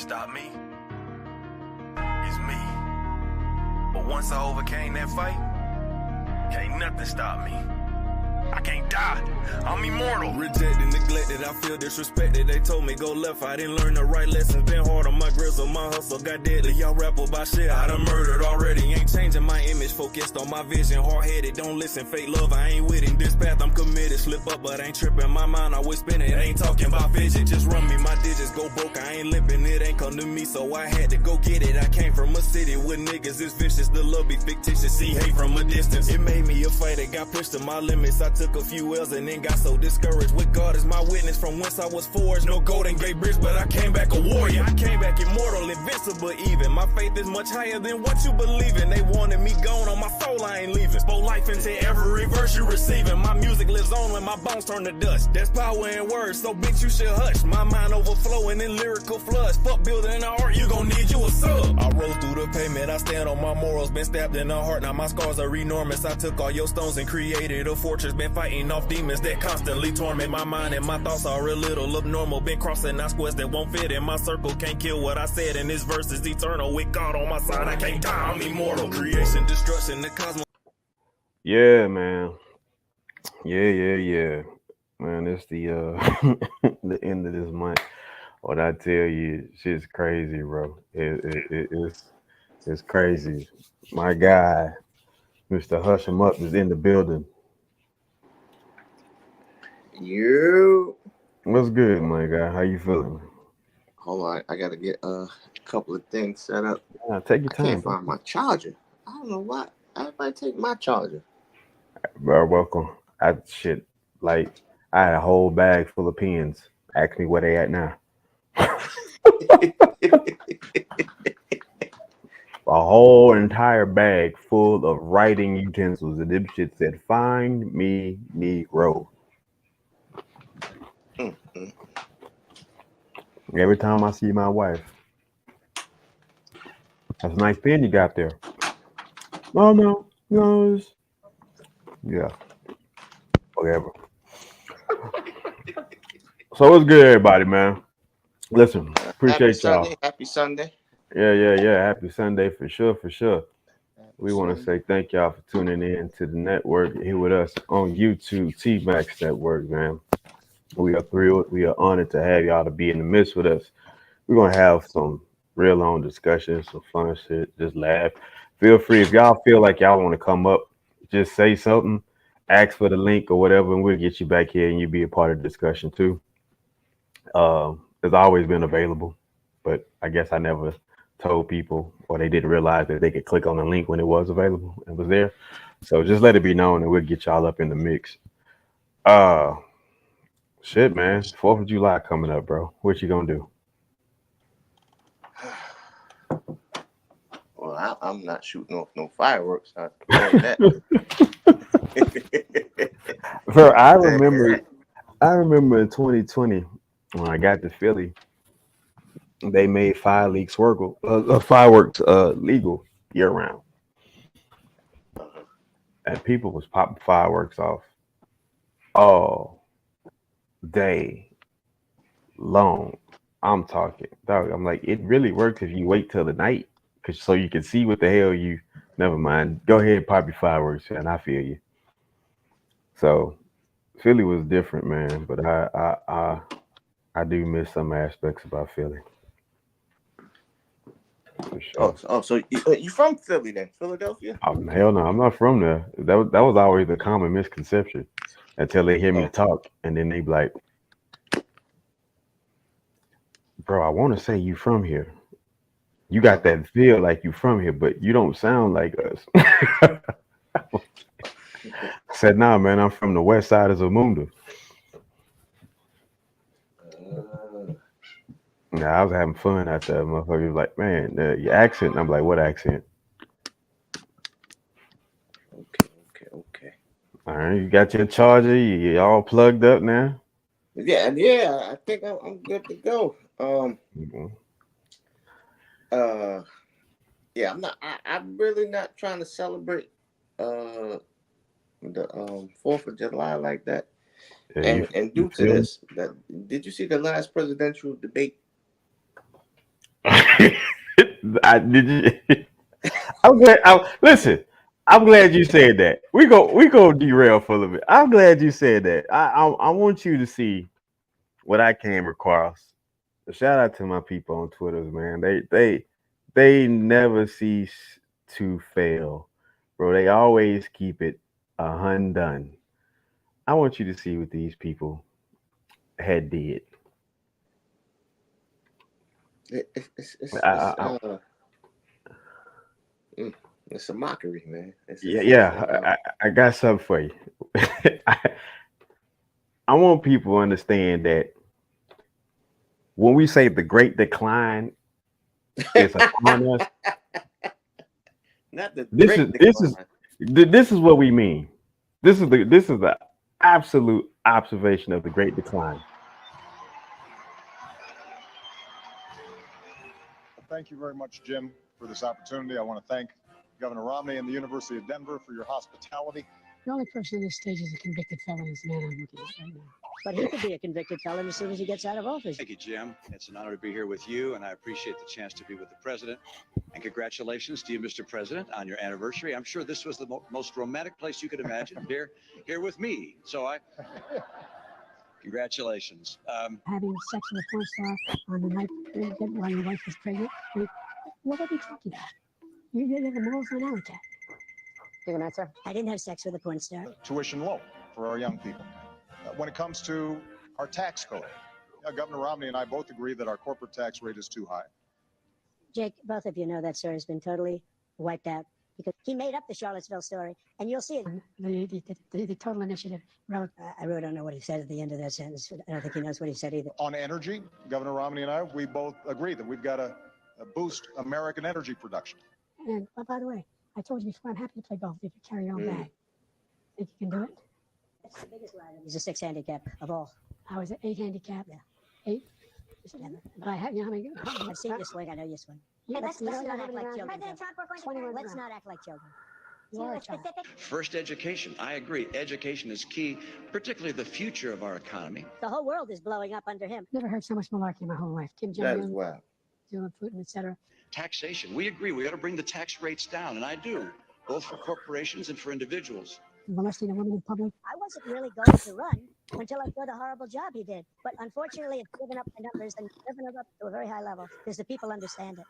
stop me is me. But once I overcame that fight, can't nothing stop me. I can't die. I'm immortal. Rejected, neglected, I feel disrespected. They told me go left, I didn't learn the right lessons. Been hard on my grizzle, my hustle got deadly. Y'all rap about shit I done murdered already. Ain't changing my image, focused on my vision. Hard-headed, don't listen, fake love, I ain't with it. This path I'm committed, slip up but ain't tripping. My mind always spinning, ain't talking about vision. Just run me, my digits go broke, I ain't limping. It ain't come to me, so I had to go get it. I came from a city with niggas, it's vicious. The love be fictitious, see hate from a distance. It made me a fighter, got pushed to my limits. I took a few L's and then got so discouraged. With God as my witness, from whence I was forged. No Golden Gate Bridge, but I came back a warrior. I came back immortal, invincible even. My faith is much higher than what you believe in. They wanted me gone on my soul, I ain't leaving. Spoke life into every verse you receiving. My music lives on when my bones turn to dust. There's power in words, so bitch you should hush. My mind overflowing in lyrical floods. Fuck building an art, you gon' need you a sub. I rose through the pavement, I stand on my morals. Been stabbed in the heart, now my scars are enormous. I took all your stones and created a fortress. Been fighting off demons that constantly torment my mind, and my thoughts are a little abnormal. Been crossing out squares that won't fit in my circle. Can't kill what I said, and this verse is eternal. With God on my side, I can't die, I'm immortal. Creation, destruction, the cosmos. Yeah, man. Yeah. Man, it's the the end of this month. What I tell you, shit's crazy, bro. It's crazy. My guy, Mr. Hush 'em Up, is in the building. You. What's good, my guy? How you feeling? Hold on, I gotta get a couple of things set up. Yeah, take your time. I can't find my charger. I don't know why. Everybody take my charger. Bro, welcome. I had a whole bag full of pens. Ask me where they at now. A whole entire bag full of writing utensils, and this shit said, "Find me, Negro." Mm-hmm. Every time I see my wife, that's a nice pen you got there. Oh no, yeah, whatever. So what's good, everybody, man? Listen, appreciate y'all. Happy Sunday. Yeah. Happy Sunday for sure. We want to say thank y'all for tuning in to the network here with us on YouTube, T-Max Network, man. We are thrilled. We are honored to have y'all to be in the midst with us. We're going to have some real long discussions, some fun shit, just laugh. Feel free. If y'all feel like y'all want to come up, just say something, ask for the link or whatever, and we'll get you back here and you be a part of the discussion too. It's always been available, but I guess I never told people, or they didn't realize that they could click on the link when it was available and was there. So just let it be known and we'll get y'all up in the mix. Shit, man. 4th of July coming up, bro. What you gonna do? Well, I'm not shooting off no fireworks. I know that. Bro, I remember in 2020 when I got to Philly, they made fireworks legal year round, and people was popping fireworks off all day long. I'm talking, dog. I'm like, it really works if you wait till the night, so you can see what the hell you. Never mind. Go ahead and pop your fireworks, and I feel you. So Philly was different, man. But I do miss some aspects about Philly. For sure. So you from Philly then? Philadelphia? Oh, hell no, I'm not from there. That was always a common misconception until they hear me talk, and then they be like, "Bro, I want to say you from here. You got that feel like you from here, but you don't sound like us." I said, "Nah, man, I'm from the west side of Zamunda." I was having fun out there. Motherfucker was like, "Man, your accent." I'm like, "What accent?" Okay. All right, you got your charger. You all plugged up now? Yeah. I think I'm good to go. Yeah, I'm really not trying to celebrate the 4th of July like that. Yeah, and due to this, did you see the last presidential debate? I did. I'm glad. Listen. I'm glad you said that. We go derail for a little bit. I'm glad you said that. I want you to see what I came across. Shout out to my people on Twitter, man. They never cease to fail, bro. They always keep it undone. I want you to see what these people had did. I, It's a mockery, man. I got something for you. I want people to understand that when we say the Great Decline is upon us, not the this is what we mean. This is the absolute observation of the Great Decline. Thank you very much, Jim, for this opportunity. I want to thank Governor Romney and the University of Denver for your hospitality. The only person on this stage is a convicted felon, is the man I'm looking at right now. But he could be a convicted felon as soon as he gets out of office. Thank you, Jim. It's an honor to be here with you, and I appreciate the chance to be with the president. And congratulations to you, Mr. President, on your anniversary. I'm sure this was the most romantic place you could imagine, here with me. So congratulations. Having sex with a porn star on the night while your wife was pregnant. What are we talking about? You have the morals of an alley cat. You're gonna answer? I didn't have sex with a porn star. Tuition low for our young people. When it comes to our tax code, Governor Romney and I both agree that our corporate tax rate is too high. Jake, both of you know that story has been totally wiped out because he made up the Charlottesville story, and you'll see it. The total initiative. I really don't know what he said at the end of that sentence. I don't think he knows what he said either. On energy, Governor Romney and I, we both agree that we've got to boost American energy production. And by the way, I told you before, I'm happy to play golf if you carry your own bag. Think you can do it? That's the biggest line. He's a 6 handicap of all. I was an 8 handicap. Yeah. 8? But I have, you know how many? I've seen you swing. I know you swing. Yeah, Let's not act like children. 21 Let's not act like children. You are a child. First, education. I agree. Education is key, particularly the future of our economy. The whole world is blowing up under him. Never heard so much malarkey in my whole life. Kim That is Jong-un, wild. Dylan Putin, etc. Taxation. We agree. We ought to bring the tax rates down, and I do, both for corporations and for individuals. Molesting a woman in public. I wasn't really going to run until I saw the horrible job he did. But unfortunately, it's driven up the numbers and driven them up to a very high level because the people understand it.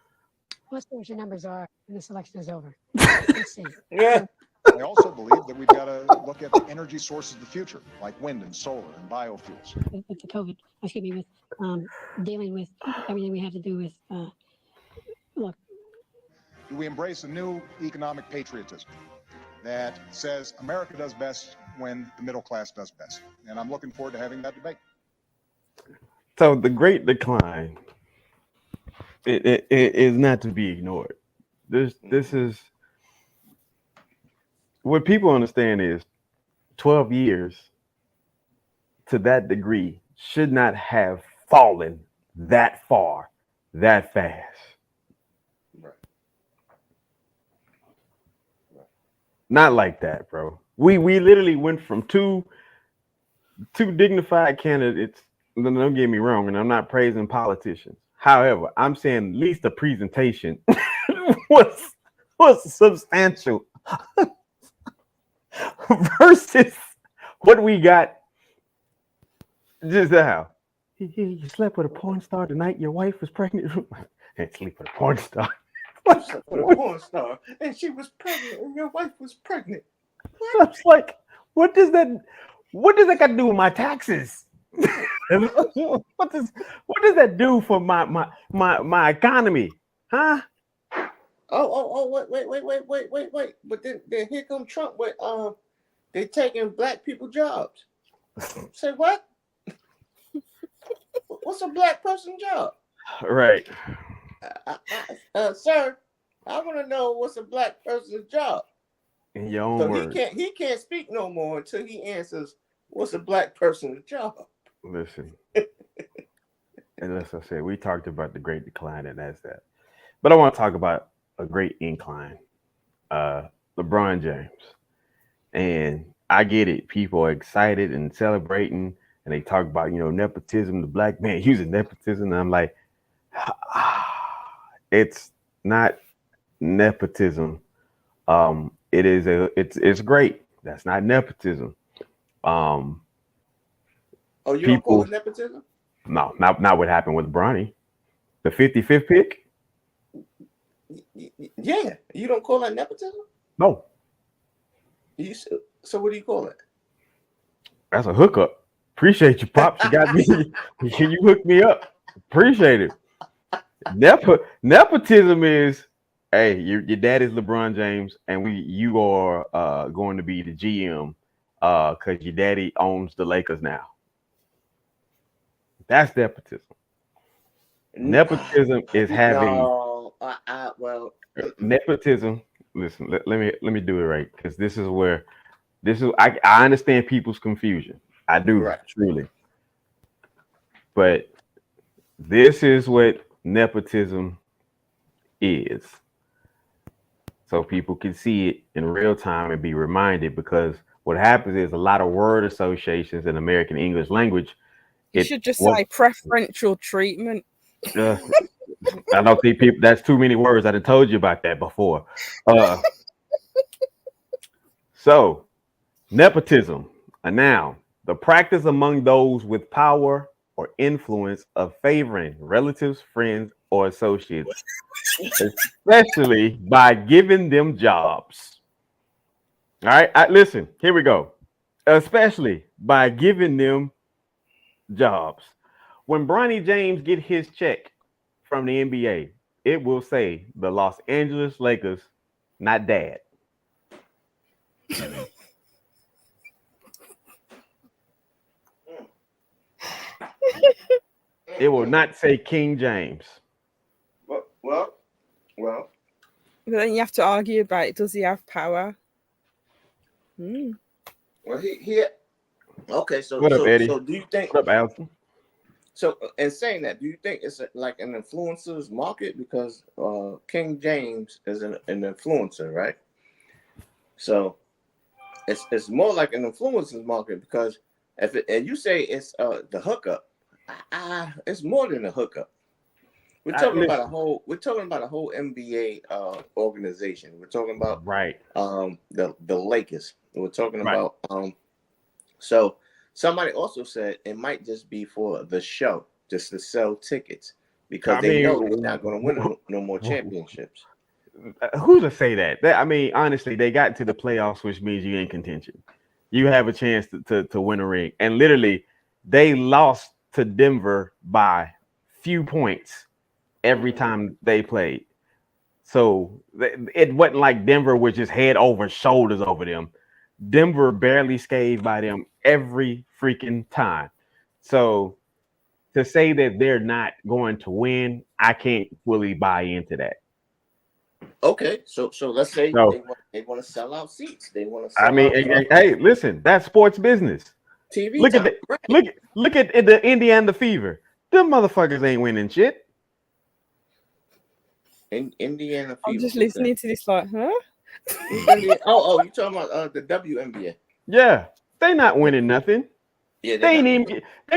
Let's see what your numbers are when this election is over. Let's see. Yeah. I also believe that we've got to look at the energy sources of the future, like wind and solar and biofuels. With the COVID, excuse me, with dealing with everything we have to do with, look. We embrace a new economic patriotism that says America does best when the middle class does best. And I'm looking forward to having that debate. So the Great Decline, it is not to be ignored. This is what people understand is 12 years to that degree should not have fallen that far, that fast. Right. Not like that, bro. We literally went from two dignified candidates. Don't get me wrong, and I'm not praising politicians. However, I'm saying at least the presentation was substantial versus what we got just now. You slept with a porn star tonight. Your wife was pregnant. And sleep with a porn star. With a porn star, and she was pregnant, and your wife was pregnant. I was like, what does that got to do with my taxes? what does that do for my economy? Huh? Oh, wait. But then here come Trump with they taking black people jobs. Say what? What's a black person job? Right. Sir, I want to know what's a black person's job. In your own So words. he can't speak no more until he answers what's a black person's job. Listen. And as I said, we talked about the Great Decline, and that's that. But I want to talk about a great incline. LeBron James. And I get it. People are excited and celebrating, and they talk about, nepotism, the black man using nepotism. And I'm like, it's not nepotism. It's great. That's not nepotism. Um, Oh, you don't call people, it nepotism? no, not what happened with Bronny, the 55th pick. Yeah, you don't call that nepotism? No, So what do you call it? that's a hookup. Appreciate you, pops. You got me. You hooked me up. Appreciate it. Nepotism is, hey, your dad is LeBron James, and you are going to be the GM because your daddy owns the Lakers now. That's nepotism. Nepotism is having No, nepotism. Listen, let me do it right, because this is I understand people's confusion. I do, right. truly, but this is what nepotism is, so people can see it in real time and be reminded. Because what happens is a lot of word associations in American English language. You should just say preferential treatment. I don't think people. That's too many words. I done told you about that before. So, nepotism, a noun, the practice among those with power or influence of favoring relatives, friends, or associates, especially by giving them jobs. All right, listen, here we go. Especially by giving them jobs. When Bronny James get his check from the NBA, it will say the Los Angeles Lakers, not dad. It will not say King James. Well. But then you have to argue about it. Does he have power? Well, he okay. So What up, Eddie? So do you think? What up, Alton? So, in saying that, do you think it's like an influencer's market? Because King James is an influencer, right? So it's more like an influencer's market, because and you say it's the hookup, it's more than a hookup. We're talking about a whole. We're talking about a whole NBA organization. We're talking about the Lakers. We're talking about So somebody also said it might just be for the show, just to sell tickets, because they know they're not going to win no more championships. Who to say that? I mean, honestly, they got to the playoffs, which means you in contention. You have a chance to win a ring, and literally, they lost to Denver by few points every time they played. So it wasn't like Denver was just head over shoulders over them. Denver barely scathed by them every freaking time. So to say that they're not going to win, I can't fully buy into that. Okay, so let's say they want to sell out seats. They want to sell out. Hey, listen, that's sports business. TV. Look time, at look at the Indiana Fever. Them motherfuckers ain't winning shit. In Indiana Fever. I'm just listening to this like, huh? you talking about the WNBA? Yeah, they not winning nothing. Yeah, they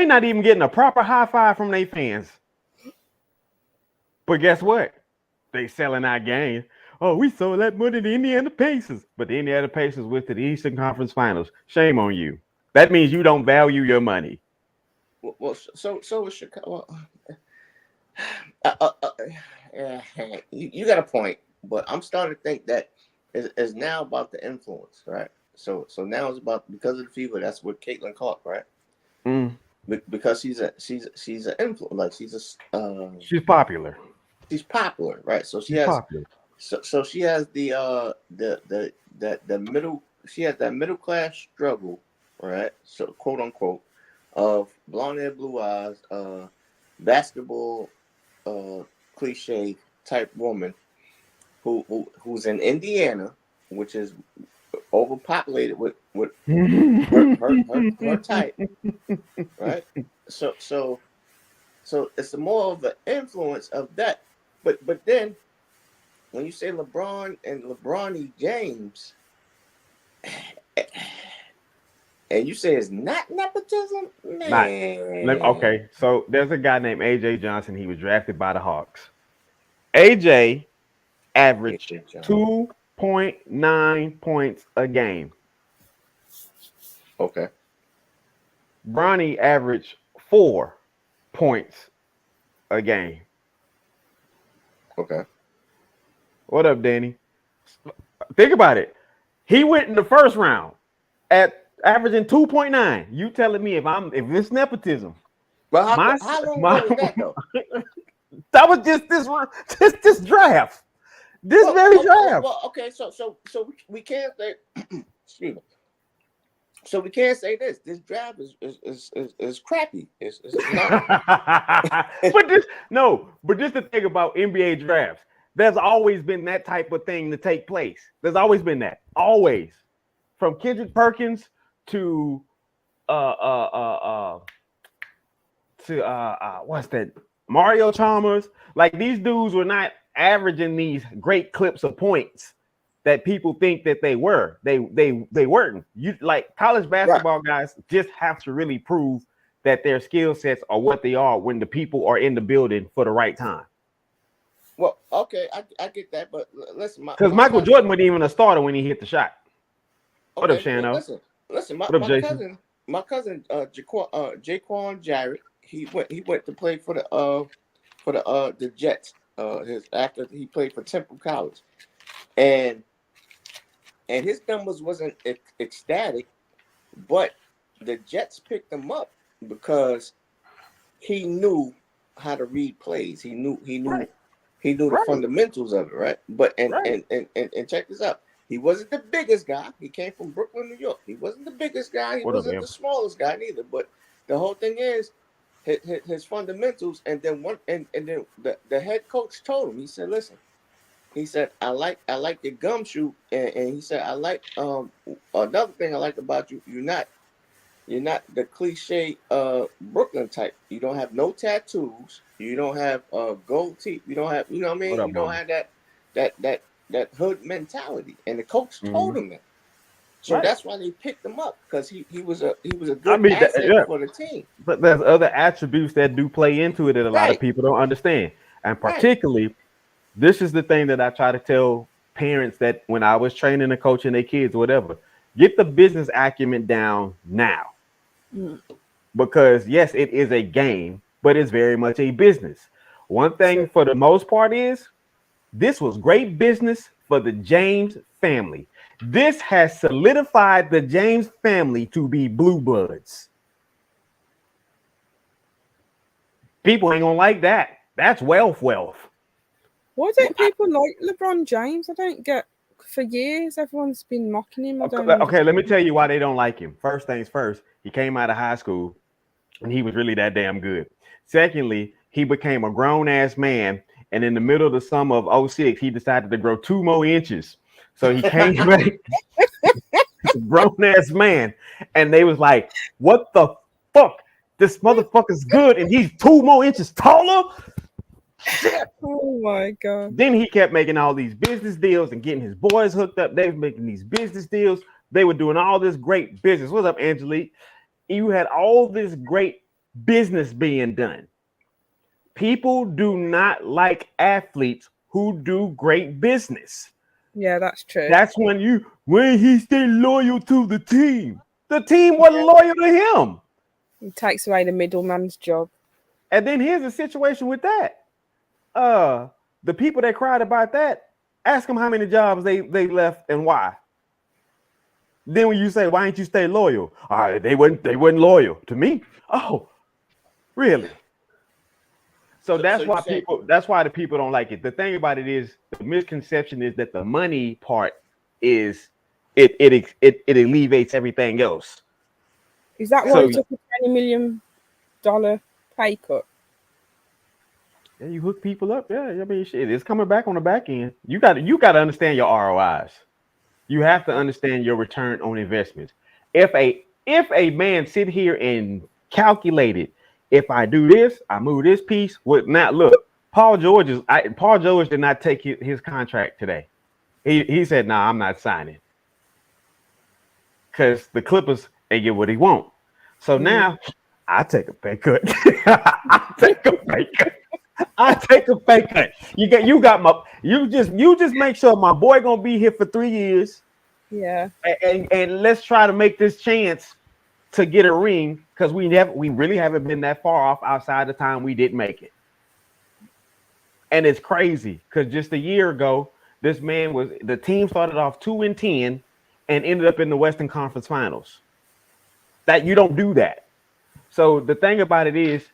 not even getting a proper high five from their fans. But guess what? They selling out games. Oh, we sold that money to the Indiana Pacers, but the Indiana Pacers went to the Eastern Conference Finals. Shame on you. That means you don't value your money. Well, so is Chicago. You got a point, but I'm starting to think that it's now about the influence, right? So now it's about, because of the Fever. That's what Caitlin Clark, right? Because she's an influence, like she's popular. She's popular, right? So she has popular. So she has the middle. She has that middle class struggle, right? So quote unquote, of blonde hair, blue eyes, basketball cliche type woman who's in Indiana, which is overpopulated with her type, right? So it's more of an influence of that. But then when you say LeBron and LeBron James, and you say it's not nepotism, man. Okay, so there's a guy named AJ Johnson. He was drafted by the Hawks. AJ averaged Good job. 2.9 points a game. Okay. Bronny averaged 4 points a game. Okay. What up, Danny? Think about it. He went in the first round at averaging 2.9. You telling me if this nepotism? But My how long ago was that though? that was just this draft. This Well, very okay, draft. well, okay, so we can't say excuse me. So we can't say this. This draft is crappy. It's not. but this the thing about NBA drafts. There's always been that type of thing to take place. There's always been that. Always. From Kendrick Perkins to what's that? Mario Chalmers. Like these dudes were not averaging these great clips of points that people think that they were. They weren't. You like college basketball guys just have to really prove that their skill sets are what they are when the people are in the building for the right time. Well, okay, I get that, but listen, because Michael Jordan wasn't even a starter when he hit the shot. Okay, What up, Shano? Listen, my Jason? cousin, Jaquan Jarrett, he went to play for the Jets. After he played for Temple College, and his numbers wasn't ecstatic, but the Jets picked him up because he knew how to read plays. He knew the fundamentals of it, right? But and check this out. He wasn't the biggest guy. He came from Brooklyn, New York. He wasn't the biggest guy. He wasn't the smallest guy neither. But the whole thing is his fundamentals. And then then the head coach told him. He said, "Listen," he said, "I like your gumshoe," and he said, "I like another thing I like about you. You're not the cliche Brooklyn type. You don't have no tattoos. You don't have gold teeth. You don't have, you know what I mean? You don't have that hood mentality." And the coach told him that. So that's why they picked him up, because he was a good asset for the team. But there's other attributes that do play into it that a lot of people don't understand. And particularly, this is the thing that I try to tell parents that when I was training and coaching their kids or whatever, get the business acumen down now. Because yes, it is a game, but it's very much a business. One thing for the most part is this was great business for the James family. This has solidified the James family to be blue bloods. People ain't gonna like that. That's wealth. Why don't people like LeBron James? I don't get. For years, everyone's been mocking him. Okay, let me tell you why they don't like him. First things first, he came out of high school and he was really that damn good. Secondly, he became a grown-ass man, and in the middle of the summer of 2006, he decided to grow 2 more inches. So he came back a grown-ass man, and they was like, what the fuck? This motherfucker's good, and he's 2 more inches taller? Shit. Oh my god. Then he kept making all these business deals and getting his boys hooked up. They were making these business deals. They were doing all this great business. What's up, Angelique? You had all this great business being done. People do not like athletes who do great business. Yeah, that's true. That's when he stay loyal to the team. The team wasn't loyal to him. He takes away the middleman's job. And then here's the situation with that. The people that cried about that, ask them how many jobs they left and why. Then when you say, why ain't you stay loyal? They weren't loyal to me. Oh, really? So that's why the people don't like it. The thing about it is, the misconception is that the money part is it alleviates everything else. Is that why he took a $20 million pay cut? Yeah, you hook people up. Yeah, I mean, shit, it's coming back on the back end. You got to understand your ROIs. You have to understand your return on investments. If a man sit here and calculate it, if I do this, I move this piece. Look, Paul George did not take his contract today. He said, "Nah, I'm not signing," because the Clippers, they get what he want. So now I take a pay cut. I take a pay cut. I take a pay cut. You just make sure my boy gonna be here for 3 years, Yeah. and let's try to make this chance to get a ring because we really haven't been that far off outside the time we didn't make it. And it's crazy because just a year ago, the team started off 2-10 and ended up in the Western Conference Finals. That you don't do that. So the thing about it is,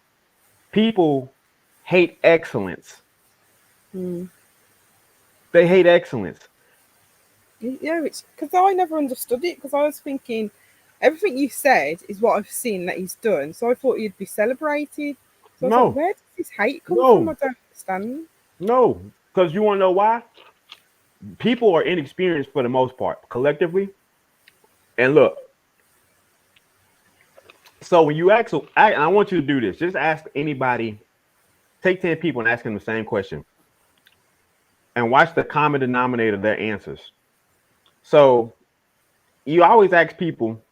people hate excellence. Mm. They hate excellence. Yeah, it's because I never understood it because I was thinking everything you said is what I've seen that he's done. So I thought you'd be celebrated. So I was like, No, where does this hate come from? no, I don't understand. no. Because you want to know why? People are inexperienced for the most part, collectively. And look, so when you ask, I want you to do this. Just ask anybody, take 10 people and ask them the same question. And watch the common denominator of their answers. So you always ask people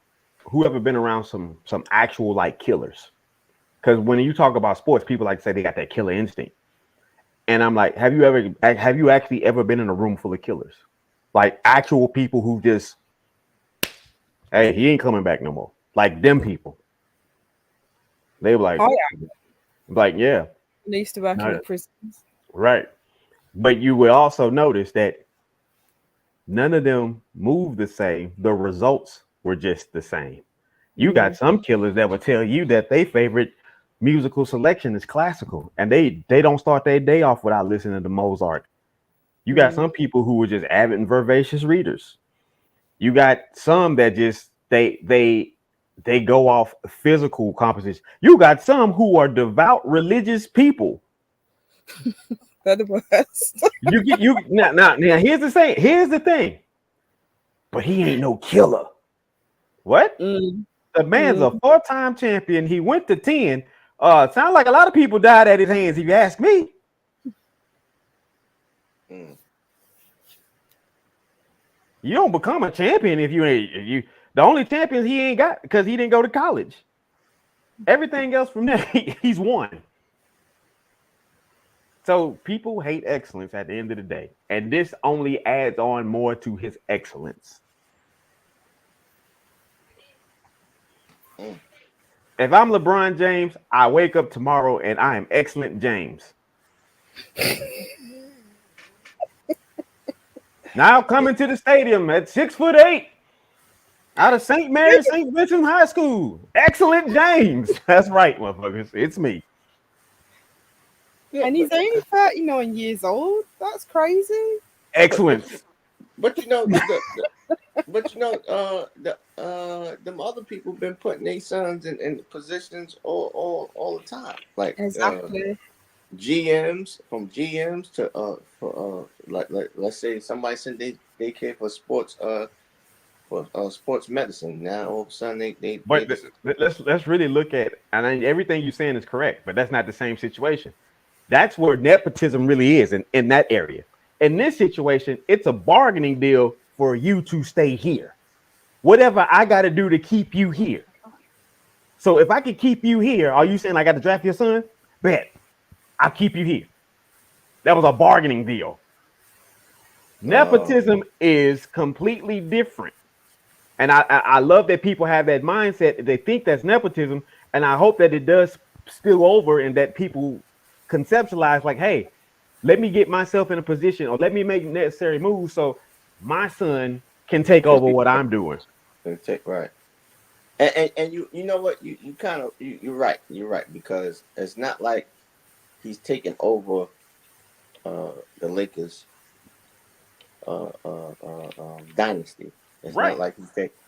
who ever been around some actual like killers. Because when you talk about sports, people like to say they got that killer instinct. And I'm like, have you actually ever been in a room full of killers? Like actual people who just, hey, he ain't coming back no more. Like them people. They were like, yeah. I used to work in No, the prisons. right. But you will also notice that none of them moved the same. The results were just the same. You got some killers that will tell you that their favorite musical selection is classical, and they don't start their day off without listening to Mozart. You got some people who were just avid and voracious readers. You got some that just they go off physical composition. You got some who are devout religious people. They're the worst. You now here's the thing. But he ain't no killer. What? The man's a 4-time champion. He went to 10. Sounds like a lot of people died at his hands, if you ask me. You don't become a champion if you ain't the only champions he ain't got because he didn't go to college. Everything else from there, he's won. So people hate excellence at the end of the day. And this only adds on more to his excellence. If I'm LeBron James, I wake up tomorrow and I am excellent James. Now coming to the stadium at 6'8" out of St. Mary St. Vincent High School. Excellent James. That's right, motherfuckers. It's me. Yeah, and he's only 39 years old. That's crazy. Excellence. But you know, them other people been putting their sons in positions all the time. Like exactly. GMs to like let's say somebody sent they kid for sports sports medicine. Now all of a sudden let's really look at it. And everything you're saying is correct, but that's not the same situation. That's where nepotism really is in that area. In this situation, it's a bargaining deal for you to stay here. Whatever I got to do to keep you here. So if I can keep you here, are you saying I got to draft your son? Bet. I'll keep you here. That was a bargaining deal. Nepotism is completely different. And I love that people have that mindset. They think that's nepotism. And I hope that it does spill over and that people conceptualize like, hey, let me get myself in a position or let me make necessary moves so my son can take over what I'm doing. Right. And you know what? You're right. You're right, because it's not like he's taking over the Lakers dynasty. It's right. not like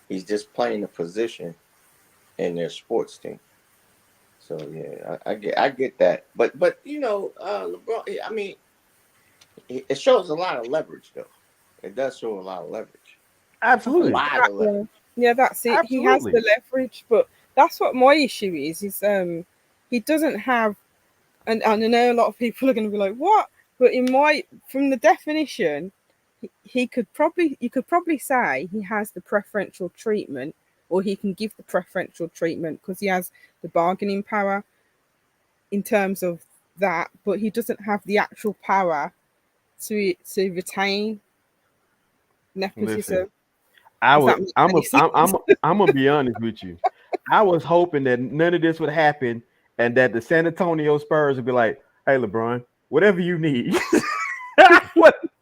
he's just playing a position in their sports team. So yeah, I get that. But you know, LeBron, I mean, it shows a lot of leverage though. It does show a lot of leverage. Absolutely. A lot of leverage. Yeah, that's it. Absolutely. He has the leverage, but that's what my issue is he doesn't have, and I know a lot of people are going to be like, what? But from the definition, you could probably say he has the preferential treatment, or he can give the preferential treatment because he has the bargaining power in terms of that, but he doesn't have the actual power to retain nepotism. Listen, I Does would. that make I'm. any sense? I'm gonna be honest with you. I was hoping that none of this would happen, and that the San Antonio Spurs would be like, "Hey, LeBron, whatever you need,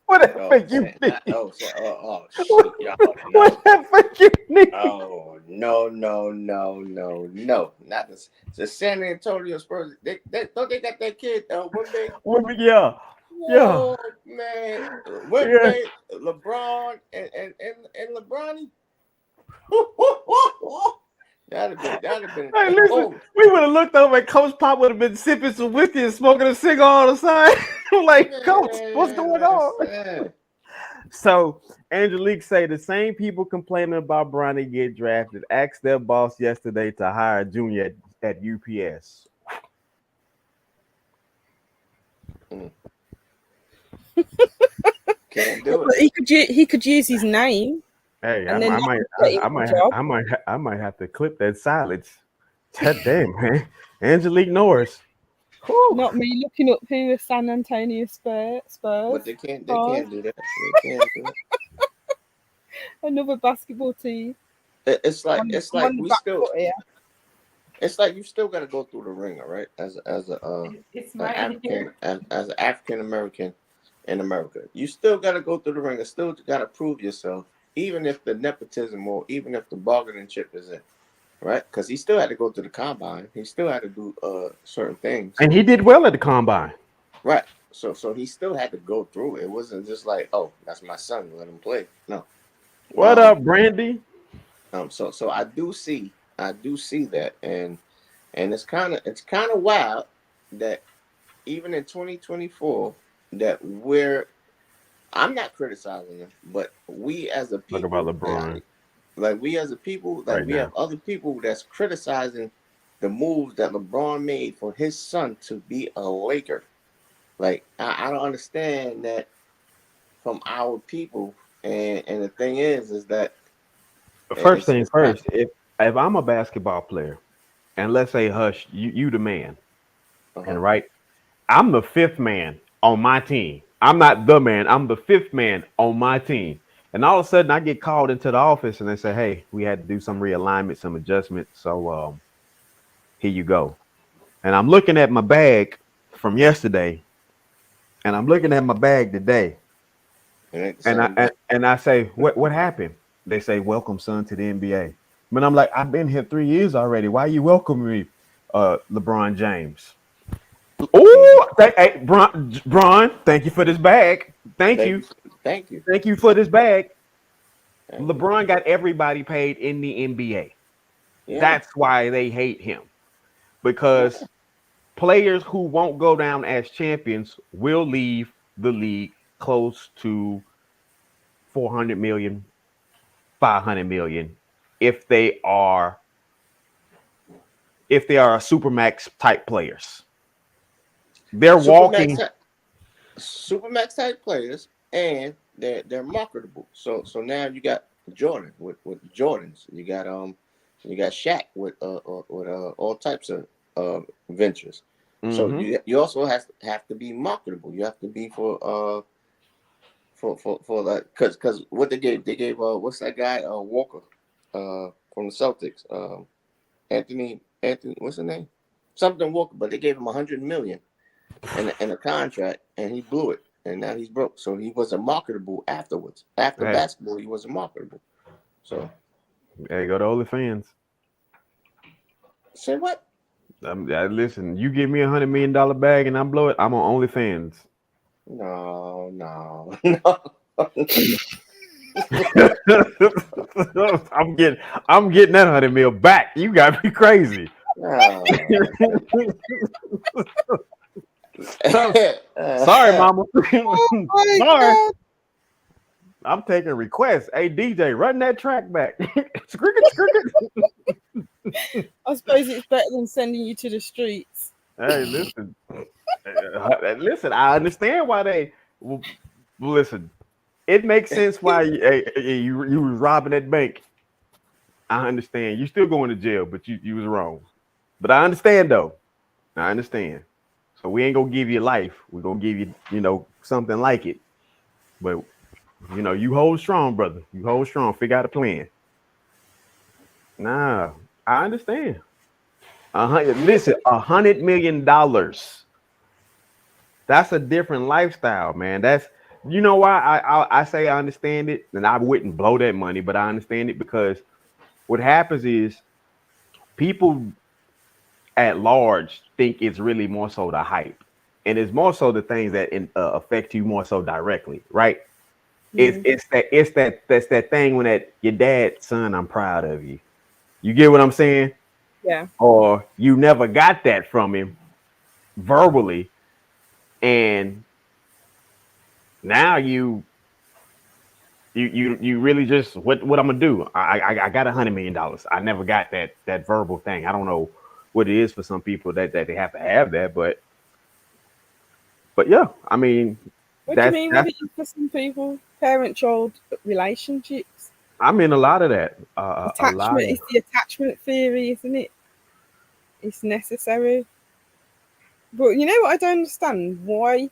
whatever you need, Shit, y'all, no. whatever you need." Oh, no. Not the San Antonio Spurs. They don't they got that kid, Wimby? Yeah, yeah, Oh, man. yeah. Wimby, LeBron, and LeBron. That'd have been Hey, a listen, oh, we would have looked over and Coach Pop would have been sipping some whiskey and smoking a cigar on the side. I'm like, Coach, what's going man, on? listen. So Angelique say the same people complaining about Bronny get drafted asked their boss yesterday to hire a junior at UPS. Can't do But it. he could use his name, Hey, and then that would get him the job. I might have to clip that silence. God damn, man. Angelique Norris. Whew. Not me looking up who the San Antonio Spurs. But they can't are. do that. They can't do it. Another basketball team. It's like I'm on the we back still. foot here. It's like you still got to go through the ringer, right? As an African American in America, you still got to go through the ringer. Still got to prove yourself, even if the nepotism or even if the bargaining chip is in, right? Because he still had to go to the combine. He still had to do certain things, And he did well at the combine. right? So he still had to go through it. It wasn't just like, oh, that's my son, let him play. No. What up, Brandy? So I do see that, and it's kind of wild that even in 2024 that I'm not criticizing him, but we as a Talk people, about LeBron we as a people, right we now. have other people that's criticizing the moves that LeBron made for his son to be a Laker. Like I don't understand that from our people, and the thing is that First thing it's not. first, if I'm a basketball player, and let's say Hush, you the man, Uh-huh. and right, I'm the fifth man on my team. I'm not the man. I'm the fifth man on my team. And all of a sudden, I get called into the office, and they say, "Hey, we had to do some realignment, some adjustments. So here you go." And I'm looking at my bag from yesterday, and I'm looking at my bag today, It ain't the same. and I say, "What happened?" They say, "Welcome, son, to the NBA." But I'm like, "I've been here 3 years already. Why you welcoming me, LeBron James?" Oh, hey, Bron, thank you for this bag. Thank you. Thank you. Thank you for this bag. Thank you. LeBron got everybody paid in the NBA. Yeah. That's why they hate him. Because players who won't go down as champions will leave the league close to 400 million, 500 million if they are supermax type players. They're walking. Supermax type players, and they're marketable. So now you got Jordan with Jordans. You got Shaq with all types of ventures. Mm-hmm. So you also have to be marketable. You have to be for like because what they gave what's that guy Walker from the Celtics Anthony what's his name, something Walker, but they gave him 100 million in a contract, and he blew it, and now he's broke. So he wasn't marketable afterwards. After basketball, he wasn't marketable. So hey, go to OnlyFans. Say what? Listen, you give me $100 million bag and I blow it, I'm on OnlyFans. No. I'm getting that 100 mil back. You got me crazy. No. Sorry, mama. Oh Sorry. I'm taking requests. Hey, DJ, run that track back. I suppose it's better than sending you to the streets. Hey, listen. Listen, I understand why they listen. It makes sense why you was robbing that bank. I understand. You still going to jail, but you was wrong. But I understand though. I understand. So we ain't gonna give you life. We're gonna give you, something like it. But you hold strong, brother. You hold strong. Figure out a plan. Nah, I understand. Listen, $100 million. That's a different lifestyle, man. That's why I say I understand it, and I wouldn't blow that money, but I understand it because what happens is people at large think it's really more so the hype, and it's more so the things that affect you more so directly, right? It's that thing when your dad, son, I'm proud of you. You get what I'm saying? Yeah. Or you never got that from him verbally, and now you really just what I'm gonna do? I got $100 million. I never got that verbal thing. I don't know what it is for some people that they have to have that, but yeah, I mean What do you that's mean? What that's it is for some people? Parent-child relationships, I'm in a lot of that. A lot attachment. of It's the attachment theory, isn't it? It's necessary. But you know what? I don't understand why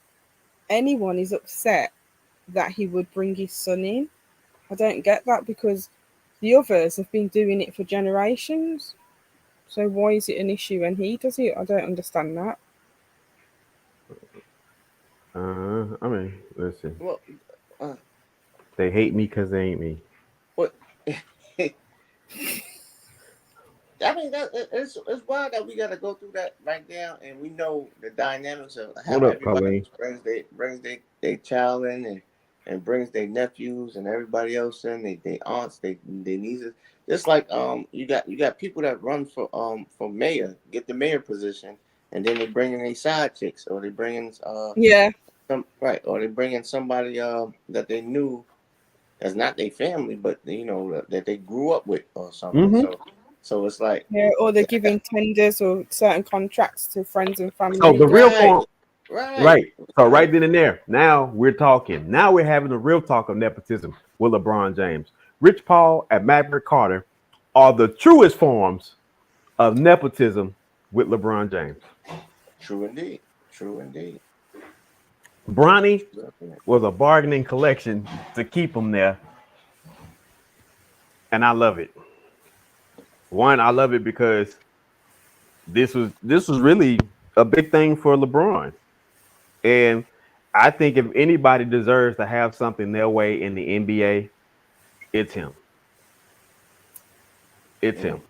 anyone is upset that he would bring his son in. I don't get that because the others have been doing it for generations. So why is it an issue when he does it? I don't understand that. I mean, listen, Well, uh, they hate me because they ain't me. what? I mean, it's wild that we got to go through that right now, and we know the dynamics of how What up, everybody Colleen? else brings they child in and brings their nephews and everybody else in, they aunts, they nieces. Just like you got people that run for mayor, get the mayor position, and then they bring in their side chicks, or they bring in Yeah. or they bring in somebody that they knew that's not their family, but that they grew up with or something. Mm-hmm. So it's like. Yeah, or they're giving tenders or certain contracts to friends and So the family. real Right, form, right, right? So right right. then and there, now we're talking. Now we're having the real talk of nepotism with LeBron James. Rich Paul and Maverick Carter are the truest forms of nepotism with LeBron James. True indeed. True indeed. Bronny Definitely. was a bargaining collection to keep him there, and I love it. One, I love it because this was really a big thing for LeBron, and I think if anybody deserves to have something their way in the NBA, it's him. It's Mm. him.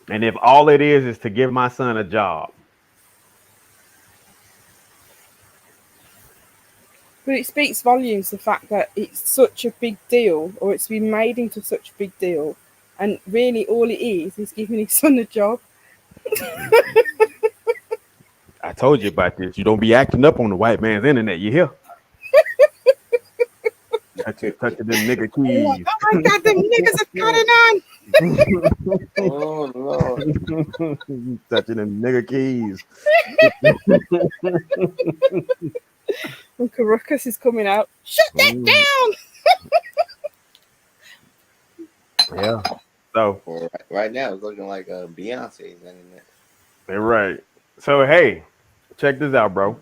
And if all it is to give my son a job, But it speaks volumes the fact that it's such a big deal, or it's been made into such a big deal, and really all it is giving his son a job. I told you about this. You don't be acting up on the white man's internet. You hear? Touching them nigga They're like, keys. oh my god, the niggas are cutting on. Oh Lord. Touching them nigga keys. Uncle Ruckus is coming out. Shut that Mm, down. yeah. So Well, right now it's looking like Beyonce's internet. they're right. So hey, check this out, bro.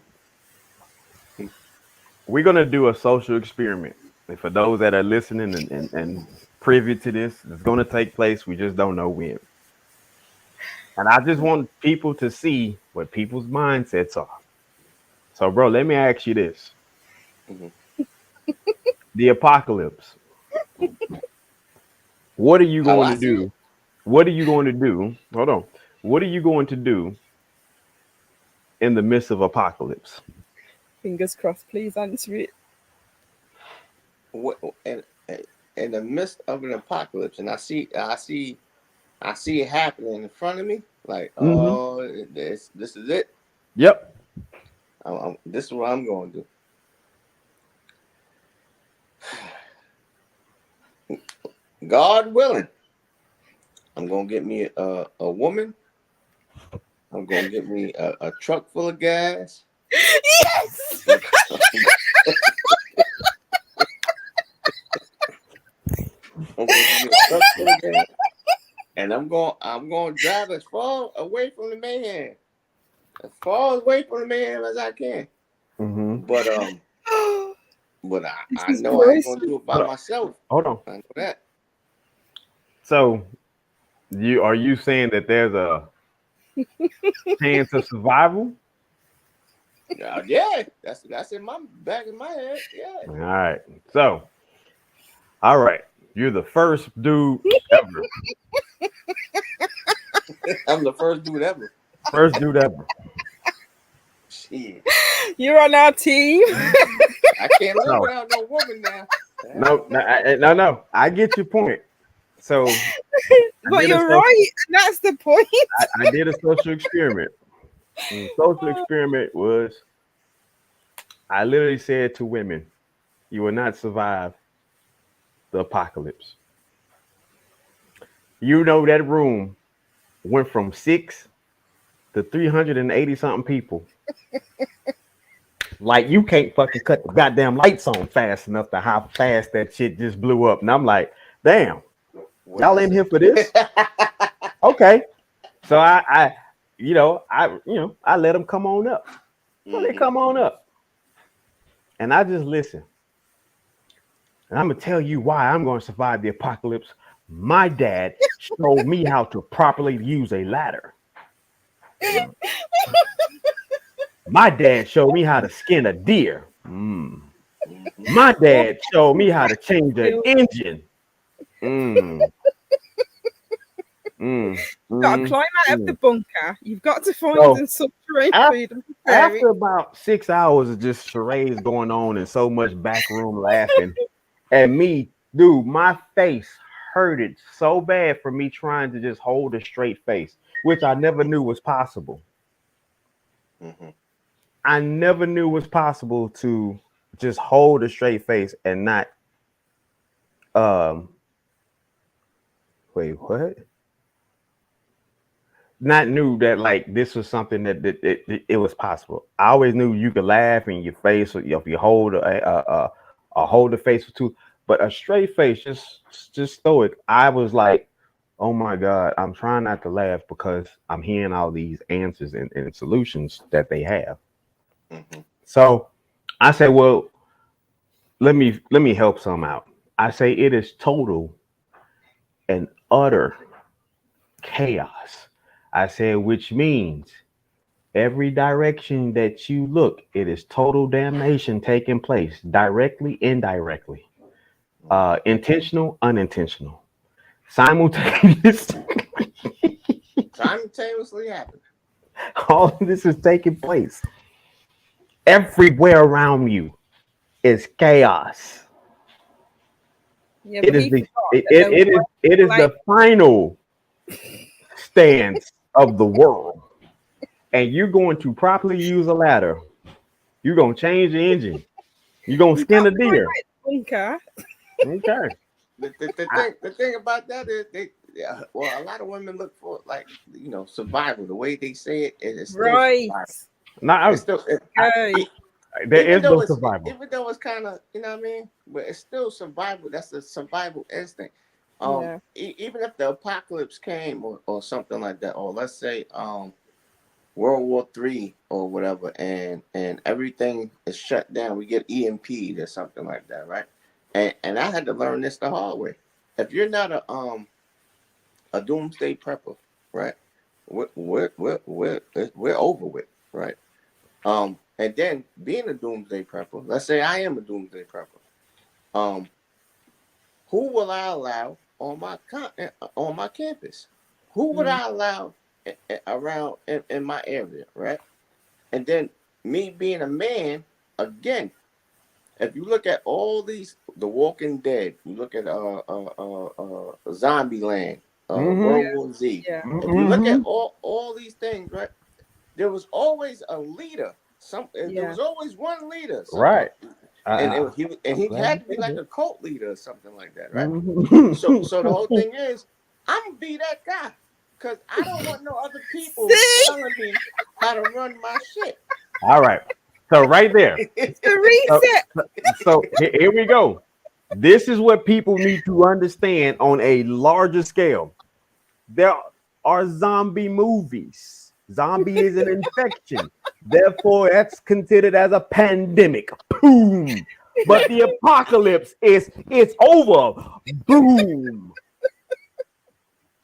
We're gonna do a social experiment. And for those that are listening and privy to this, it's gonna take place. We just don't know when. And I just want people to see what people's mindsets are. So, bro, let me ask you this: Mhm. the apocalypse. What are you How going I to see it. do? What are you going to do? Hold on. What are you going to do in the midst of apocalypse? Fingers crossed, please answer it. What in the midst of an apocalypse, and I see it happening in front of me. Like, Mm-hmm. oh, this is it. Yep. This is what I'm going to do. God willing, I'm going to get me a woman. I'm going to get me a truck full of gas. Yes. I'm going to get me a truck full of gas, and I'm going to drive as far away from the mayhem as far away from the man as I can. Mm-hmm. But I is know I ain't gross. gonna do it by myself. Hold on. I know that. So are you saying that there's a chance of survival? Yeah, that's in my back of my head. Yeah. All right. So, all right. You're the first dude ever. I'm the first dude ever. First dude ever. Shit. You're on our team. I can't live No. without no woman now. No. I get your point. So, But you're right. That's the point. I did a social experiment. And the social experiment was I literally said to women, you will not survive the apocalypse. You know that room went from 6 to 380 something people. Like you can't fucking cut the goddamn lights on fast enough to how fast that shit just blew up. And I'm like, damn, y'all in here for this? Okay. So I let them come on up. So they come on up. And I just listen. And I'm gonna tell you why I'm gonna survive the apocalypse. My dad showed me how to properly use a ladder. My dad showed me how to skin a deer. My dad showed me how to change an engine. You've got to climb out of the bunker. You've got to find some terrain food. After about 6 hours of just charades going on and so much backroom laughing, and me, dude, my face hurted so bad for me trying to just hold a straight face, which I never knew was possible. I never knew was possible to just hold a straight face and not wait, what? Not knew that like this was something that it was possible. I always knew you could laugh in your face, or if you hold a hold the face for two, but a straight face, just stoic. I was like, oh my God, I'm trying not to laugh because I'm hearing all these answers and solutions that they have. So I say, well, let me help some out. I say it is total and utter chaos. I said, which means every direction that you look, it is total damnation taking place, directly, indirectly, intentional, unintentional, simultaneously happening. All of this is taking place. Everywhere around you is chaos. Yeah, it is the final stance of the world. And you're going to properly use a ladder. You're going to change the engine. You're going to skin a deer. Okay. The thing about that is a lot of women look for survival. The way they say it is still survival. There is no survival. Even though it's kind of, you know what I mean? But it's still survival. That's a survival instinct. Even if the apocalypse came or something like that, or let's say World War III or whatever, and everything is shut down, we get EMP'd or something like that, right? And I had to learn this the hard way. If you're not a doomsday prepper, right? We're over with, right? And then being a doomsday prepper, let's say I am a doomsday prepper. Who will I allow on my campus? Who would I allow around in my area, right? And then me being a man, again, if you look at all these, The Walking Dead, you look at Zombie Land, World War Z. If you look at all these things, right? There was always a leader. There was always one leader, right? And he had to be like a cult leader or something like that, right? So the whole thing is, I'm gonna be that guy because I don't want no other people telling me how to run my shit. All right. So right there. It's a reset. So here we go. This is what people need to understand on a larger scale. There are zombie movies. Zombie is an infection. Therefore, that's considered as a pandemic. Boom. But the apocalypse it's over. Boom.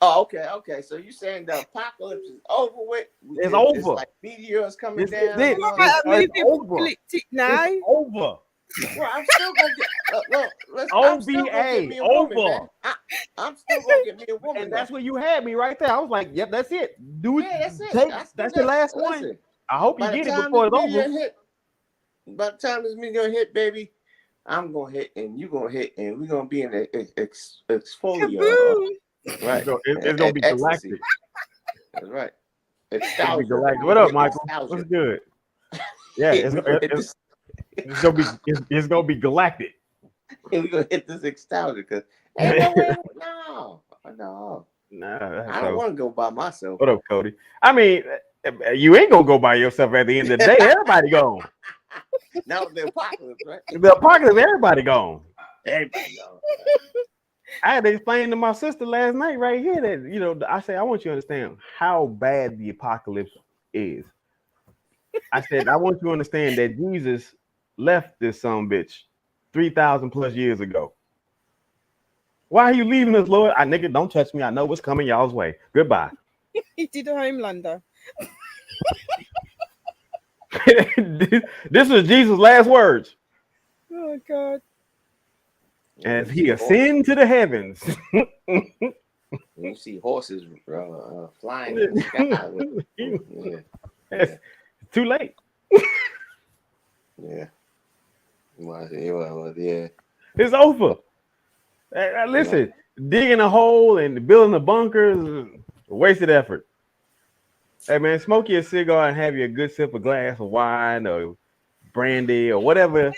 Oh, okay. So you saying the apocalypse is over with? It's It's over. like meteors coming It's down. it. and all Like that? a movie It's over. apocalyptic now. It's over. Well, I'm still gonna get. I'm still gonna get me a woman, over. man. I'm still gonna get me a woman. And that's where you had me right there. I was like, yep, that's it. Do it. Yeah, that's it. That's the last one. Listen, I hope you by the get it time before this it's over. meteor hit, by the time this meteor hit, baby, I'm gonna hit and you gonna hit and we're gonna be in the exfoliar. Kaboom. Right. It's gonna be Ecstasy. galactic. That's right. It's gonna be Extalgia. galactic. What up, Michael? Extalgia. What's good? Yeah, it's gonna be galactic. We're gonna hit this extalgia because ain't no way. No. Nah, I don't want to go by myself. What up, Cody? I mean, you ain't gonna go by yourself at the end of the day. Everybody gone. Now the apocalypse, right? The apocalypse, everybody gone. Everybody gone. I had to explain to my sister last night right here that, I say, I want you to understand how bad the apocalypse is. I said, I want you to understand that Jesus left this bitch 3,000 plus years ago. Why are you leaving us, Lord? Nigga, don't touch me. I know what's coming y'all's way. Goodbye. He did a Homelander. This was Jesus' last words. Oh God. As he ascended to the heavens. You see horses flying in the sky. Yeah. Too late. Yeah. Well, yeah. It's over. Listen, digging a hole and building a bunker is a wasted effort. Hey man, smoke you a cigar and have you a good sip of glass of wine or brandy or whatever.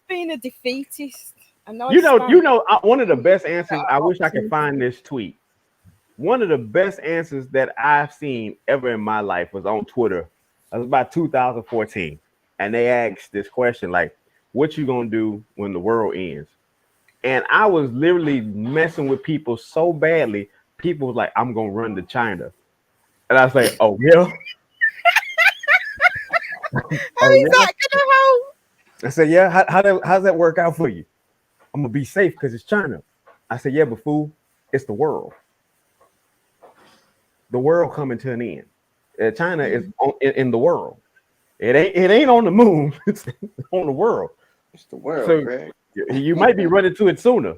Being a defeatist. One of the best answers. I wish I could find this tweet. One of the best answers that I've seen ever in my life was on Twitter. It was about 2014, and they asked this question like, "What you gonna do when the world ends?" And I was literally messing with people so badly. People was like, "I'm gonna run to China," and I was like, "Oh yeah." How is that gonna help? I said, "Yeah." How's that work out for you? I'm gonna be safe because it's China. I said, "Yeah, but fool, it's the world. The world coming to an end. China is in the world. It ain't on the moon. It's on the world. It's the world, so Greg. You might be running to it sooner."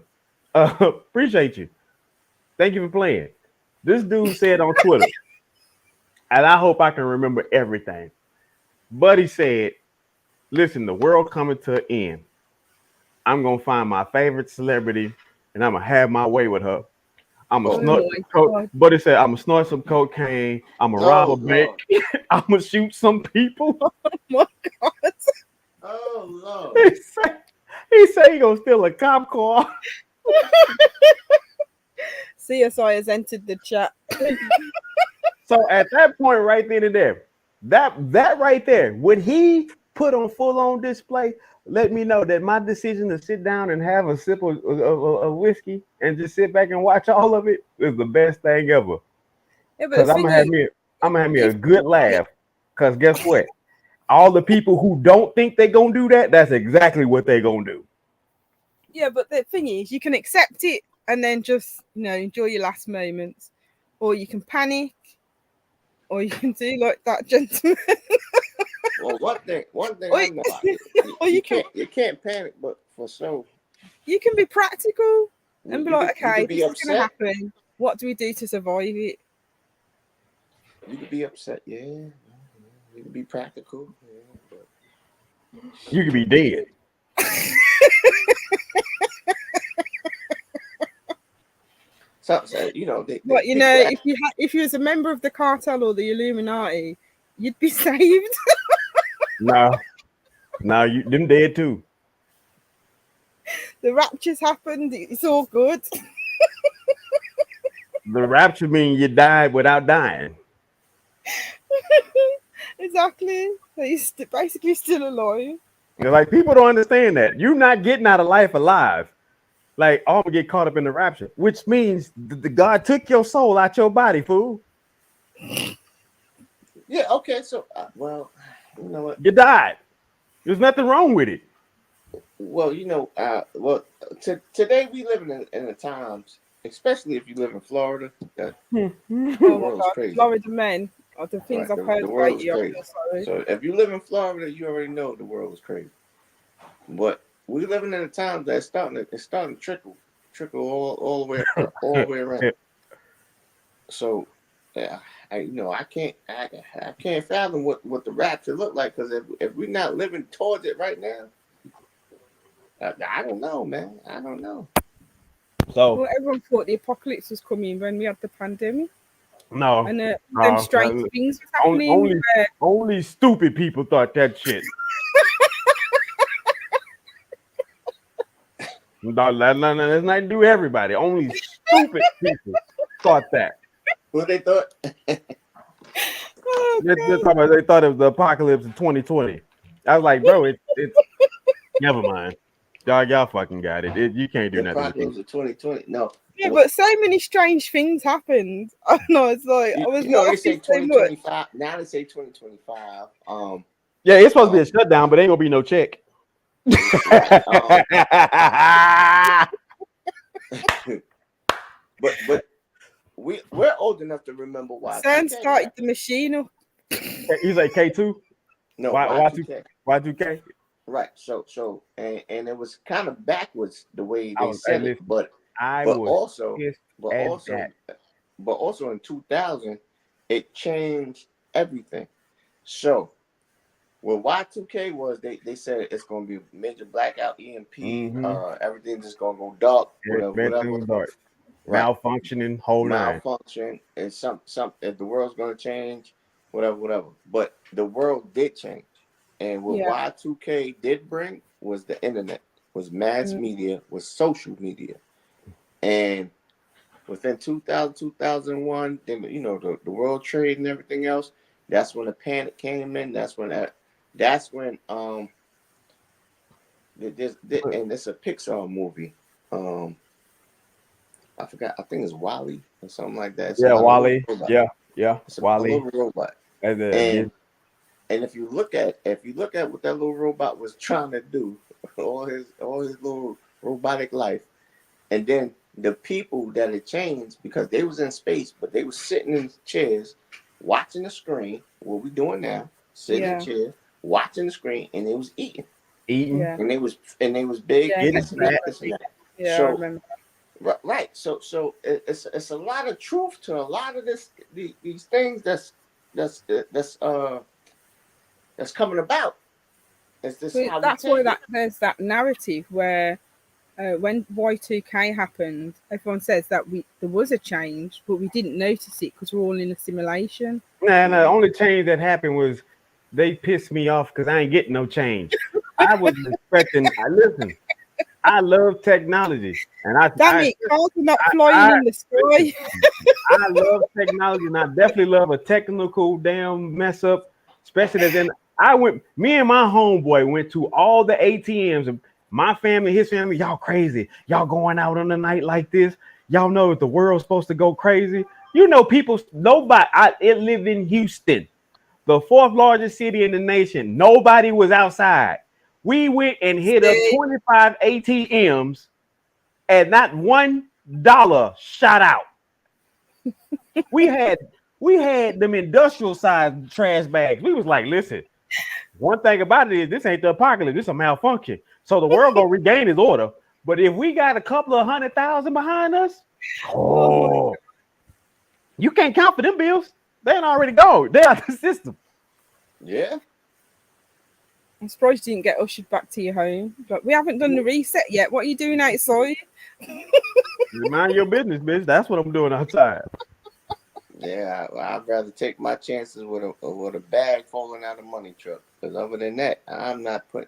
Appreciate you. Thank you for playing. This dude said on Twitter, and I hope I can remember everything. But he said, "Listen, the world coming to an end. I'm gonna find my favorite celebrity, and I'm gonna have my way with her. I'm gonna snort. But he said, I'm gonna snort some cocaine. I'm gonna rob a bank. I'm gonna shoot some people." Oh my God. Oh Lord. He said he gonna steal a cop car. CSI has entered the chat. So at that point, right then and there, that right there, would he put on full on display? Let me know that my decision to sit down and have a sip of whiskey and just sit back and watch all of it is the best thing ever. Because I'm gonna have me a good laugh. Because guess what? All the people who don't think they're gonna do that, that's exactly what they're gonna do. Yeah, but the thing is, you can accept it and then just enjoy your last moments, or you can panic, or you can do like that gentleman. Well, one thing you can't panic, but for sure you can be practical and be like, okay, this is going to happen. What do we do to survive it? You could be upset, yeah. You can be practical, yeah, but you could be dead. So if you was a member of the cartel or the Illuminati, you'd be saved. No, them dead too. The rapture's happened. It's all good. The rapture means you died without dying. Exactly. He's basically still alive. Like, people don't understand that. You're not getting out of life alive. Like, I'm gonna get caught up in the rapture, which means the God took your soul out your body, fool. Yeah. Okay. So, well, you know what? You died. There's nothing wrong with it. Well, today we live in the times, especially if you live in Florida, that Oh the my world's God, crazy. Florida men are the things Right. I've heard The about world's you. I'm crazy. so sorry. So if you live in Florida, you already know the world is crazy. But we living in a time that's starting to trickle all the way around. So, yeah, I can't fathom what the rapture look like, because if we're not living towards it right now, I don't know, man. I don't know. So Well, everyone thought the apocalypse was coming when we had the pandemic, no, and them no, strange things was happening. only only stupid people thought that shit. No, let's not do everybody. Only stupid people thought that. What they thought? Oh, They thought it was the apocalypse in 2020. I was like, bro, it's never mind. Y'all fucking got it. You can't do The nothing with it. apocalypse of 2020. No. yeah, but so many strange things happened. I know, it's like I was They say laughing so much. 2025. Now they say 2025. Yeah, it's supposed to be a shutdown, but ain't gonna be no check. Right. But we're old enough to remember why. Sam started the machine up. He's like K2. No, Y2K. Y2K. Right. So and it was kind of backwards the way they said it, listen, but also in 2000 it changed everything. So what Y2K was, they said it's going to be a major blackout, EMP, everything's just going to go dark, whatever. Dark. Right. Malfunctioning, whole nine. Malfunction, and some if the world's going to change, whatever. But the world did change, and what Y2K did bring was the internet, was mass media, was social media, and within 2000, 2001, then the world trade and everything else. That's when the panic came in. That's when and it's a Pixar movie. I forgot. I think it's Wally or something like that. It's Wally. Yeah. It's Wally. a little robot. And if you look at what that little robot was trying to do, all his little robotic life, and then the people that it changed, because they was in space, but they was sitting in chairs, watching the screen. What we doing now? Sitting in chairs, watching the screen, and they was eating. And they was big. Yeah, so, I remember. Right. So it's a lot of truth to a lot of these things that's coming about. That's why there's that narrative where when Y2K happened, everyone says that there was a change, but we didn't notice it because we're all in a simulation. Nah, the only change that happened was they pissed me off because I ain't getting no change. I was expecting. Listen, I love technology, and Cars are not flying in the sky. I love technology, and I definitely love a technical damn mess up, especially as in. Me and my homeboy went to all the ATMs, and my family, his family, y'all crazy. Y'all going out on the night like this. Y'all know if the world's supposed to go crazy. It lived in Houston, the fourth largest city in the nation. Nobody was outside. We went and hit up 25 ATMs, and not $1 shot out. We had them industrial sized trash bags. We was like, listen. One thing about it is this ain't the apocalypse. This is a malfunction. So the world gonna regain its order. But if we got a couple of 100,000 behind us, you can't count for them bills. They ain't already go. They out the system. Yeah. I'm surprised you didn't get ushered back to your home. But we haven't done the reset yet. What are you doing outside? Mind your business, bitch. That's what I'm doing outside. Yeah, I'd rather take my chances with a bag falling out of money truck. Because other than that, I'm not going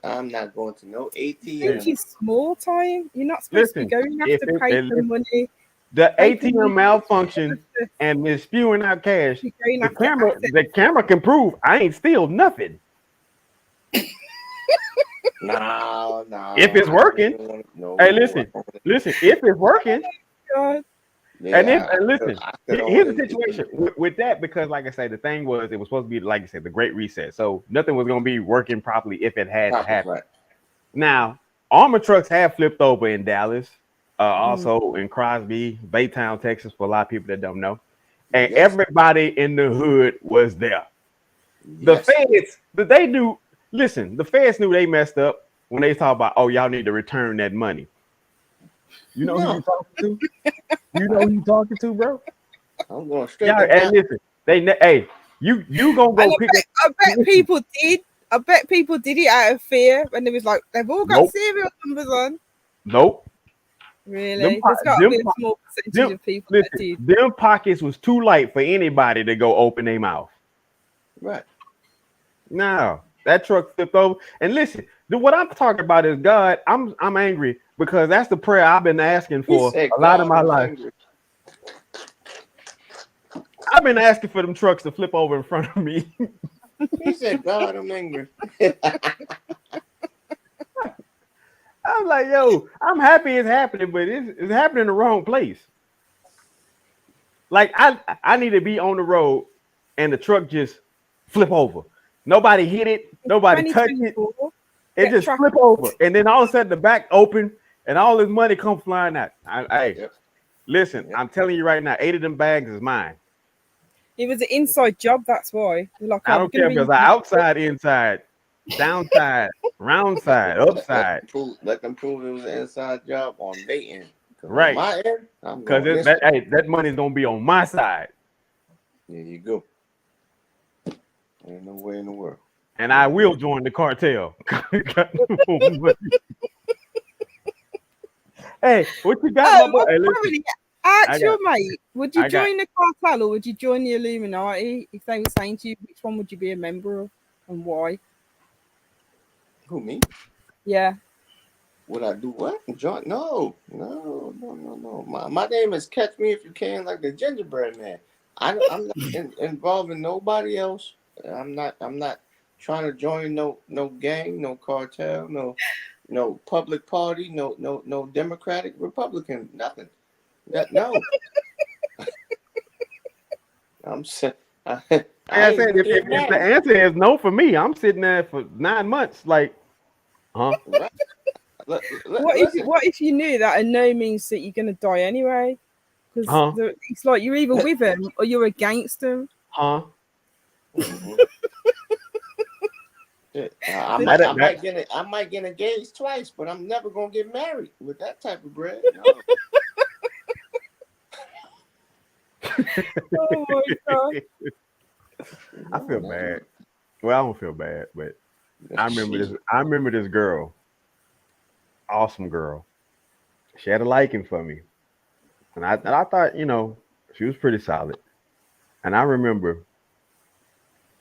to no ATM. I think it's small time. You're not supposed to be going after pay for money. The ATM malfunction and is spewing out cash. The camera can prove I ain't steal nothing. No. If it's working, hey, listen. If it's working, Yeah, and listen, I could here's the only. situation with that, because like I say, the thing was it was supposed to be, like I said, the Great Reset. So nothing was going to be working properly if it had to happen. Right. Now, armor trucks have flipped over in Dallas, Mm. also in Crosby, Baytown, Texas, for a lot of people that don't know. And Yes. everybody in the hood was there. The Yes. feds, they knew. Listen, the feds knew they messed up when they talk about, oh, y'all need to return that money. You know who No. you talking to? You know who you talking to, bro? I'm going straight Yeah, to and that. listen, hey, you gonna go And pick up. I bet people did. I bet people did it out of fear when they was like, they've all got Nope, serial numbers on. nope. Really? There's got to be a small percentage of people that Listen, did. them pockets was too light for anybody to go open their mouth. Right. No, that truck flipped over. And listen, what I'm talking about is God. I'm angry because that's the prayer I've been asking He for said, a lot of God, my I'm life. angry. I've been asking for them trucks to flip over in front of me. He said, God, I'm angry. I'm like, yo, I'm happy it's happening, but it's happening in the wrong place. Like I need to be on the road and the truck just flip over. Nobody hit it, nobody touched it. 2024. It just flip over, and then all of a sudden the back open, and all this money come flying out. Hey, listen, I'm telling you right now, 8 of them bags is mine. It was an inside job, that's why. Like, I don't care if it's outside, inside, downside, round side, upside. Let them prove it was an inside job on their end. Right. On my end, I'm because going that money's gonna be on my side. There you go. Ain't no way in the world. And I will join the cartel. Hey, what you got, my boy? Hey, listen, ask your mate, would you join the cartel or would you join the Illuminati? If they were saying to you, which one would you be a member of and why? Who, me? Yeah. Would I do what? Join? No. My name is Catch Me If You Can, like the Gingerbread Man. I'm not involving nobody else. I'm not trying to join no gang, no cartel, no public party, no Democratic, Republican, nothing. No. I'm saying. Like I said, if the answer is no for me, I'm sitting there for 9 months. Like, huh? Right. What if you knew that a no means that you're gonna die anyway? Because it's like you're either with them or you're against them. Huh? Mm-hmm. I might get engaged twice, but I'm never gonna get married with that type of bread. No. Oh my god! I feel bad. Well, I don't feel bad, but I remember this girl, awesome girl. She had a liking for me, and I thought, she was pretty solid. And I remember,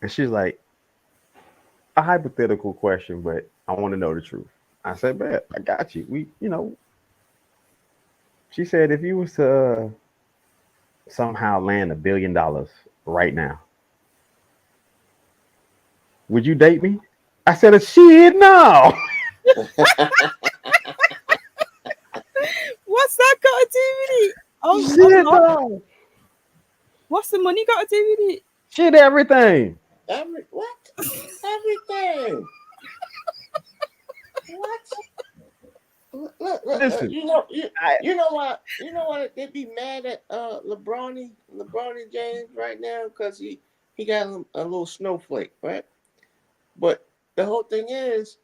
and she's like, a hypothetical question, but I want to know the truth. I said, "Bet, I got you." She said, if you was to somehow land $1 billion right now, would you date me? I said, shit, no. What's that got to do with it? Oh, shit, no. What's the money got to do with it? Shit, everything. What? Everything. What? Look, Listen, you know what? You know what? They be mad at LeBron James right now because he got a little snowflake, right? But the whole thing is,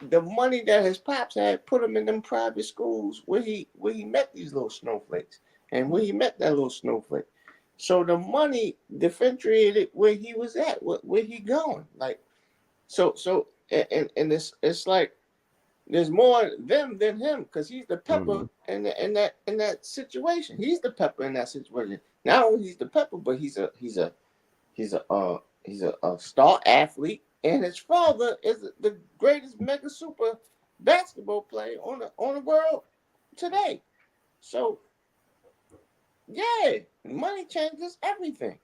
the money that his pops had put him in them private schools where he met these little snowflakes and where he met that little snowflake. So the money differentiated where he was at, where he going. Like, so and it's like there's more them than him because he's the pepper in that situation. He's the pepper in that situation. Not only he's the pepper, but he's a star athlete, and his father is the greatest mega super basketball player on the world today. So yeah, money changes everything.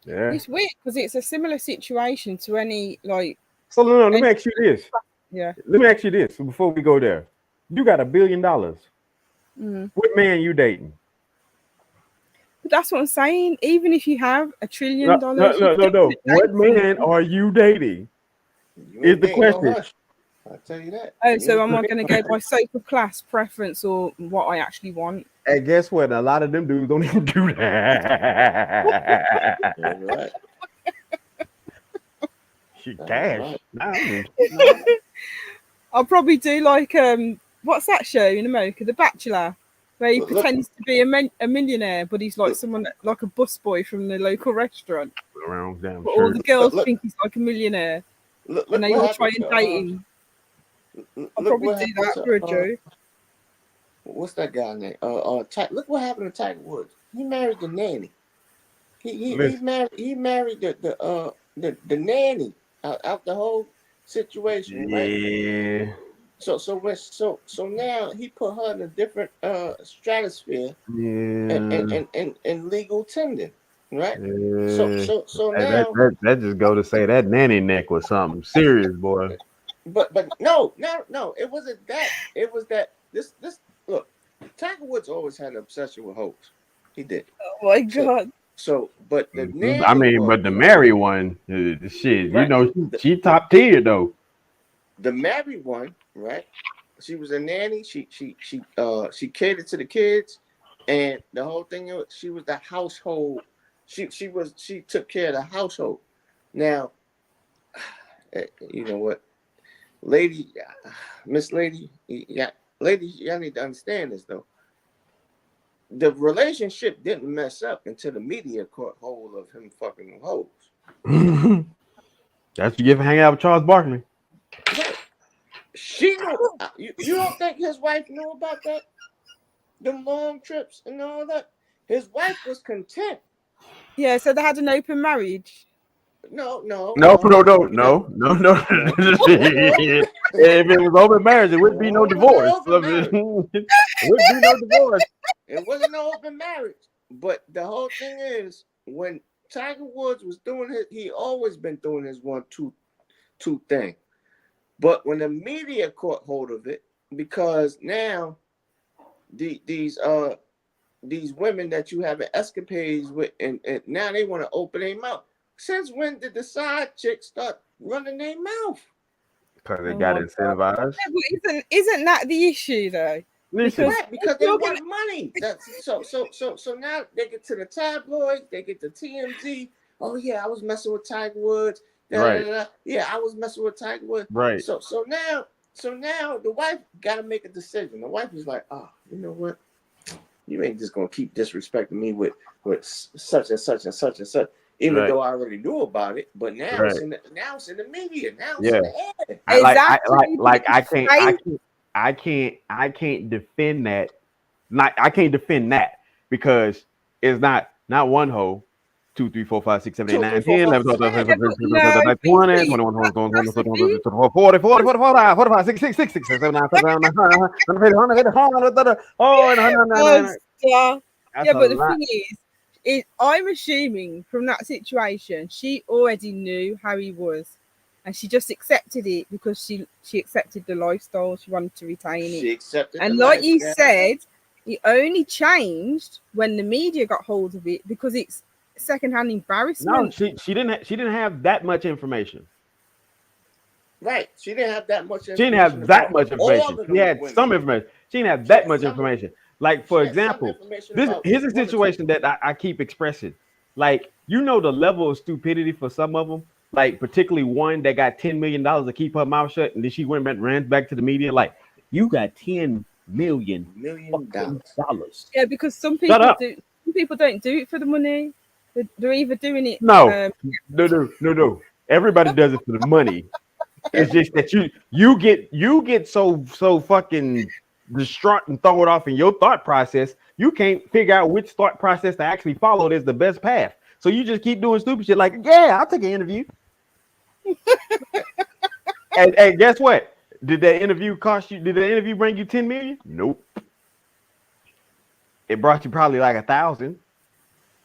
Yeah, it's weird because it's a similar situation to any like. So no, let me ask you this. Yeah. Let me ask you this before we go there. You got $1 billion. What man you dating? But that's what I'm saying. Even if you have $1 trillion, No. What man are you dating? You Is ain't the dating no question. hush. I'll tell you that. Oh, You so ain't am I going to go by social class preference or what I actually want? And guess what? A lot of them dudes don't even do that. That's right. Shit, That's cash. right. Nah, I'll probably do like what's that show in America, The Bachelor, where he Look- pretends to be a millionaire, but he's like someone like a busboy from the local restaurant. around damn But all shirt. the girls Look. think he's like a millionaire, Look and they what all try happened and to, date him. I'll look probably what do happened that to, for a joke. what's that guy name? Look what happened to Tiger Woods. He married the nanny. He Listen. married the nanny out the whole situation, right? Yeah. So now he put her in a different stratosphere Yeah. and legal tending, right? Yeah. So now, That just go to say that nanny neck was something serious, boy. but no, it wasn't that. It was that this look. Tiger Woods always had an obsession with hoes. He did. Oh my god! But the nanny I mean, was, but the married one, shit, right. you know, she top tier though. The married one, right? She was a nanny. She catered to the kids, and the whole thing. She was the household. She took care of the household. Now, you know what, lady, Miss Lady, yeah, lady, y'all need to understand this though. The relationship didn't mess up until the media caught hold of him fucking hoes. That's what you get for hanging out with Charles Barkley. Right. She knew. You don't think his wife knew about that? Them long trips and all that. His wife was content. Yeah, so they had an open marriage. No. No. If it was open marriage, it wouldn't be no divorce. It wouldn't be no divorce. It wasn't no open marriage. But the whole thing is, when Tiger Woods was doing he always been doing his 1-2 thing. But when the media caught hold of it, because now these women that you have escapades with, and now they want to open their mouth. Since when did the side chicks start running their mouth? Because they got incentivized. Yeah, but isn't that the issue though? Listen, Because they want money. So now they get to the tabloids, they get to TMZ. Oh yeah, I was messing with Tiger Woods. Right. Yeah, I was messing with Tiger Woods. Right. So now the wife got to make a decision. The wife is like, oh, you know what? You ain't just gonna keep disrespecting me with such and such and such and such. Even Right. though I already knew about it, but now Right. it's in the media. Now it's Yeah. in the air. I can't defend that. I can't defend that because it's not one hoe. 2, 3, 4, 5, 6, 7, 8, 9, 10, 11, 12, 13, 14, 15, 20, 21, 22, 23, 24, 40, 45, 45, 66, 66, 67, 69, 100. Yeah, That's but a the lot. thing is, I'm assuming from that situation, she already knew how he was, and she just accepted it because she accepted the lifestyle. She wanted to retain She it. accepted And the like life, you yeah. said, it only changed when the media got hold of it because it's secondhand embarrassment. No, she didn't have that much information. Right. She didn't have that much information. She didn't have that much information. All of She had women. some information. She didn't have that much information. Like, for She had some example, information here's about a one or two. situation that I keep expressing. Like, you know, the level of stupidity for some of them, like particularly one that got $10 million to keep her mouth shut, and then she went back, ran back to the media like, you got $10 million. Yeah, because some people don't do it for the money. They're either doing it. No. Everybody does it for the money. It's just that you get so fucking distraught and throw it off in your thought process. You can't figure out which thought process to actually follow is the best path. So you just keep doing stupid shit like, yeah, I'll take an interview. and guess what? Did that interview cost you? Did the interview bring you 10 million? Nope. It brought you probably like 1,000.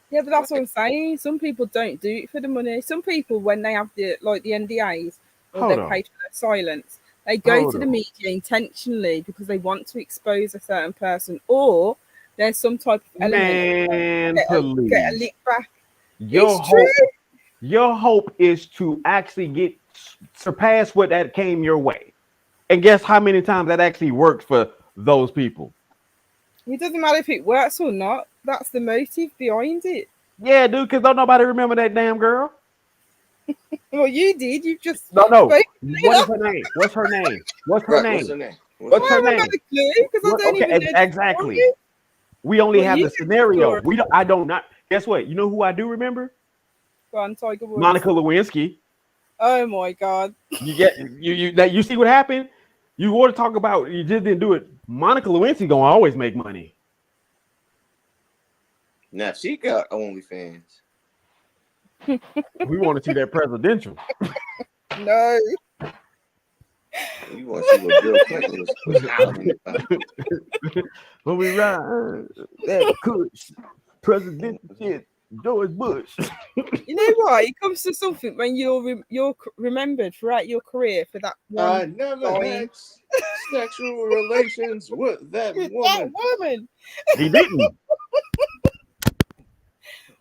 Yeah, but that's what I'm saying. Some people don't do it for the money. Some people, when they have the NDAs or they're paid for their silence, they go to the media intentionally because they want to expose a certain person, or there's some type of element Man, get a please. lick back. Your It's true. hope is to actually get surpass what that came your way. And guess how many times that actually worked for those people? It doesn't matter if it works or not. That's the motive behind it. Yeah, dude, because don't nobody remember that damn girl. Well, you did. You just No. spoke. What is her name? What's her name? What's her Right, name? what's her name? What's I her haven't name? got a clue because I What, don't okay, even know. exactly. We only Well, have you the get the scenario. story. We don't. I don't not. Guess what? You know who I do remember? Go on, Tiger Woods. Monica Lewinsky. Oh my God. You get you see what happened? You want to talk about you just didn't do it. Monica Lewinsky gonna always make money. Now she got OnlyFans. We want to see that presidential. No. You want to see what Bill Clinton was hollering about? When we ride that Kush president shit, George Bush. You know what? It comes to something when you're remembered throughout your career for that I one never line. had sexual relations with that With woman. that woman. He didn't.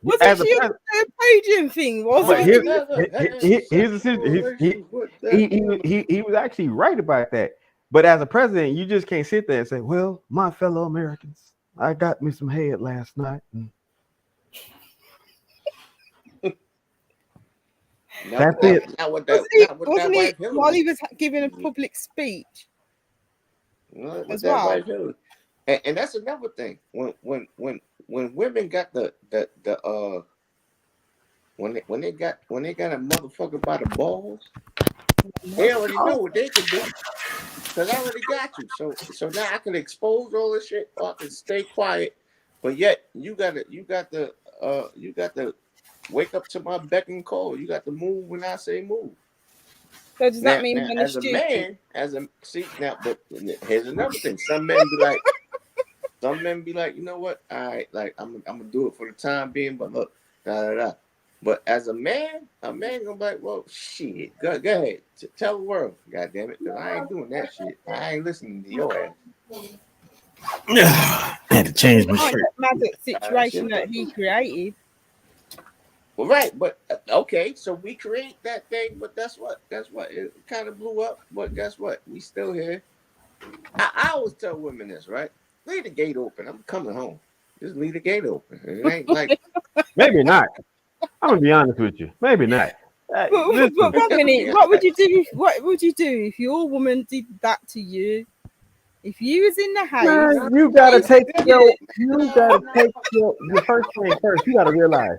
Wasn't As a she on pres- the podium thing? but Wasn't here, it? Never had here's sexual he, relations with that woman. he was actually right about that. But as a president, you just can't sit there and say, "Well, my fellow Americans, I got me some head last night." That's it. Not with Wasn't that. it, Not with that wasn't wife it Hillary. while he was giving a public speech Not with as that well? wife Hillary. And that's another thing. When women got the when they got a motherfucker by the balls, they already know what they can do. Cause I already got you. So now I can expose all this shit or I can stay quiet. But yet you got to wake up to my beck and call. You got to move when I say move. So does that mean Now men are as a stupid? man, but here's another thing. Some men be like, you know what? All right, like I'm gonna do it for the time being, but look, da. But as a man gonna be like, well, shit, go ahead, tell the world, goddamn it, because I ain't doing that shit. I ain't listening to your ass. I had to change my Might shirt. not mad at the situation that he created. Well, right, but okay, so we create that thing, but guess what? It kind of blew up, but guess what? We still here. I always tell women this, right? Leave the gate open. I'm coming home. Just leave the gate open. It ain't like Maybe not. I'm gonna be honest with you. Maybe not. But Listen, 1 minute, what would you do? What would you do if your woman did that to you? If you was in the house, man, you gotta take your first thing first. You gotta realize.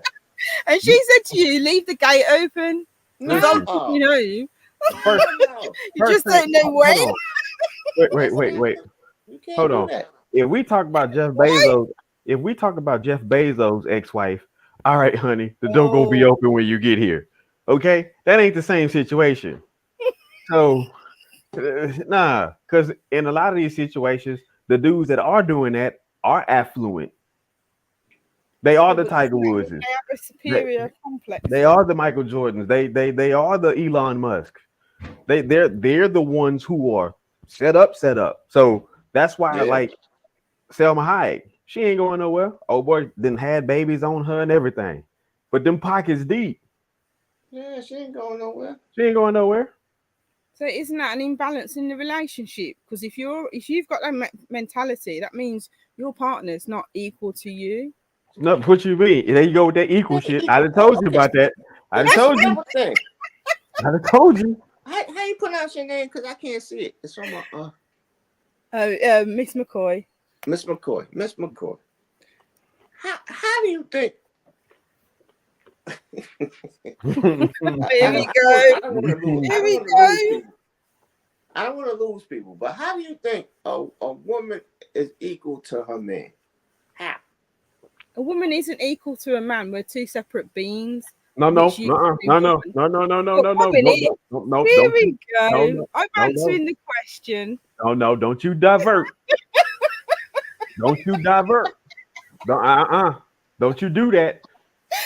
and she said to you, "Leave the gate open." Because I'm No. you know, First, you just don't know when. hold on. Wait. You can't Hold do on. that. If we talk about Jeff Bezos' ex-wife, all right, honey, the door gonna be open when you get here. Okay, that ain't the same situation. So, nah, because in a lot of these situations, the dudes that are doing that are affluent. They are the Tiger Woods. They have a superior complex. They are the Michael Jordans. They are the Elon Musk. They're the ones who are set up. So that's why I like Selma Hayek. She ain't going nowhere. Oh boy, then had babies on her and everything. But them pockets deep. Yeah, she ain't going nowhere. So isn't that an imbalance in the relationship? Because if you've got that mentality, that means your partner's not equal to you. No, what you mean? There you go with that equal shit. I done told you about that. I done told you. I done told you. How you pronounce your name? Because I can't see it. It's on my Miss McCoy. Miss McCoy. How do you think? Here we go. I don't want to lose people, but how do you think a woman is equal to her man? How? A woman isn't equal to a man. We're two separate beings. No. Here we go. I'm answering the question. No, don't you divert. Don't you divert. Don't you do that.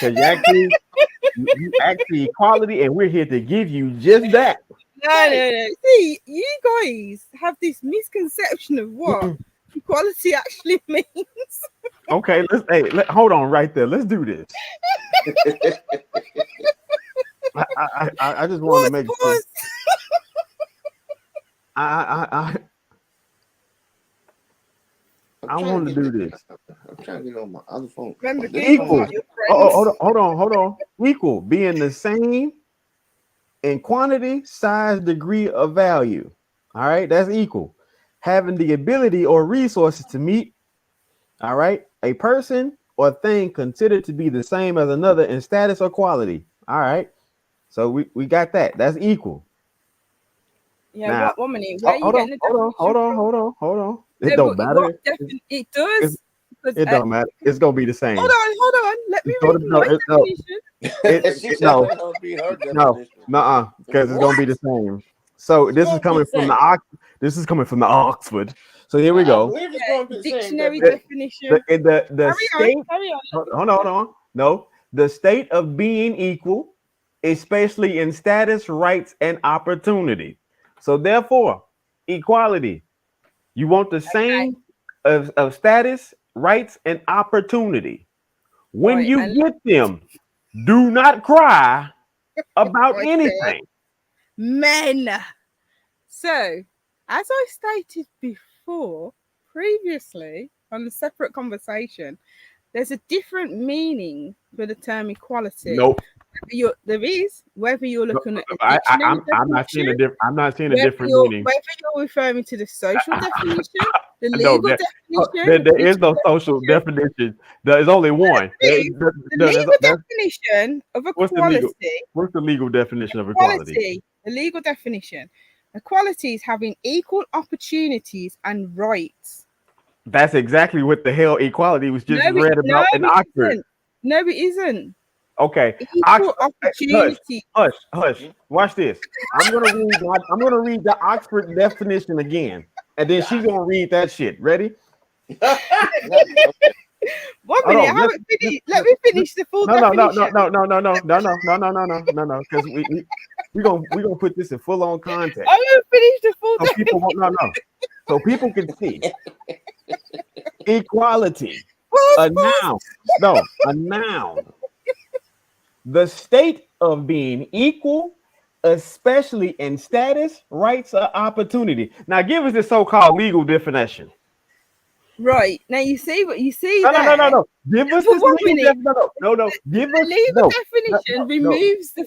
Because you actually equality, and we're here to give you just that. No. See, you guys have this misconception of what equality actually means. Okay, hold on right there. Let's do this. I just want to make sure. I want to do this. I'm trying to get on my other phone. Remember, Equal. Hold on. Equal, being the same in quantity, size, degree of value. All right, that's equal. Having the ability or resources to meet. All right, a person or thing considered to be the same as another in status or quality. All right, so we got that. That's equal. Yeah, now, one minute. Where are you getting the definition hold on. It No, don't but matter. it does. It don't matter. It's gonna be the same. Hold on. Let me read my definition. Because it's gonna be the same. So this is coming from the Oxford. So here we go. Dictionary definition. The state. Carry on. Hold on. No, the state of being equal, especially in status, rights, and opportunity. So therefore, equality. You want the same of status, rights, and opportunity. When you get them, do not cry about anything. Men. So, as I stated previously on a separate conversation, there's a different meaning for the term equality. Nope. There is, whether you're looking at I'm not seeing a different meaning. Whether you're referring to the social definition, the legal definition. There is no social definition. There is only one. The legal definition of equality. What's the legal definition of equality? The legal definition. Equality is having equal opportunities and rights. That's exactly what the hell equality was just read about in Oxford. No, it isn't. Okay. Equal opportunity. Hush. Watch this. I'm gonna read the Oxford definition again, and then she's gonna read that shit. Ready? 1 minute. I haven't finished. Let me finish the full definition. No. Because we're gonna put this in full on context. I'm gonna finish the full definition. So people can see. Equality. A noun. No, a noun. The state of being equal, especially in status, rights, or opportunity. Now, give us the so-called legal definition. Right. Now, you see what you see. No. Give us this legal definition. No. Give us the legal definition. Removes the.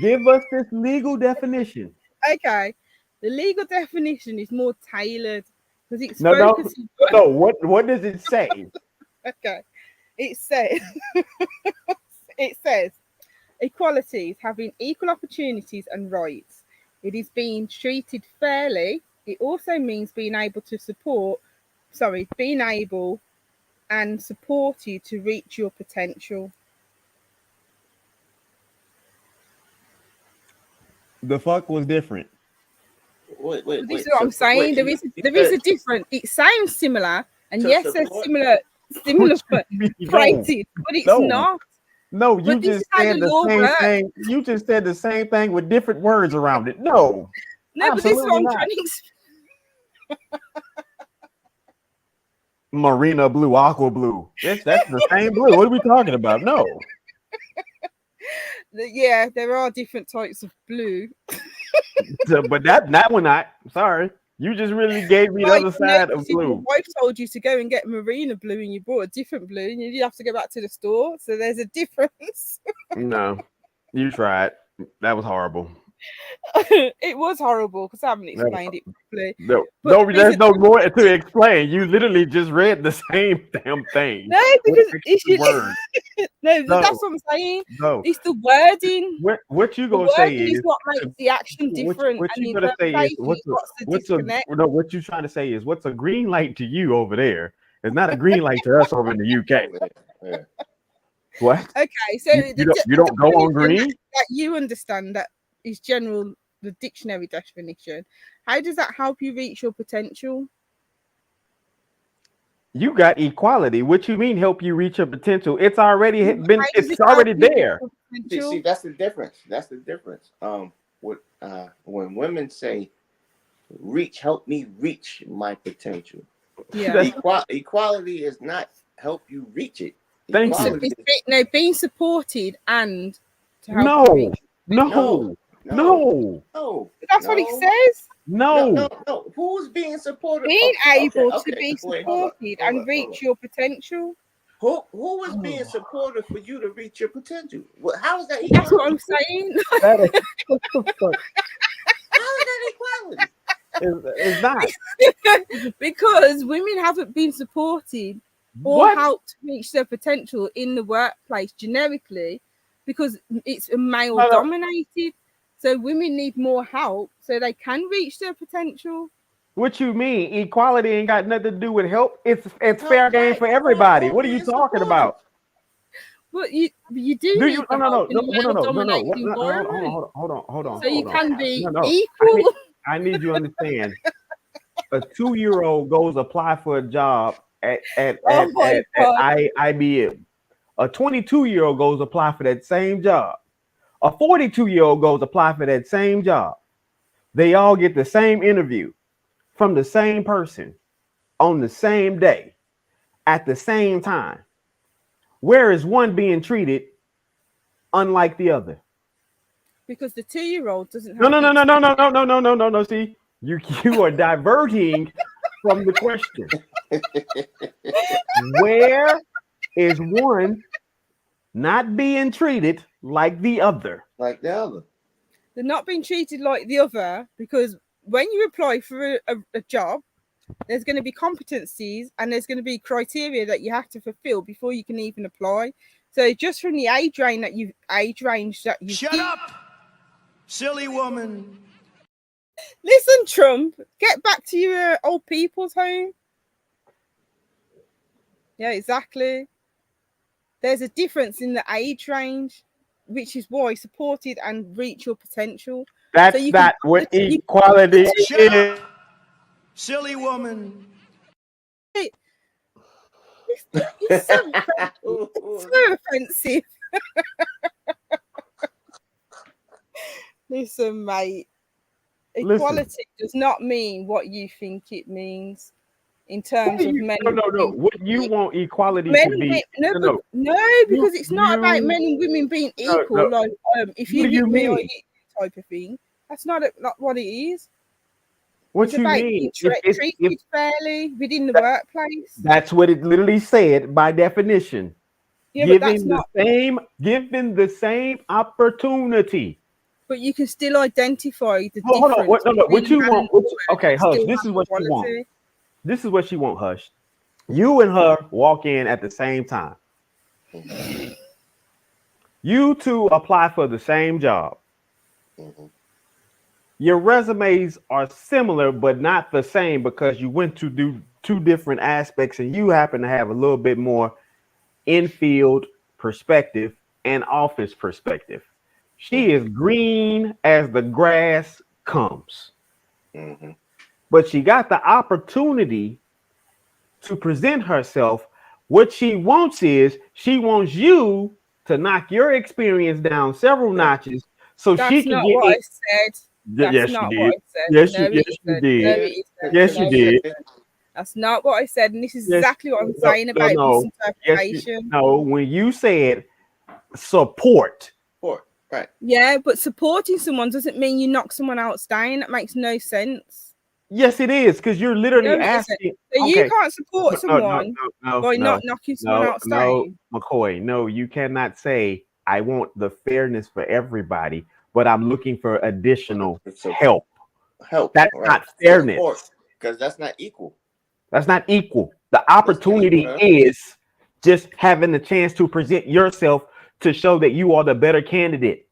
Give us this legal definition. Okay. The legal definition is more tailored because it's focusing. No. What does it say? Okay. It says equality is having equal opportunities and rights. It is being treated fairly. It also means being able and support you to reach your potential. The fuck was different. Wait. This is what I'm saying. There is a difference. It sounds similar, and yes, there's similar phrases, but it's not. No, you just said the same thing. You just said the same thing with different words around it. No, but this is what I'm trying to explain. Marina blue, aqua blue. That's the same blue. What are we talking about? No. Yeah, there are different types of blue. But that one, sorry. You just really gave me the other side of blue. Your wife told you to go and get marina blue and you bought a different blue and you have to go back to the store. So there's a difference. No, you tried. That was horrible. It was horrible because I haven't explained it properly. There's no more to explain. You literally just read the same damn thing. No, because that's what I'm saying. No, it's the wording. What you gonna say is what makes the action different. What you gonna say is what you trying to say is what's a green light to you over there is not a green light to us over in the UK. Yeah. What? Okay, so you don't go on green. That you understand that is the dictionary definition. How does that help you reach your potential? You got equality. What you mean help you reach your potential? It's already been. It's already there. See, that's the difference. That's the difference. When women say, "Help me reach my potential." Yeah. Equality is not help you reach it. Thank Equality you. No, being supported and to help you No, reach. no, no, no, That's what he says. no. no. Who's being supported? Being able to Okay. be Wait, hold up, supported hold and up, hold reach up. your potential. Who was being supported for you to reach your potential? How is that equality? That's what I'm saying. That is, what the fuck? How is that equality? It's not. Because women haven't been supported or What? helped reach their potential in the workplace generically because it's male No. dominated. So women need more help so they can reach their potential. What you mean? Equality ain't got nothing to do with help. It's No, fair game right. for everybody. Or What are you being talking supported. about? But you do Do need you? the No. help in a No. male-dominated What? environment. Hold on. So you can be No. equal. I need you to understand. A 2-year-old goes apply for a job at Oh my God. IBM. A 22-year-old goes apply for that same job. A 42-year-old goes apply for that same job. They all get the same interview from the same person on the same day at the same time. Where is one being treated unlike the other? Because the 2-year-old doesn't have No. See, you are diverting from the question. Where is one not being treated like the other? Like the other. They're not being treated like the other because when you apply for a job, there's going to be competencies and there's going to be criteria that you have to fulfill before you can even apply. So just from the age range that you Shut up, silly woman. listen, Trump, get back to your old people's home. Yeah, exactly. There's a difference in the age range, which is why supported and reach your potential. That's not what equality is. Silly woman. It's so offensive. Listen, mate. Equality does not mean what you think it means in terms of men. No. What you want equality men, to be? No, because it's not about men and women being equal. No. Like, if you hit me, I hit you type of thing. That's not what it is. What it's you about mean? Treated fairly within the workplace. That's what it literally said by definition. Yeah, Giving the same opportunity. But you can still identify the difference. Hold on. What you want? Okay, Hush. This is what equality. you want. This is what she want, Hush. You and her walk in at the same time. You two apply for the same job. Your resumes are similar, but not the same because you went to do two different aspects and you happen to have a little bit more in-field perspective and office perspective. She is green as the grass comes. But she got the opportunity to present herself. What she wants is she wants you to knock your experience down several notches so she can get what I said. Yes, you did. Yes, you did. Yes, you did. That's not what I said, and this is exactly what I'm saying about misinterpretation. No, when you said support. Right. Yeah, but supporting someone doesn't mean you knock someone else down. That makes no sense. Yes, it is, because you're literally asking. So you can't support someone by not knocking someone else down. McCoy, no, you cannot say I want the fairness for everybody, but I'm looking for additional help. That's not fairness. Because that's not equal. That's not equal. The opportunity is just having the chance to present yourself to show that you are the better candidate.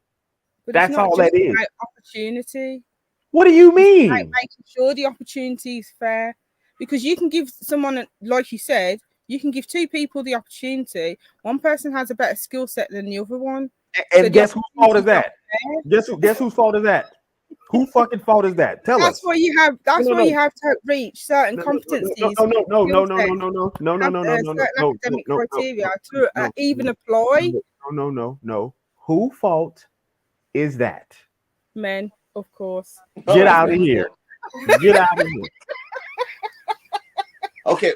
But that's all that is. Opportunity. What do you mean? Like making sure the opportunity is fair, because you can give someone, like you said, you can give two people the opportunity. One person has a better skill set than the other one. And guess whose fault is that? Guess whose fault is that? Who fucking fault is that? Tell us. That's why you have to reach certain competencies. No. Academic criteria to even apply. No. Who fault is that? Men, of course. Get out of here. Get out of here.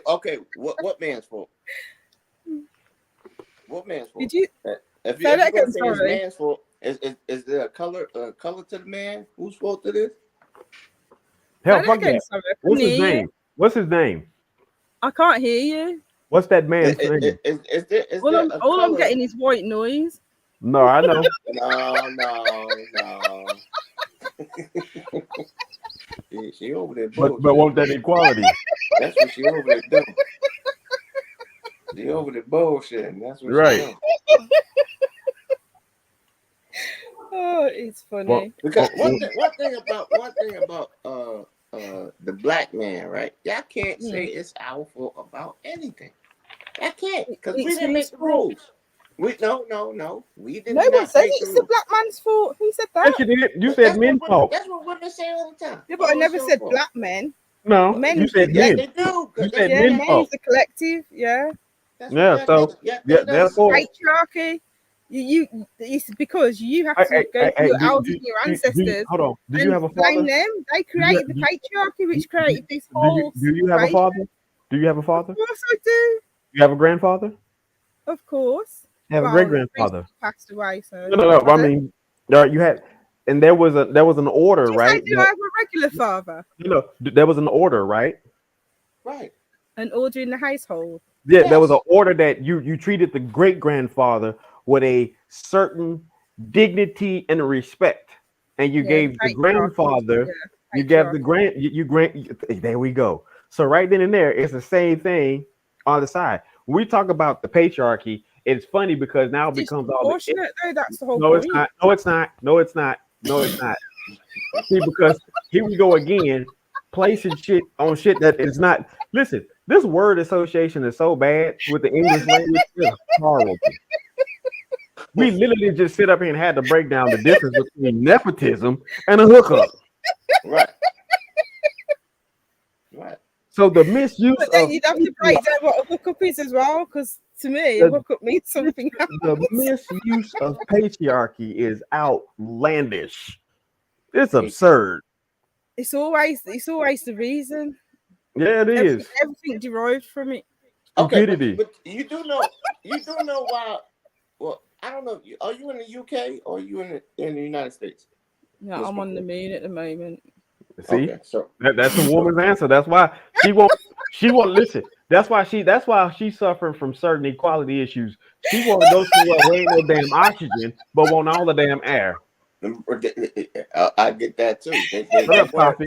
Okay. What man's fault? What man's fault? Did you If say that you're gonna again? say it's Sorry. man's fault, is there a color to the man? Whose fault it is? Hell, Say that fuck again. that. Sorry, I What's couldn't his hear you. name? What's his name? I can't hear you. What's that man's name? Is there All a I'm color? getting is white noise. No, I know. No. She over there but bullshit. want that equality. That's what she over there doing. She over there bullshitting. That's what Right. she doing. Oh, it's funny. Well, Because one thing about the black man, right? Y'all can't say it's our fault about anything. I can't, because we didn't make the rules. No. We did No not one said make the it's the rules. black man's fault. Who said that? Yes, you did. You said men's fault. That's what women say all the time. Yeah, but I never It's your said fault. black men. No, Men you is said the Yes, men. they do. You That's said what men's men fault. is the collective. Yeah. That's Yeah, what so they therefore, Patriarchy. It's because you have to go through your elders and your ancestors hold on. Do you and have a blame father? them. They created the patriarchy, which created this whole. Do you have a situation. father? Do you have a father? Of course I do. You have a grandfather? Of course. You have a Well, great grandfather? recently passed away, so. No. I mean, you had, and there was an order, Did you right? say, do I have a regular father? There was an order, right? Right. An order in the household. Yeah, Yes. there was an order that you treated the great grandfather with a certain dignity and respect, and you gave the grandfather, you gave the grand. There we go. So right then and there, it's the same thing on the side. When we talk about the patriarchy, it's funny because now it becomes all the. Though, that's the whole No, point. it's not. No, it's not. No, it's not. No, it's not. See, because here we go again, placing shit on shit that is not. Listen, this word association is so bad with the English language. It's horrible. We literally just sit up here and had to break down the difference between nepotism and a hookup. Right. Right. So the misuse But then of you'd have to break down what a hookup is as well, because to me, a hookup means something else. the misuse of patriarchy is outlandish. It's absurd. It's always the reason. Yeah, it is. Everything derived from it. Okay, Stupidity. but you do know why. Well, I don't know. Are you in the UK or are you in the United States? No, I'm on the moon at the moment. See, okay, so that's a woman's answer. That's why she won't listen. That's why she's suffering from certain equality issues. She want to go somewhere where ain't no damn oxygen, but want all the damn air. I get that too. They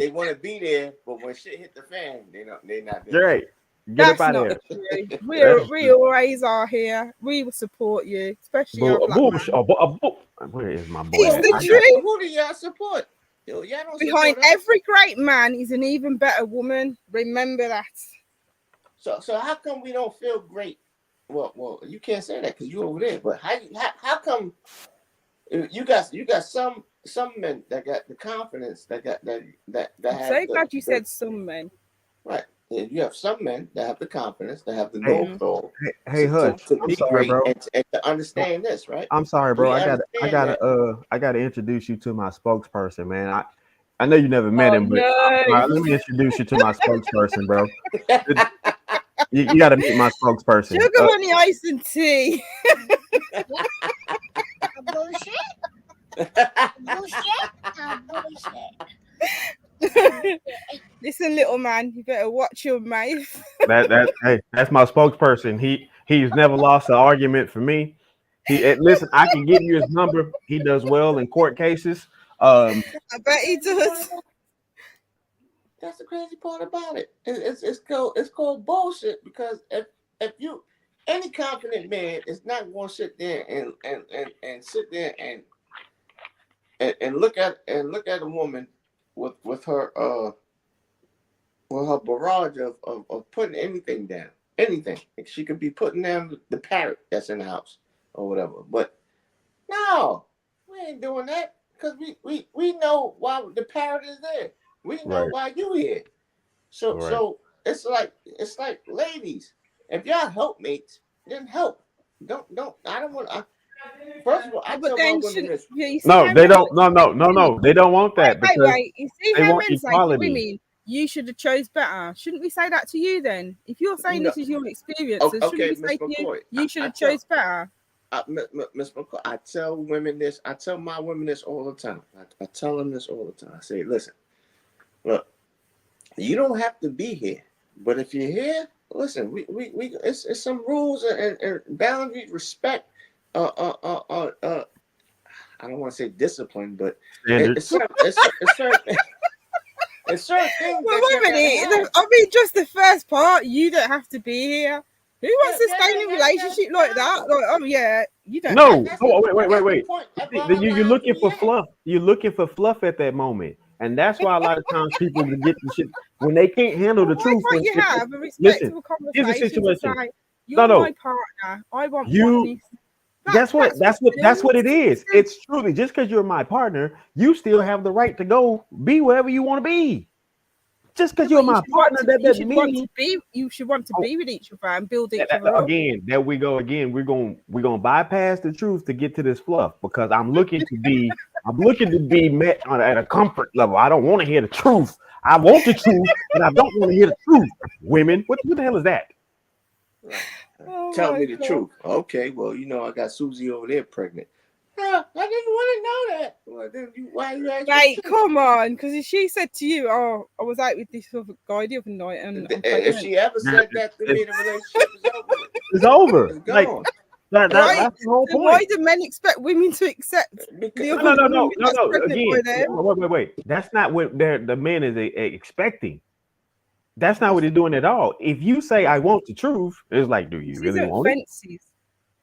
want to be there, but when shit hit the fan, they're not there. Right. That's not true. We always are here. We will support you, especially our black man. Where is my boy? It's the truth. Who do y'all support? Y'all don't Behind support us. every great man is an even better woman. Remember that. So how come we don't feel great? Well, you can't say that because you over there. But how come you got some men that got the confidence that I'm so glad you said some men. Right. You have some men that have the confidence, that have the know-how. Hey, Hutch, to I'm be sorry, great bro. and to understand this, right? I'm sorry, bro. I gotta introduce you to my spokesperson, man. I know you never met him, but let me introduce you to my spokesperson, bro. You got to meet my spokesperson. Sugar honey ice and tea. Listen, little man, you better watch your mouth. That's my spokesperson. He's never lost an argument for me. Listen, I can give you his number. He does well in court cases. I bet he does. That's the crazy part about it. It's called bullshit because if you any confident man is not going to sit there and sit there and look at a woman with her barrage of putting anything down. Anything. She could be putting down the parrot that's in the house or whatever. But no, we ain't doing that because we know why the parrot is there. We know why you here. So it's like ladies, if y'all helpmates, then help. Don't I don't want first of all, I tell my women this. No, they don't. No. They don't want that because wait. You see they how want men say to equality. women, you should have chose better. Shouldn't we say that to you then? If you're saying this is your experiences, okay, shouldn't we say Miss to you, McCoy, you should have chose better? Miss McCoy, I tell women this. I tell my women this all the time. I tell them this all the time. I say, listen, look, you don't have to be here, but if you're here, listen, we it's some rules and boundaries, respect. I don't want to say discipline, but it's certain things. It's certain things. Well, wait a minute. I mean, just the first part. You don't have to be here. Who wants to stay in a relationship like that? Like, oh yeah, you don't. No. Wait. You're looking for fluff. You're looking for fluff at that moment, and that's why a lot of times people get the shit when they can't handle the truth. Why can't you have a respectful conversation? Here's the situation. Say, you're my partner. I want you. That's what it is. It's truly just because you're my partner, you still have the right to go be wherever you want to be. Just because you're my partner, that doesn't mean you should want to be with each other and build each other up. Again, there we go. Again, we're gonna bypass the truth to get to this fluff because I'm looking to be met at a comfort level. I don't want to hear the truth. I want the truth, but I don't want to hear the truth. Women, what the hell is that? Oh, tell me the truth. Okay, well, I got Susie over there pregnant. I didn't want to know that. Well, then why you asking? Mate, come on, because if she said to you, "Oh, I was out with this other guy the other night," and if she ever said that to me, the relationship is over. It's over. It's gone. That's the whole point. Why do men expect women to accept the other no. Again, wait. That's not what the man is expecting. That's not what he's doing at all. If you say I want the truth, it's like, do you really want it?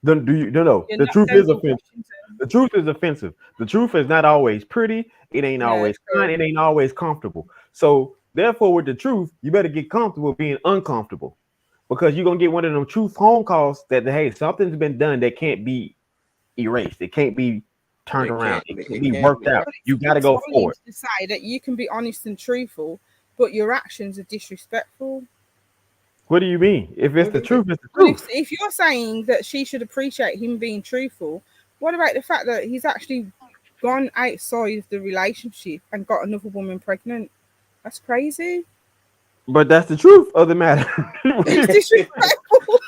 Then do you? No. The truth is offensive. The truth is offensive. The truth is not always pretty. It ain't always kind. It ain't always comfortable. So therefore, with the truth, you better get comfortable being uncomfortable, because you're gonna get one of them truth phone calls that hey, something's been done that can't be erased. It can't be turned around. It can't be worked out. You got to go forward. To say that you can be honest and truthful, but your actions are disrespectful. What do you mean? If it's the truth, it's the truth. If you're saying that she should appreciate him being truthful, what about the fact that he's actually gone outside of the relationship and got another woman pregnant? That's crazy. But that's the truth of the matter. It's disrespectful.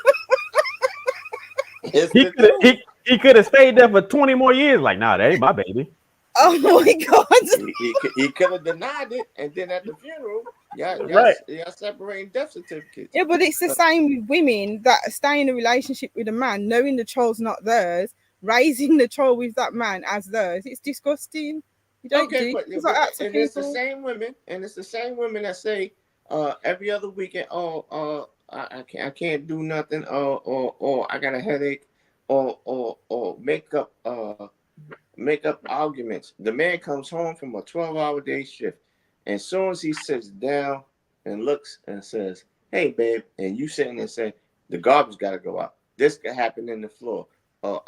He could have stayed there for 20 more years. Like, nah, that ain't my baby. Oh my God. He could have denied it, and then at the funeral, y'all separating death certificates. Yeah, but it's the same with women that stay in a relationship with a man, knowing the child's not theirs, raising the child with that man as theirs. It's disgusting. You don't do it. Like that to people. It's the same women, and it's the same women that say every other weekend, I can't do nothing, or I got a headache, or make up arguments. The man comes home from a 12-hour day shift, and as soon as he sits down and looks and says, "Hey, babe," and you sitting there saying, "The garbage got to go out. This could happen in the floor." But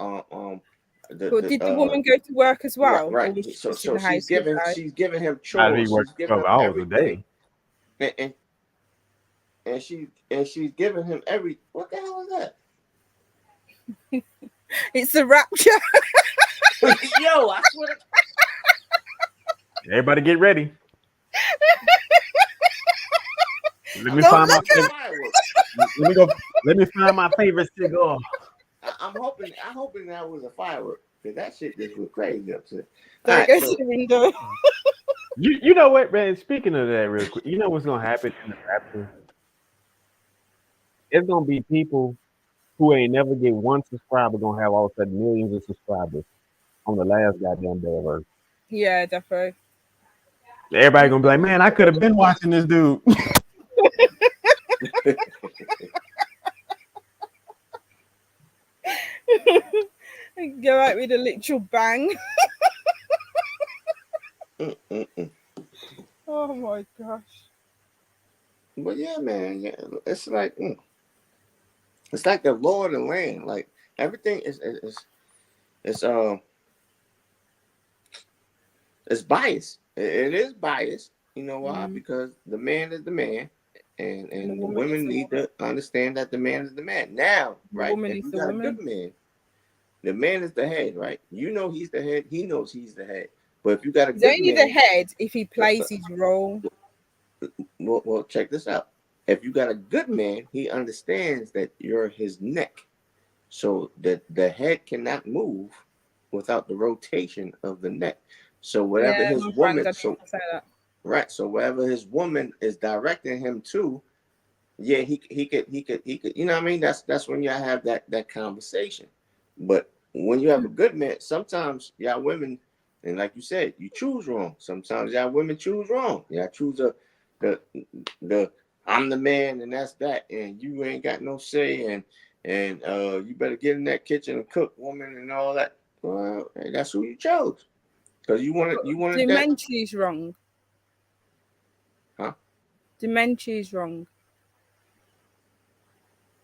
did the woman go to work as well? Right. So she's giving him chores. He works 12 hours a day. And she's giving him every. What the hell is that? It's a rapture. Yo, I swear to... Everybody get ready. Let me find my favorite cigar. I'm hoping that was a firework, because that shit just went crazy upset. Don't go to the window. You know what, man? Speaking of that, real quick, you know what's gonna happen in the rapture? It's gonna be people who ain't never get one subscriber gonna have all of a sudden millions of subscribers on the last goddamn day of Earth. Yeah, definitely. Everybody gonna be like, man, I could have been watching this dude. Go out with a literal bang. Oh my gosh. But yeah, man, yeah, it's like the law of the land. Like everything is biased. It is biased. You know why? Because the man is the man, and the women need to understand that the man is the man. Now, right? If you got a good man, the man is the head, right? You know he's the head. He knows he's the head. But if you got a good man, he's only the head if he plays his role. Well, check this out. If you got a good man, he understands that you're his neck, so that the head cannot move without the rotation of the neck. So whatever Yeah, his my woman, friends, I so say that. right, so wherever his woman is directing him to, yeah, he could. You know what I mean? That's when you have that conversation. But when you have a good man, sometimes y'all women, and like you said, you choose wrong. Sometimes y'all women choose wrong. Y'all choose the the I'm the man and that's that, and you ain't got no say, and you better get in that kitchen and cook, woman, and all that. Well, hey, that's who you chose because you wanted Do that, men choose wrong? huh? Do men choose wrong?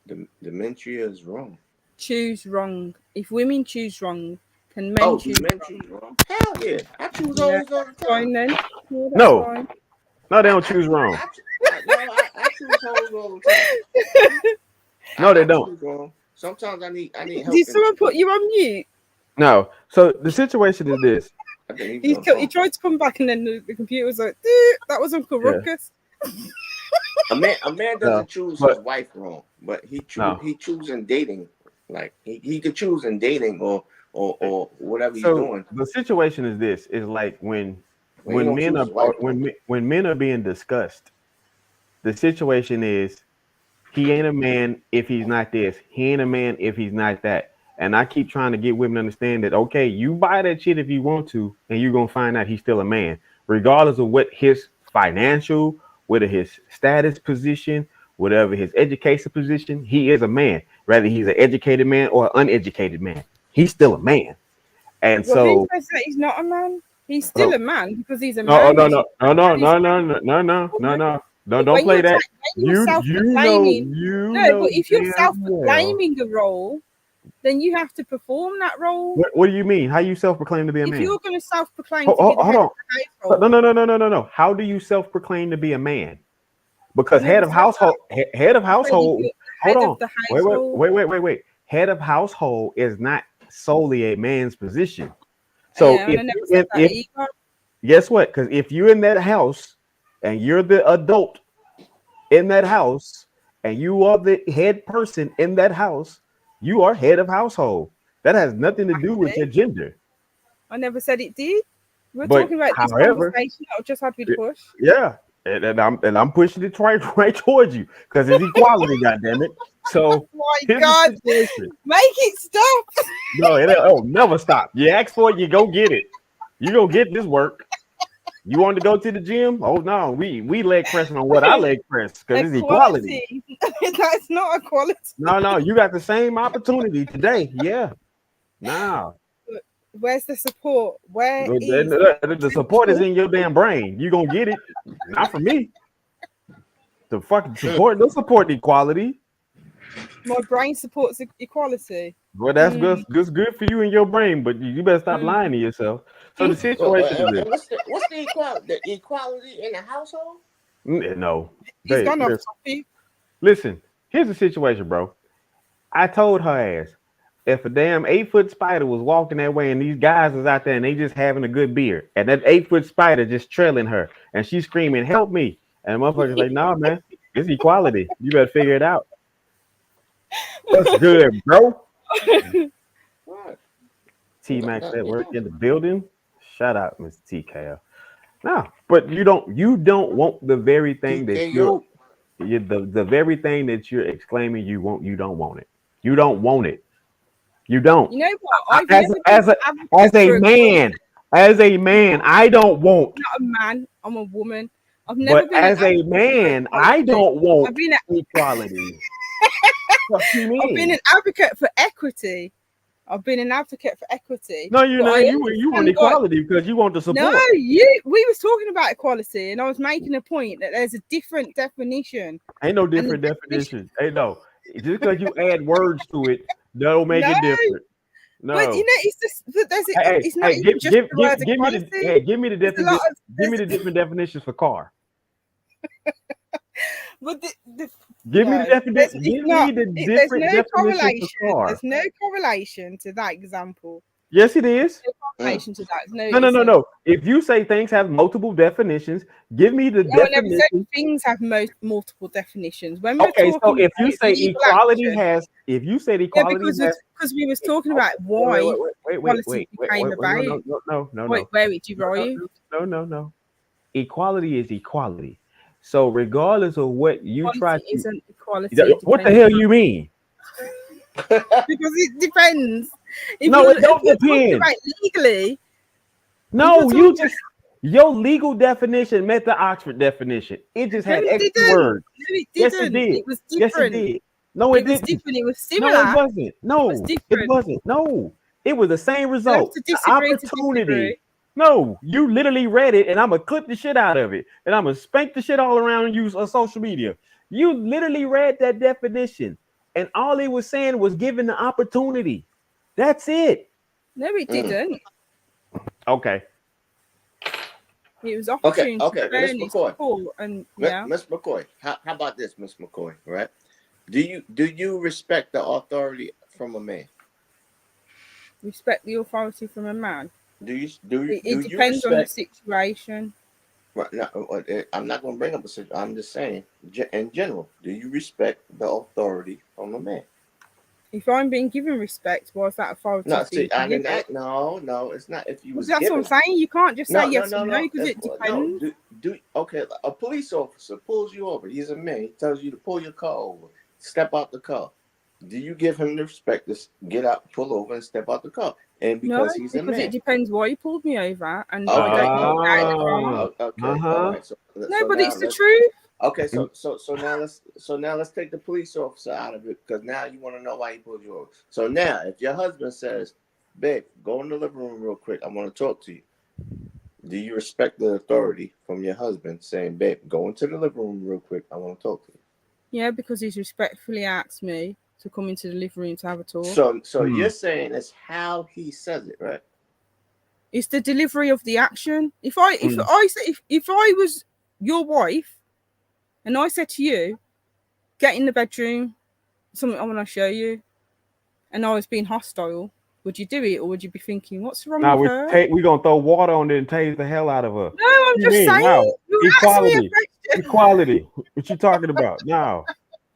The dementia is wrong. Choose wrong. If women choose wrong, can men Oh, do choose men wrong? choose wrong? Hell yeah, I choose Yeah, hoes all the that's fine time. then. Yeah, that's No, fine. no, they don't I choose wrong. I choose hoes all the time. No, they I don't. choose wrong. Sometimes I need Did help in. someone put you on mute? No. So the situation is this. I think he's He, on the he phone. tried to come back and then the computer was like, "Duh, that was Uncle Yeah. Ruckus." A man No, doesn't choose his but wife wrong, but he no. choose in dating. Like he could choose in dating or whatever he's So doing. the situation is this: is like when But he when don't men choose are his wife wrong. when men are being discussed. The situation is he ain't a man if he's not this. He ain't a man if he's not that. And I keep trying to get women to understand that okay, you buy that shit if you want to, and you're gonna find out he's still a man, regardless of what his financial, whether his status position, whatever his education position, he is a man. Whether he's an educated man or an uneducated man, he's still a man. And Well, who so says that he's not a man? He's still oh, a man because he's a no, oh, man. no, He's no, just no, a no, man. He's no, no, no, no, no, no, no. No, don't when play that. you're self-proclaiming, You no, know but if you're damn well. self-proclaiming a role, then you have to perform that role. What do you mean? How you self-proclaim to be a If man? you're going to self-proclaim to be the Hold head of on. the No, household, no, no, no, no, no, no, no. How do you self-proclaim to be a man? I Because never said that. head of I said if household. you're the Hold head of on. the household, Wait. Head of household is not solely a man's position. So yeah, and I never said that if either. guess what? Because if you're in that house and you're the adult in that house and you are the head person in that house, you are head of household. That has nothing to do with your Exactly. gender. I never said it did. We're But talking about this however, conversation. I'll just have you to push. yeah, and I'm pushing it right towards you because it's equality, goddamn it. So My here's the God, situation. make it stop. No, it'll never stop. You ask for it, you go get it. You go get this work. You want to go to the gym? Oh no, we leg pressing on what I leg press because it's equality. Equality. That's not equality. No, you got the same opportunity today. Yeah, now Where's the support? Where is the support is in your damn brain. You gonna get it, not from me. The fucking support, don't support equality. my brain supports equality? Well, that's good for you and your brain, but you better stop lying to yourself. So the situation is this. And what's the equality? The equality in the household? No, He's gone off listen, topic. listen. Here's the situation, bro. I told her ass if a damn 8-foot spider was walking that way and these guys was out there and they just having a good beer, and that 8-foot spider just trailing her and she's screaming, "Help me!" And the motherfucker's like, "No, man, it's equality. You better figure it out." What's good, bro? What? T Max Network in the building. Shout out, Mr. TKL. No, but you don't want the very thing that TKO. the very thing that you're exclaiming you want. You don't want it. You don't want it. You don't. You know what? I've As never as been a an as advocate a for man, I don't want. I'm not a man. I'm a woman. I've never But been an as a advocate for man, I equality. don't want I've been equality. What you I've been mean? an advocate for equity. I've been an advocate for equity. No, you're but not. I You want understand why. equality because you want the No, support. we was talking about equality, and I was making a point that there's a different definition. Ain't no And the different definition. Ain't no. Just because you add words to it, that'll make No, it different. but No. it's just that it's not Hey, even just the word give me equality. give me the There's a lot different definitions for car. But Give me the there's, definition. it's Give not. me the There's different no definitions for correlation. car. There's no correlation to that example. Yes, it is. Confirmation to that. No, No, no, it no, isn't. no. If you say things have multiple definitions, give me the No, I never said definition. things have multiple definitions. When we're Okay, so talking if you about say illegal equality action, has, if you said yeah, equality because has, we was talking okay, about why policies became wait, about. no, Where it derived. no. Equality is equality. So regardless of what you try Equality to, isn't equality. It what the depends. hell you mean? Because it depends. No, it If don't you're talking depend. about legally, No, if you're you talking just your legal definition met the Oxford definition. It just no, had it extra didn't. words. No, it Yes, it didn't. did. It was Yes, it different. did. No, It it was didn't. different. It was No, it similar. wasn't. It was No, it different. wasn't. No, it was the same You'll have result. to The disagree to opportunity. disagree. No, you literally read it, and I'm gonna clip the shit out of it, and I'm gonna spank the shit all around you on social media. You literally read that definition, and all he was saying was given the opportunity. That's it. No, it didn't. Okay. It was Okay, opportunity, okay, Miss fairness, McCoy. support, and yeah. Miss McCoy, how about this, Miss McCoy? Right? Do you respect the authority from a man? Respect the authority from a man. It Depends on the situation. Right, no, I'm not going to bring up a situation. I'm just saying, in general, do you respect the authority from a man? If I'm being given respect, why is that authority? No, see, no, it's not. If you was that's given, what I'm saying. You can't just say yes or no because it no. depends. Okay, a police officer pulls you over. He's a man. He tells you to pull your car over. Step out the car. Do you give him the respect to get out, pull over, and step out the car? And because he's a man, it depends why he pulled me over, and okay, I don't know. all right. No, but it's the truth. Okay, so now let's take the police officer out of it because now you want to know why he pulled you over. So now, if your husband says, "Babe, go in the living room real quick. I want to talk to you," do you respect the authority from your husband saying, "Babe, go into the living room real quick. I want to talk to you"? Yeah, because he's respectfully asked me to come into the living room to have a talk. So you're saying it's how he says it, right? It's the delivery of the action. If I was your wife, and I said to you, "Get in the bedroom, something I want to show you," and I was being hostile, would you do it, or would you be thinking, "What's wrong with her?" We're gonna throw water on it and tase the hell out of her. No, I'm just saying. Wow. Equality. Equality. What you talking about? No.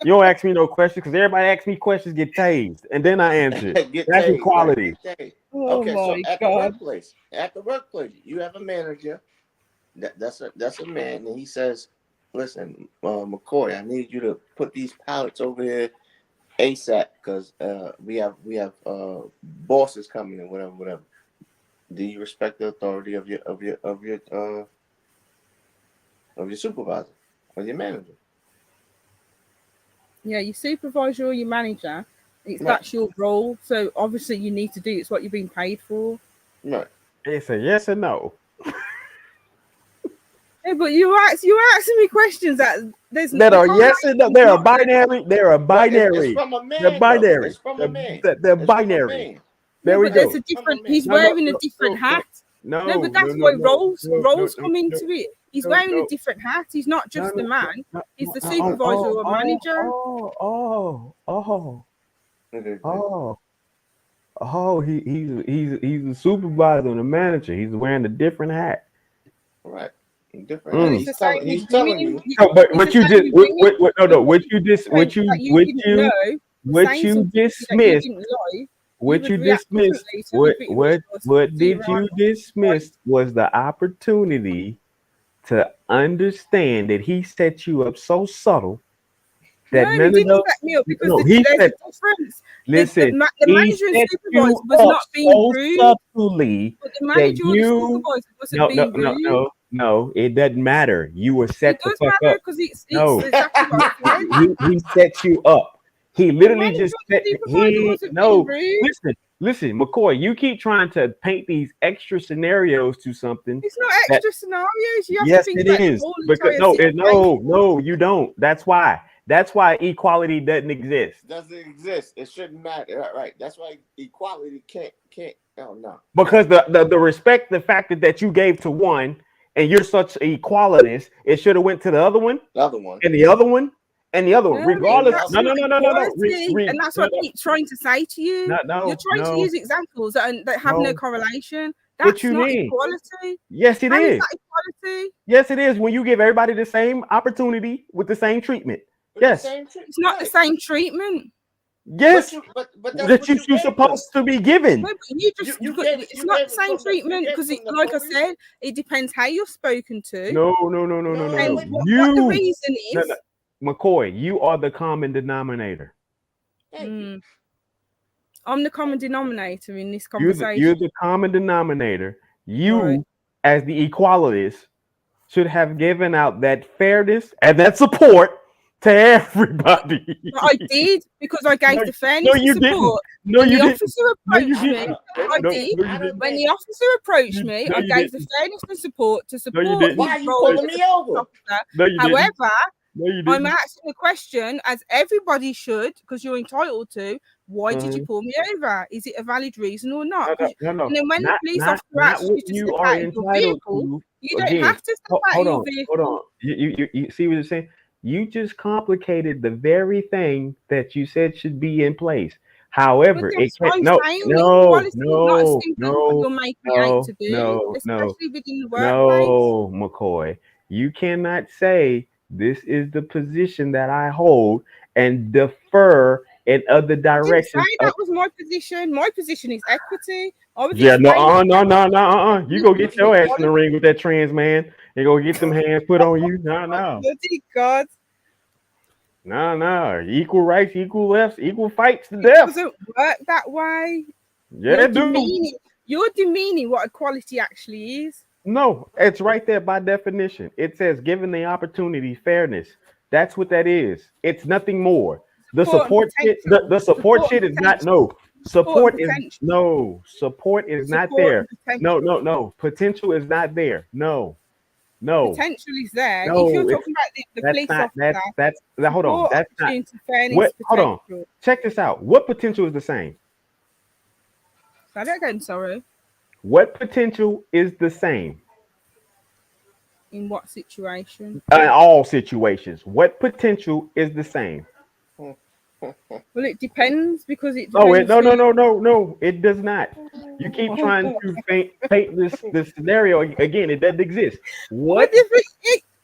You don't ask me no questions because everybody asks me questions, get tased, and then I answer. That's equality. Right? Oh okay, so at the workplace, you have a manager. That's a man, and he says, "Listen, McCoy, I need you to put these pallets over here ASAP because we have bosses coming and whatever. Do you respect the authority of your supervisor or your manager? Yeah, your supervisor or your manager, that's your role. So obviously you need to do it's what you're being paid for. Right. It's a yes or no. Yeah, but you're asking me questions that are yes and no. They're a binary. They're a binary. It's from a man. They're binary. It's from a man. They're binary. There we go. There's a different. He's wearing a different hat. No, but that's why roles come into it. He's wearing a different hat. He's not just the man. He's the supervisor or manager. He's a supervisor and a manager. He's wearing a different hat. Right. Different. He's telling you. No, but what you just what you dismissed. What did you dismiss was the opportunity to understand that he set you up so subtle that he didn't set me up because there's a difference. Listen, the manager and supervisor was not being rude. Subtly but the manager or the supervisor wasn't being rude. No, it doesn't matter. You were set the fuck up. It's exactly what I said. He set you up. He literally just set. Listen, McCoy. You keep trying to paint these extra scenarios to something. It's not extra scenarios. You have yes, to think it is. Because no, you don't. That's why equality doesn't exist. Doesn't exist. It shouldn't matter. Right. That's why equality can't. Oh no. Because the respect, the fact that you gave to one, and you're such an equalitist, it should have went to the other one, and the other one, And the other one, No, regardless, that's no, not no. equality, and that's what I keep trying to say to you. No, You're trying to use examples that have no correlation. What That's you not mean? equality. Yes, it How is is. that equality? Yes, it is. When you give everybody the same opportunity with the same treatment. Yes. It's not the same treatment. Yes. But that's That what you're gave supposed to be given. No, but you just it's not the same treatment because like I said, it depends how you're spoken to. No. And what the reason is. No. McCoy, you are the common denominator. I'm the common denominator in this conversation. You're the common denominator. You, as the equalitist, should have given out that fairness and that support to everybody. But I did because I gave the fairness and support. No, when you the didn't. officer approached me, I did. When the officer approached me, I gave the fairness and support to support. Why are you pulling me over? However, I'm asking the question, as everybody should, because you're entitled to. Why did you pull me over? Is it a valid reason or not? No. And then when the police officer asks you to step out of your vehicle, you don't have to step out of your vehicle. Hold on. You see what you're saying? You just complicated the very thing that you said should be in place. However, it can't. No, McCoy. You cannot say this is the position that I hold and defer in other directions. That was my position. My position is equity. No. You go get your ass in the ring with that trans man. You go get them hands put on you. No. God. No. Equal rights, equal lefts, equal fights to death. It doesn't work that way. Yeah, you're demeaning what equality actually is. No, it's right there by definition. It says given the opportunity, fairness. That's what that is. It's nothing more. The support shit, the support shit is not Support is not there. No. Potential is not there. No. Potential is there. If you're talking about the police officer, hold on. That's not. Hold on. Check this out. What potential is the same? Say that again, sorry. What potential is the same? In what situation? In all situations. What potential is the same? Well, it depends because it. No, it does not. You keep trying to paint this scenario again. It doesn't exist. What?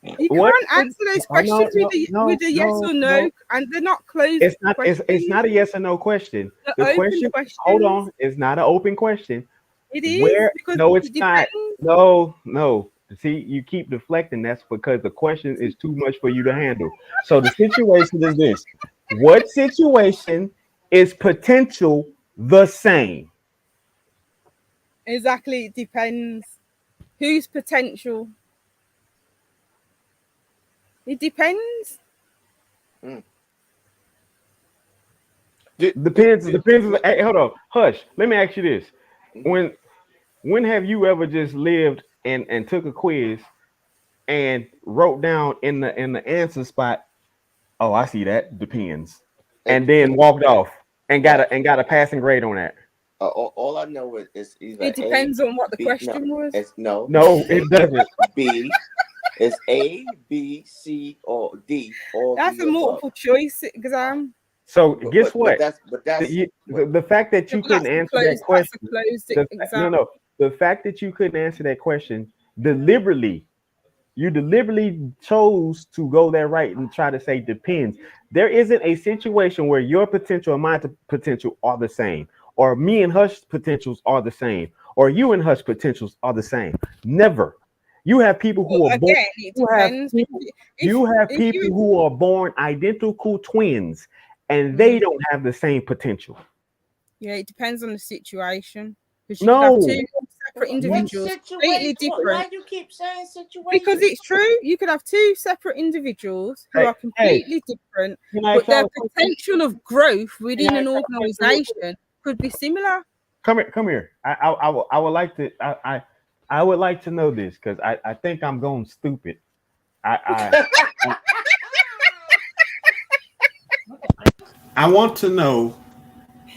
You can't answer those questions with a yes or no, and they're not closed. It's not a yes or no question. The question. Hold on. It's not an open question. It is. It's not. No. See, you keep deflecting. That's because the question is too much for you to handle. So the situation is this. What situation is potential the same? Exactly. It depends. Whose potential? It depends. Depends. Hey, hold on. Hush. Let me ask you this. When have you ever just lived and took a quiz and wrote down in the answer spot, oh, I see that, depends, and then walked off and got a passing grade on that? All I know is either it depends on what the question was. No, it doesn't. B. It's A, B, C, or D. That's a multiple choice exam. So guess what? But that's the fact that you couldn't answer that question. The fact that you couldn't answer that question deliberately. You deliberately chose to go there right and try to say depends. There isn't a situation where your potential and my potential are the same, or me and Hush's potentials are the same, or you and Hush's potentials are the same. Never. You have people who are born. You have people who are born identical twins, and they don't have the same potential. Yeah, it depends on the situation. No. Two separate individuals, completely different. Why do you keep saying situation? Because it's true. You could have two separate individuals who are completely different, but their potential of growth within an organization could be similar. Come here. I would like to. I would like to know this because I think I'm going stupid. I want to know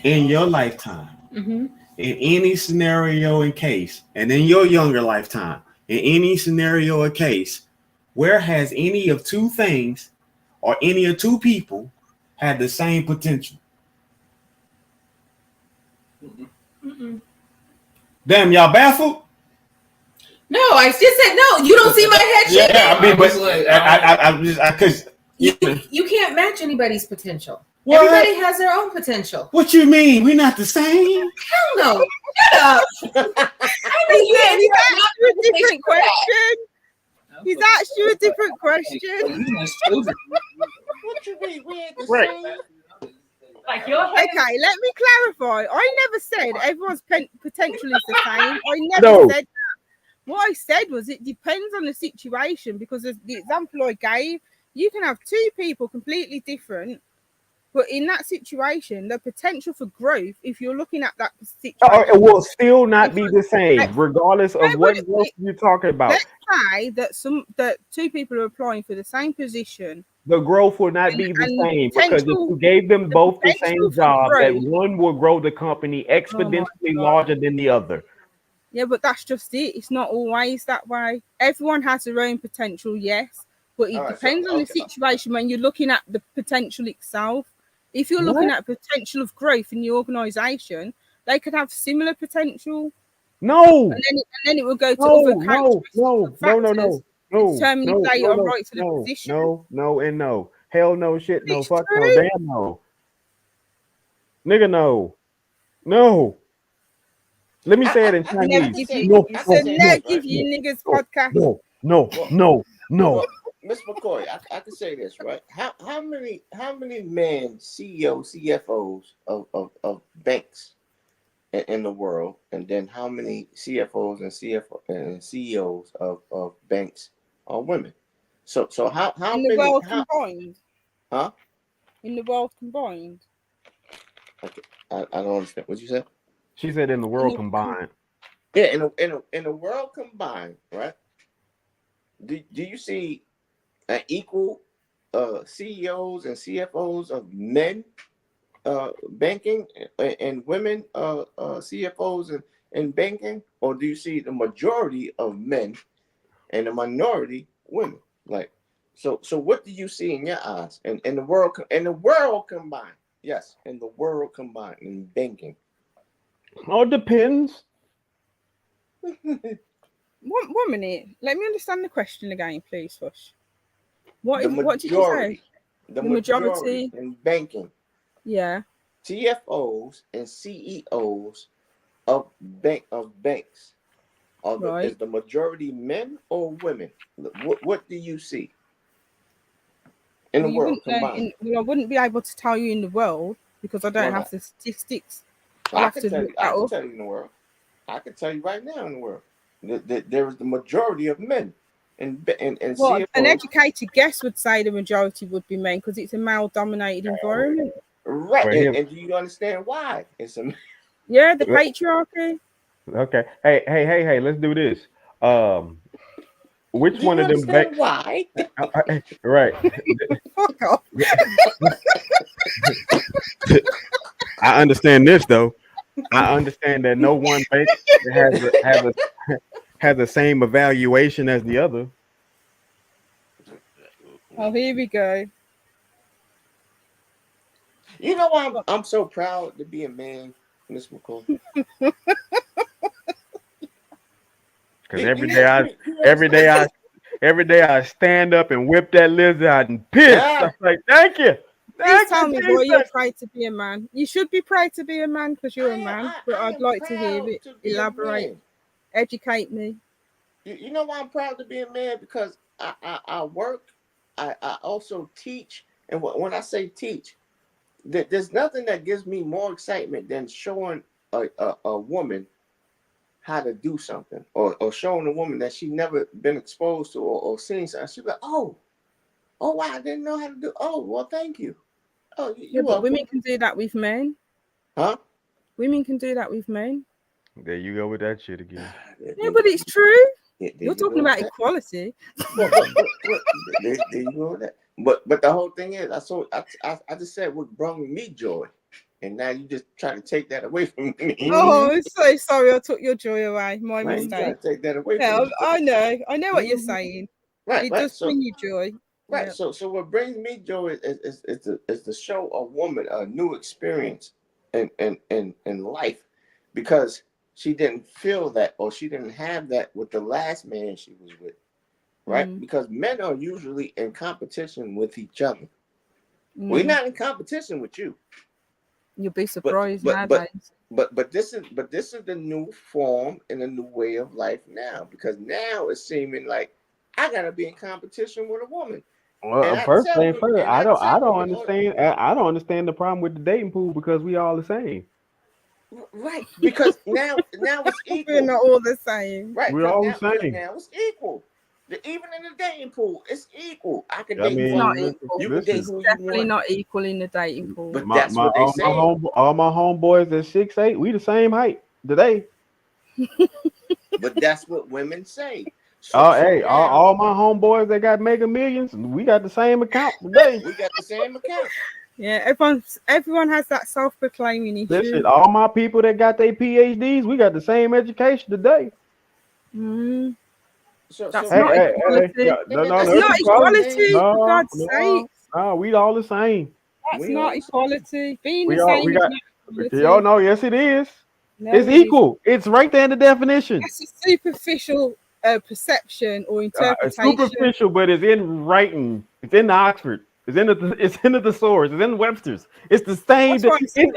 in your lifetime, in any scenario and case, and in your younger lifetime, in any scenario or case, where has any of two things or any of two people had the same potential? Damn, y'all baffled? No, I just said no. You don't see my head shaking? Yeah, I mean, but because you can't match anybody's potential. What? Everybody has their own potential. What you mean? We're not the same? Hell no. Shut up. I mean, He's asked you a different question. He's asked you a different question. What you mean? We ain't the same. Like your head. Okay, let me clarify. I never said everyone's potential is the same. I never said that. What I said was it depends on the situation, because the example I gave, you can have two people completely different, but in that situation, the potential for growth, if you're looking at that situation, it will still not be the same, regardless of what growth you're talking about. Let's say that two people are applying for the same position. The growth will not be the same, because if you gave them both the same job, that one will grow the company exponentially larger than the other. Yeah, but that's just it. It's not always that way. Everyone has their own potential, yes, but it depends on the situation when you're looking at the potential itself. If you're looking at potential of growth in the organisation, they could have similar potential. No. And then it will go to other characteristics. No. Determine if they are right for the position. No. Hell no, shit no, fuck no, damn no. Nigga no. Let me say it in Chinese. I said never give you niggas podcast. No. Miss McCoy, I can say this, right? How many men CEOs, CFOs of banks in the world, and then how many CFOs and CEOs of banks are women? So how in many the world combined? Huh? In the world combined. Okay. I don't understand what you said. She said in the world combined. Yeah, in the world combined, right? Do you see an equal CEOs and CFOs of men banking and women CFOs in banking, or do you see the majority of men and the minority women? Like, so what do you see in your eyes in the world combined? Yes, in the world combined in banking. All depends. One minute. Let me understand the question again, please, Hush. What did you say? The majority in banking. Yeah. CFOs and CEOs of banks. Is the majority men or women? What do you see in the world combined? I wouldn't be able to tell you in the world because I don't have the statistics. I can tell you in the world. I can tell you right now in the world that there is the majority of men. And CFOs. An educated guess would say the majority would be men because it's a male-dominated environment. Right. And do you understand why? The patriarchy. Okay. Hey, let's do this. Which one of them banks? Why? Right. Fuck off. I understand this though. I understand that no one bank has the same evaluation as the other. Oh, here we go. You know why I'm so proud to be a man, Miss McCoy? Because every day I stand up and whip that lizard out and piss. I'm like, thank you. Please tell me, boy, you're proud to be a man. You should be proud to be a man because you're a man. But I'd like to hear it. Elaborate. Educate me. You know why I'm proud to be a man? Because I work. I also teach. And when I say teach, there's nothing that gives me more excitement than showing a woman how to do something, or showing a woman that she's never been exposed to or seen something. She's like, oh wow, I didn't know how to do. Oh, well, thank you. Oh, but women can do that with men. Huh? Women can do that with men. There you go with that shit again. Yeah, but it's true. You're talking about equality. There you go with that. But the whole thing is, I just said what brought me joy, and now you just try to take that away from me. Oh, I'm so sorry. I took your joy away. My mistake. You try to take that away from me. I know what you're saying. Right. It does bring you joy. Right. Yep. So what brings me joy is to show a woman a new experience in life, because she didn't feel that, or she didn't have that with the last man she was with. Right? Because men are usually in competition with each other. We're not in competition with you. You'll be surprised but this is the new form and a new way of life now, because now it's seeming like I gotta be in competition with a woman. Well, first, I don't understand. I don't understand the problem with the dating pool, because we all the same. Right, because now it's equal. We're not all the same. Right, we're all the same. now it's equal. Even in the dating pool, it's equal. I can I date mean, It's not equal. You can date who you Definitely want. not equal in the dating pool. But that's what they say. All my homeboys at 6'8", we the same height today. But that's what women say. Hey, all my homeboys that got mega millions, we got the same account today. We got the same account. Yeah, everyone has that self-proclaiming issue. Listen, all my people that got their PhDs, we got the same education today. That's not equality. That's not equality, for God's sake. No, we all the same. That's not equality. Being the same is not equality. Y'all know, yes, it is. No, it's equal. It's right there in the definition. That's a superficial perception or interpretation. Superficial, but it's in writing. It's in the Oxford. It's in the thesaurus. It's in Webster's. It's the same.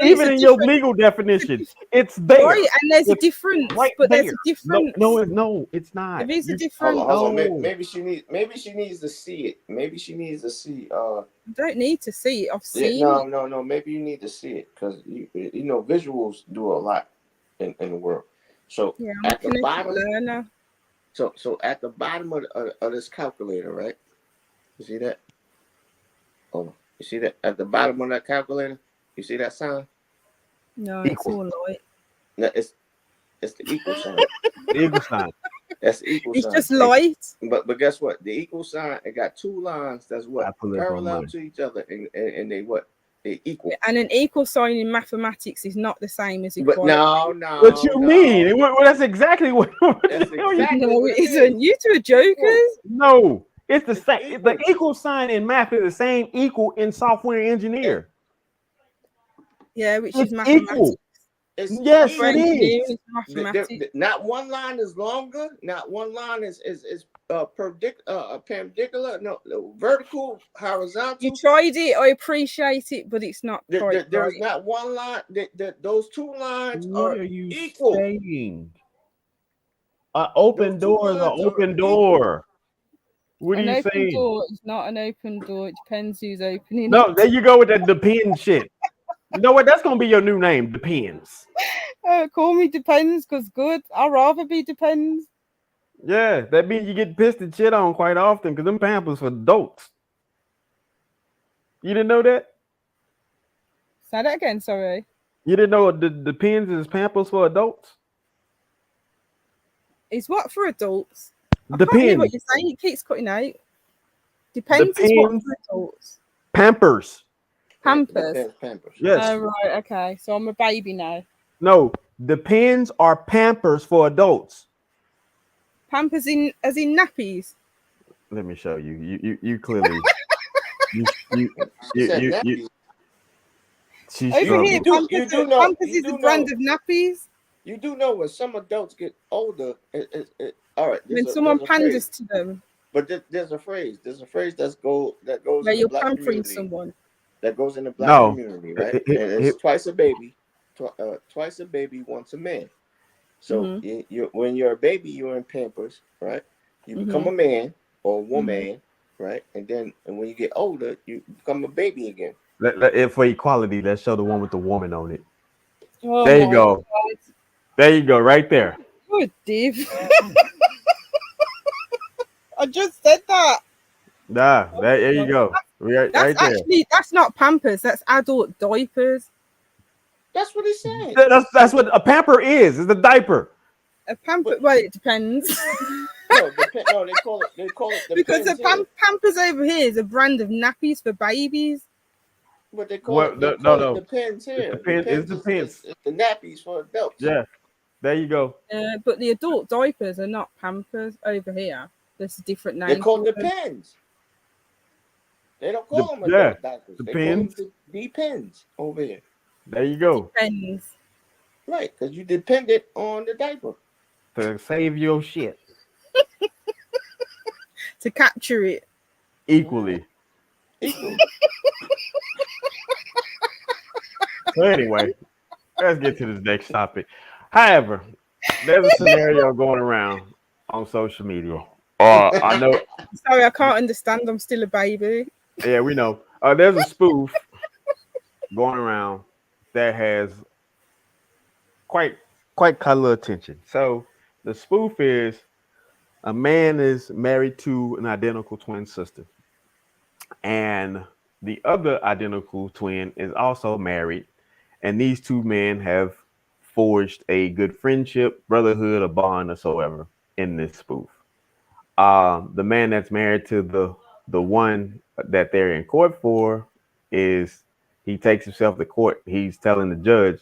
Even in your legal definition, it's there. Right, and there's a difference. Right, but there's a difference. No, it's not. There is a difference. Hold on. Maybe she needs to see it. Maybe she needs to see. You don't need to see it. I've seen it. No. Maybe you need to see it, because you know visuals do a lot in the world. So at the bottom, so at the bottom of this calculator, right? You see that? Oh, you see that at the bottom of that calculator? You see that sign? No, it's all light. No, it's the equal sign. The equal sign. That's the equal sign. It's just light. But guess what? The equal sign, it got two lines that's what? Parallel to each other, and they what? They equal. And an equal sign in mathematics is not the same as equality. But no. What you mean? Well, that's exactly what. That's exactly no, what it isn't. You two are jokers. No. It's the same. The equal sign in math is the same equal in software engineer. Yeah, which is mathematics. Equal. Yes, it is. Mathematics. Not one line is longer. Not one line is perpendicular. No, vertical, horizontal. You tried it. I appreciate it, but it's not. There's not one line. Those two lines are you equal. Saying? An open door is an open door. What are you saying? An open door is not an open door. It depends who's opening. No, there you go with that depends shit. You know what? That's gonna be your new name. Depends. Call me Depends, because good. I'd rather be Depends. Yeah, that means you get pissed and shit on quite often, because them Pampers for adults. You didn't know that? Say that again. Sorry. You didn't know the Depends is Pampers for adults? Is what for adults? Depends. What you're saying, it keeps cutting out. Depends is what for adults. Pampers. Pampers. Yes. Oh, right. Okay. So I'm a baby now. No, Depends are Pampers for adults. Pampers as in nappies. Let me show you. You clearly. Over here, Pampers is a brand of nappies. You do know when some adults get older, all right. When someone panders to them. But there's a phrase. There's a phrase that goes. Where you're pampering someone. That goes in the black community, right? And it's twice a baby, once a man. So when you're a baby, you're in Pampers, right? You become a man or a woman, right? And when you get older, you become a baby again. For equality, let's show the one with the woman on it. Oh, there you go. God. There you go, right there. Good, Dave. I just said that. Nah, there you go. Right there. That's not Pampers. That's adult diapers. That's what he said. That's what a pamper is. It's a diaper. A pamper. Well, it depends. No, they call it because the Pampers over here is a brand of nappies for babies. But they call it Depends here. It depends. It's the nappies for adults. Yeah, there you go. But the adult diapers are not Pampers over here. There's a different name. They call it Depends. They don't call them Yeah, adult diapers. They call depends. them depends over here. There you go. Depends. Right, because you depended on the diaper. To save your shit To capture it. equally. Equally. So anyway, let's get to this next topic. However, there's a scenario going around on social media. I know. Sorry, I can't understand. I'm still a baby. Yeah, we know. There's a spoof going around that has quite caught a little attention. So the spoof is a man is married to an identical twin sister, and the other identical twin is also married, and these two men have forged a good friendship, brotherhood, a bond, or so ever in this spoof. The man that's married to the one that they're in court for is he takes himself to court. He's telling the judge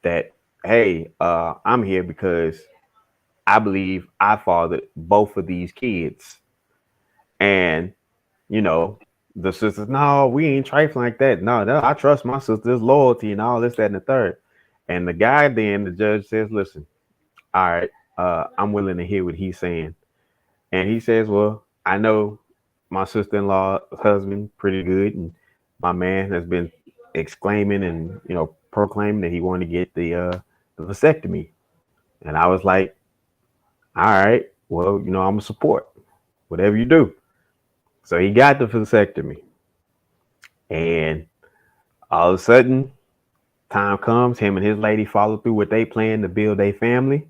that, hey, I'm here because I believe I fathered both of these kids. And, you know, the sisters, no, we ain't trifling like that. No, I trust my sister's loyalty and all this, that, and the third. And the guy then, the judge says, listen, all right, I'm willing to hear what he's saying. And he says, well, I know my sister-in-law husband pretty good, and my man has been exclaiming and, you know, proclaiming that he wanted to get the vasectomy. And I was like, all right, well, you know, I'm gonna support whatever you do. So he got the vasectomy. And all of a sudden, time comes, him and his lady follow through what they plan to build a family.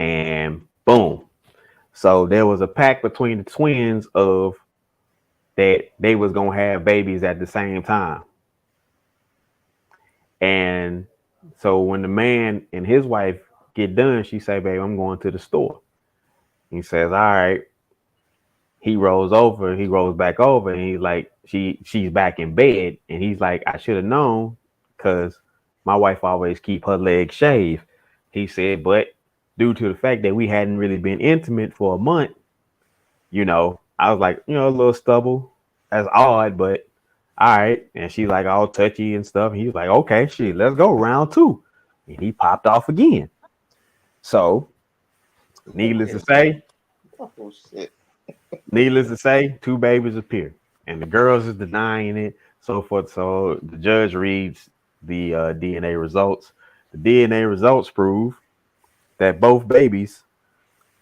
And boom. So there was a pact between the twins of that they was gonna have babies at the same time. And so when the man and his wife get done, she say, babe, I'm going to the store. He says, all right. He rolls back over, and he's like, she's back in bed. And he's like, I should have known because my wife always keep her legs shaved. He said, but due to the fact that we hadn't really been intimate for a month, you know, I was like, you know, a little stubble. That's odd, but all right. And she's like all touchy and stuff. And he was like, okay, shit, let's go round 2. And he popped off again. So, needless to say, Oh, shit. needless to say, 2 babies appear, and the girls is denying it, so forth. So the judge reads the DNA results. The DNA results prove that both babies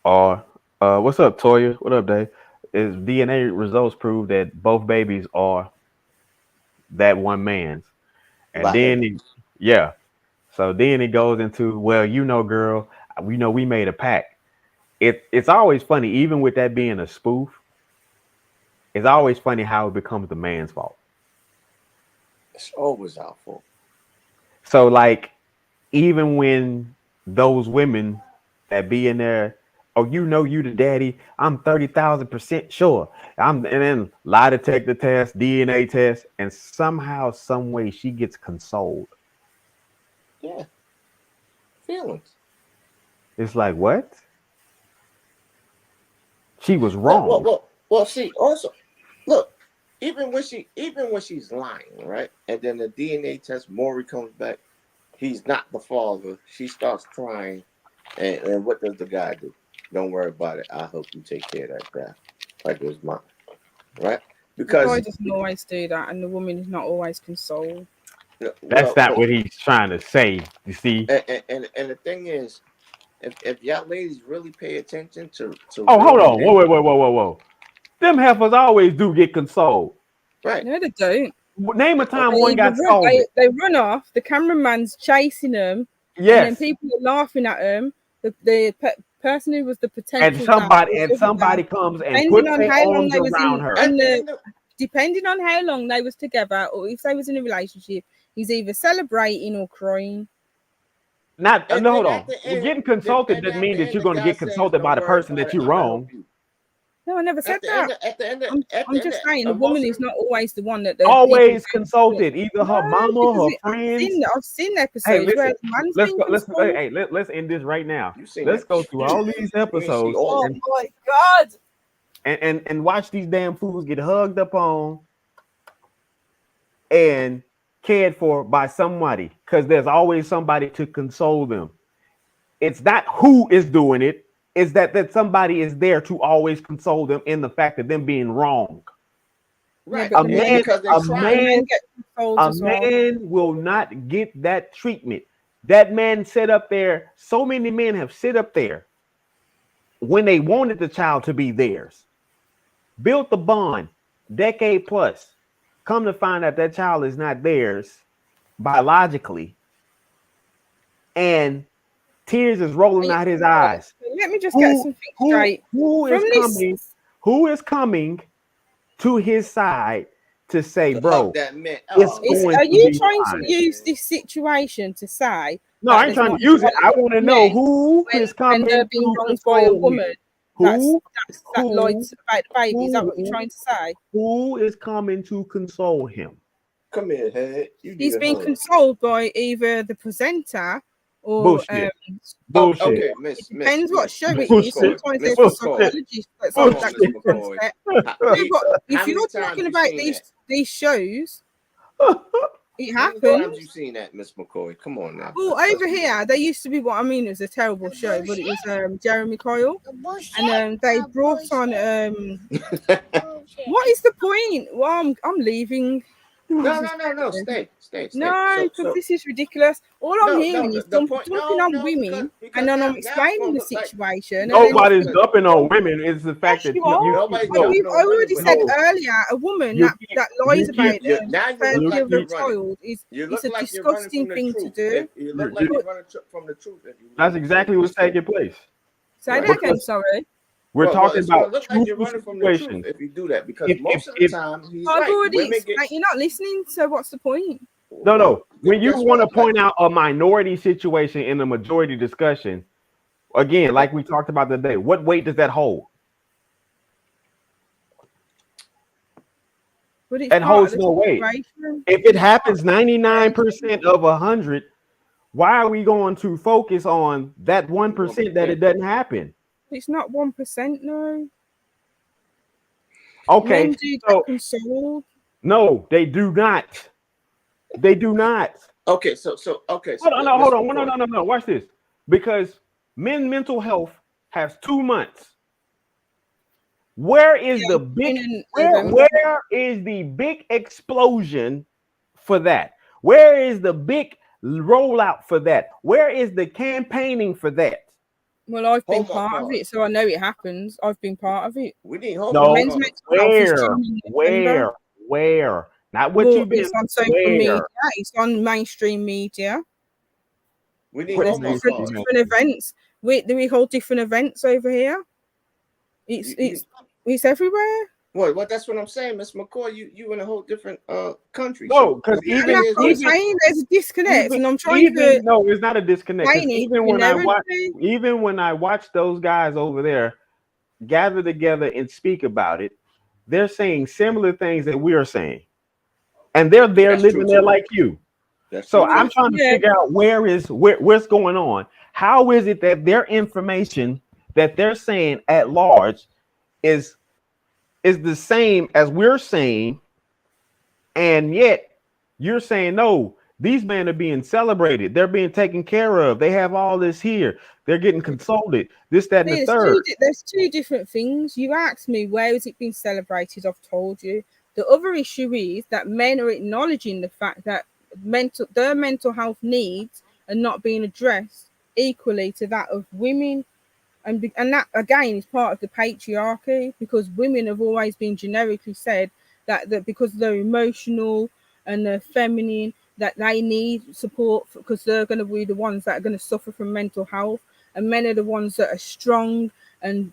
are. What's up, Toya? What up, Dave? Is DNA results prove that both babies are that one man's, and then yeah. So then it goes into, well, you know, girl, we know we made a pact. It's always funny, even with that being a spoof. It's always funny how it becomes the man's fault. It's always our fault. So, like, even when those women that be in there, oh, you know, you the daddy, I'm 30,000% sure. And then lie detector test, DNA test, and somehow, some way, she gets consoled. Yeah. Feelings. It's like, what? She was wrong. Well, see, also, look, even when she's lying, right? And then the DNA test, Maury comes back, he's not the father. She starts crying, and what does the guy do? Don't worry about it. I hope you take care of that guy, like it was mine, right? Because the guy doesn't always do that, and the woman is not always consoled. That's not what he's trying to say. You see, and the thing is, if y'all ladies really pay attention to oh, hold on, whoa. Them heifers always do get consoled. Right. No, they don't. Name a time one got sold. They run off. The cameraman's chasing them. Yes. And then people are laughing at them. The person who was the potential. And somebody comes and puts their arms around her. Depending on how long they was together, or if they was in a relationship, he's either celebrating or crying. Hold on. Getting consulted doesn't mean that you're going to get consulted by the person that you're wrong. No, I never said that. I'm just saying the woman is not always the one that always consulted. Either her mama, her friends. I've seen episodes where the man's been consulted. Let's end this right now. Let's go through all these episodes. Oh my God. And watch these damn fools get hugged up on and cared for by somebody, because there's always somebody to console them. It's not who is doing it, it's that somebody is there to always console them in the fact of them being wrong. Right. but A the And men, man, because they a the tried. men man, get controlled a as well. man will not get that treatment. That man sit up there. So many men have sit up there when they wanted the child to be theirs, built the bond, decade plus. Come to find out that child is not theirs biologically, and tears is rolling out his eyes. Let me just get Who something straight. who From is this, coming? Who is coming to his side to say, To hug bro, that man. it's Oh is going are man, to you be trying to fine? use this situation to say No, that I ain't there's trying not to use it. I equality want to for know men who when is when they're coming being to wronged by a console woman? him. Who, That lied who, about the baby. Is that what you're who, trying to say? who is coming to console him? come here, head. You He's need a being hug. consoled by either the presenter or Bullshit. Oh, Bullshit. okay, it depends what show it Miss is. Bullshit. McCoy, Sometimes Miss there's a McCoy. Bullshit. psychologist that's Come on on, that Miss comes on McCoy. set. How, No, we, but if how you're many talking times you about seen that? these shows, it How many times happens. you seen that, Miss McCoy? Come on now. Well, over here, there used to be what I mean. It was a terrible show, but it was Jeremy Kyle, and they brought on. What is the point? Well, I'm leaving. No. Stay. No, because this is ridiculous. All I'm No, hearing is the point. dumping on Because women, and then I'm now it's explaining gonna the look like situation, and then it's Nobody's because dumping on women. It's the fact yes, that you are. nobody's I, jumping I on women, already but said no, earlier, a woman you that you lies keep about now you look paternity like of you're a running. child You is look a like you're running disgusting from the thing to truth. do. You look like you you're running from the truth. If you that's say exactly what's this thing. taking place. Say that Right. again, Because sorry. we're Well, talking it's gonna about look like true you're running from the truth situations. if you do that, because If most of the if time he's I've right. already Women get explained. You're not listening, so what's the point? no, when you guess want to what? Like, point out a minority situation in a majority discussion, again, like we talked about today, what weight does that hold? But it's That part of holds the no weight. situation. If it happens 99% of 100, why are we going to focus on that 1% that it doesn't happen? It's not 1%, no. Okay, Men do get so consoled. no, they do not. They do not. okay, so Hold Mr. on. McCoy. No. Watch this. Because men's mental health has 2 months. Where is the big where is the big explosion for that? Where is the big rollout for that? Where is the campaigning for that? Well, I've been Hallmark part of cards. it, so I know it happens. I've been part of it. We need Hallmark No, Men's cards. mental health is due in November. where? Not what Well, you've been. it's on social media. It's on mainstream media. We need What There's Hallmark different cards. events. We hold different events over here. It's everywhere. Well, that's what I'm saying, Miss McCoy. You in a whole different country. No, So because And that's what I'm saying. There's a disconnect, and I'm trying to. No, it's not a disconnect. 'Cause even when I watch those guys over there gather together and speak about it, they're saying similar things that we are saying, and they're living there like you. So I'm trying to figure out what's going on. How is it that their information that they're saying at large is the same as we're saying, and yet you're saying no, these men are being celebrated, they're being taken care of, they have all this here, they're getting consulted, this, that, and the third. There's two different things. You asked me where has it been celebrated. I've told you. The other issue is that men are acknowledging the fact that their mental health needs are not being addressed equally to that of women, and that again is part of the patriarchy, because women have always been generically said that because they're emotional and they're feminine, that they need support because they're going to be the ones that are going to suffer from mental health, and men are the ones that are strong, and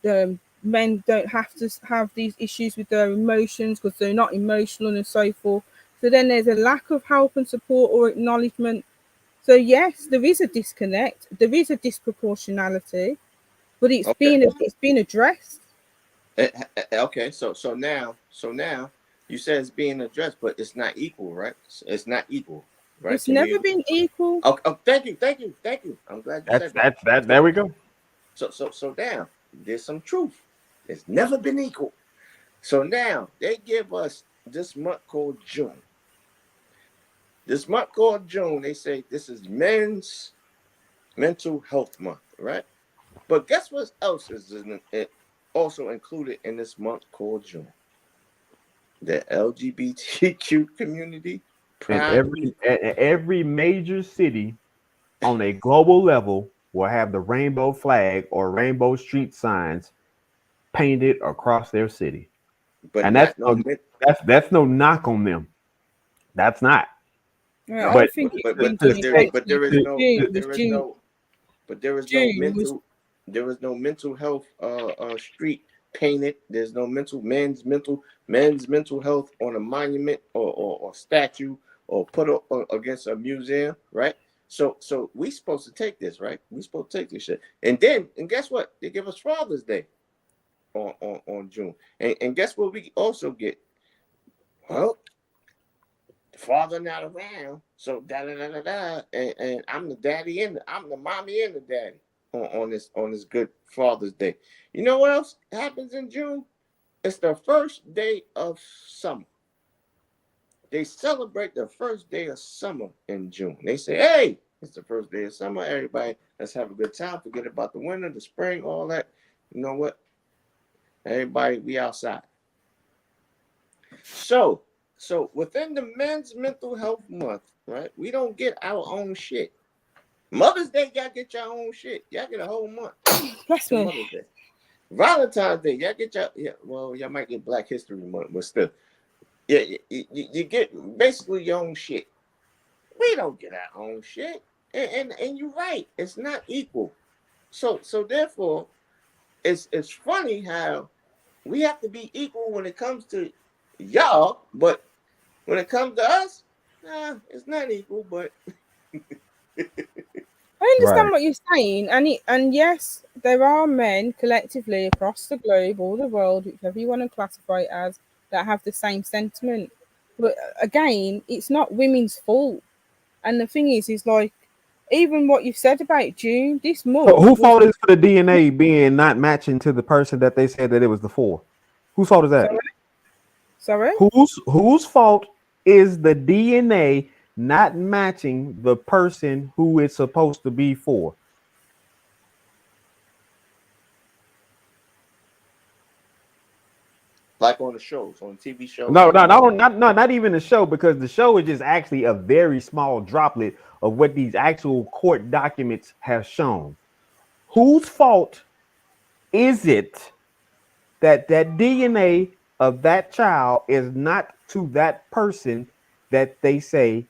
men don't have to have these issues with their emotions because they're not emotional and so forth. So then there's a lack of help and support or acknowledgement. So yes, there is a disconnect, there is a disproportionality, but it's been addressed. Okay, so now you said it's being addressed, but it's not equal, right? It's not equal, right? It's never been equal. Oh, thank you. I'm glad you said that. There we go. So now there's some truth. It's never been equal. So now they give us this month called June. This month called June, they say this is Men's Mental Health Month, right? But guess what else is also included in this month called June? The LGBTQ community And Pride Week. every major city on a global level will have the rainbow flag or rainbow street signs painted across their city. But And not no that's no knock on them. That's not. Yeah, I But think it's but been there is no June was mental health street painted. There's no men's mental health on a monument or statue or put up against a museum, right? So we supposed to take this, right? We supposed to take this shit. And guess what? They give us Father's Day on June. And guess what we also get? Well, the father not around, so and I'm the daddy and I'm the mommy and the daddy on this good Father's Day. You know what else happens in June? It's the first day of summer. They celebrate the first day of summer in June. They say, hey, it's the first day of summer. Everybody, let's have a good time. Forget about the winter, the spring, all that. You know what? Everybody, we outside. So within the Men's Mental Health Month, right? We don't get our own shit. Mother's Day, y'all get your own shit. Y'all get a whole month. Bless me. Mother's Day. Valentine's Day, y'all get y'all might get Black History Month, but still. Yeah, you get basically your own shit. We don't get our own shit. And you're right, it's not equal. So therefore, it's funny how we have to be equal when it comes to y'all, but when it comes to us, it's not equal. But I understand what you're saying, and yes, there are men collectively across the globe, all the world, whichever you want to classify it as, that have the same sentiment. But again, it's not women's fault. And the thing is like, even what you said about June, this month. So who fault is for the DNA being not matching to the person that they said that it was the for? Whose fault is that? Sorry? Whose fault is the DNA not matching the person who it's supposed to be for? like on the shows, on TV shows. Not even the show, because the show is just actually a very small droplet of what these actual court documents have shown. Whose fault is it that DNA of that child is not to that person that they say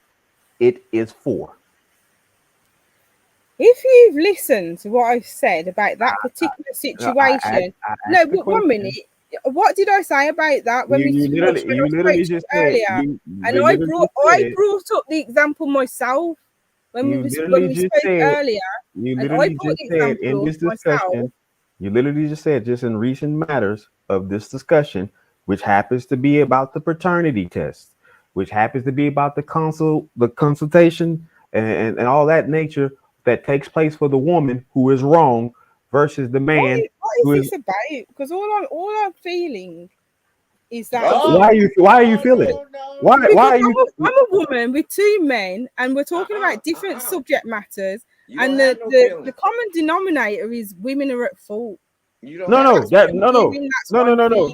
it is for? If you've listened to what I've said about that particular situation, no, but 1 minute. What did I say about that when you literally just said earlier? I brought up the example myself when we spoke earlier. You literally just said in this discussion. You literally just said, just in recent matters of this discussion, which happens to be about the paternity test, which happens to be about the consultation and all that nature that takes place for the woman who is wrong versus the man. What is this about? Because all I'm feeling is that. Why are you feeling? Why are you? I'm a woman with two men, and we're talking about different subject matters, and the common denominator is women are at fault. No.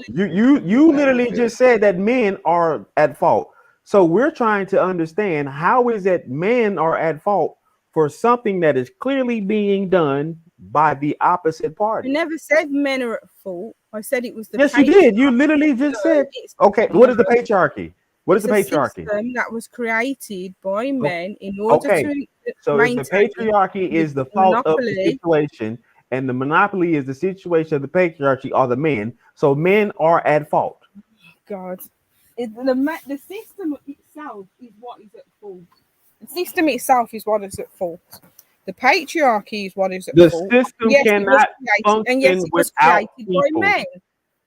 You literally just said that men are at fault. So we're trying to understand, how is it men are at fault for something that is clearly being done by the opposite party? I never said men are at fault. I said it was the Yes, you did. You literally just said, okay, what is the patriarchy? What is the patriarchy? System that was created by men in order to so if the patriarchy is the fault of the situation, and the monopoly is the situation of the patriarchy are the men, so men are at fault. God, the system itself is what is at fault. The system itself is what is at fault. The patriarchy is what is at fault. The system cannot function without people. By men.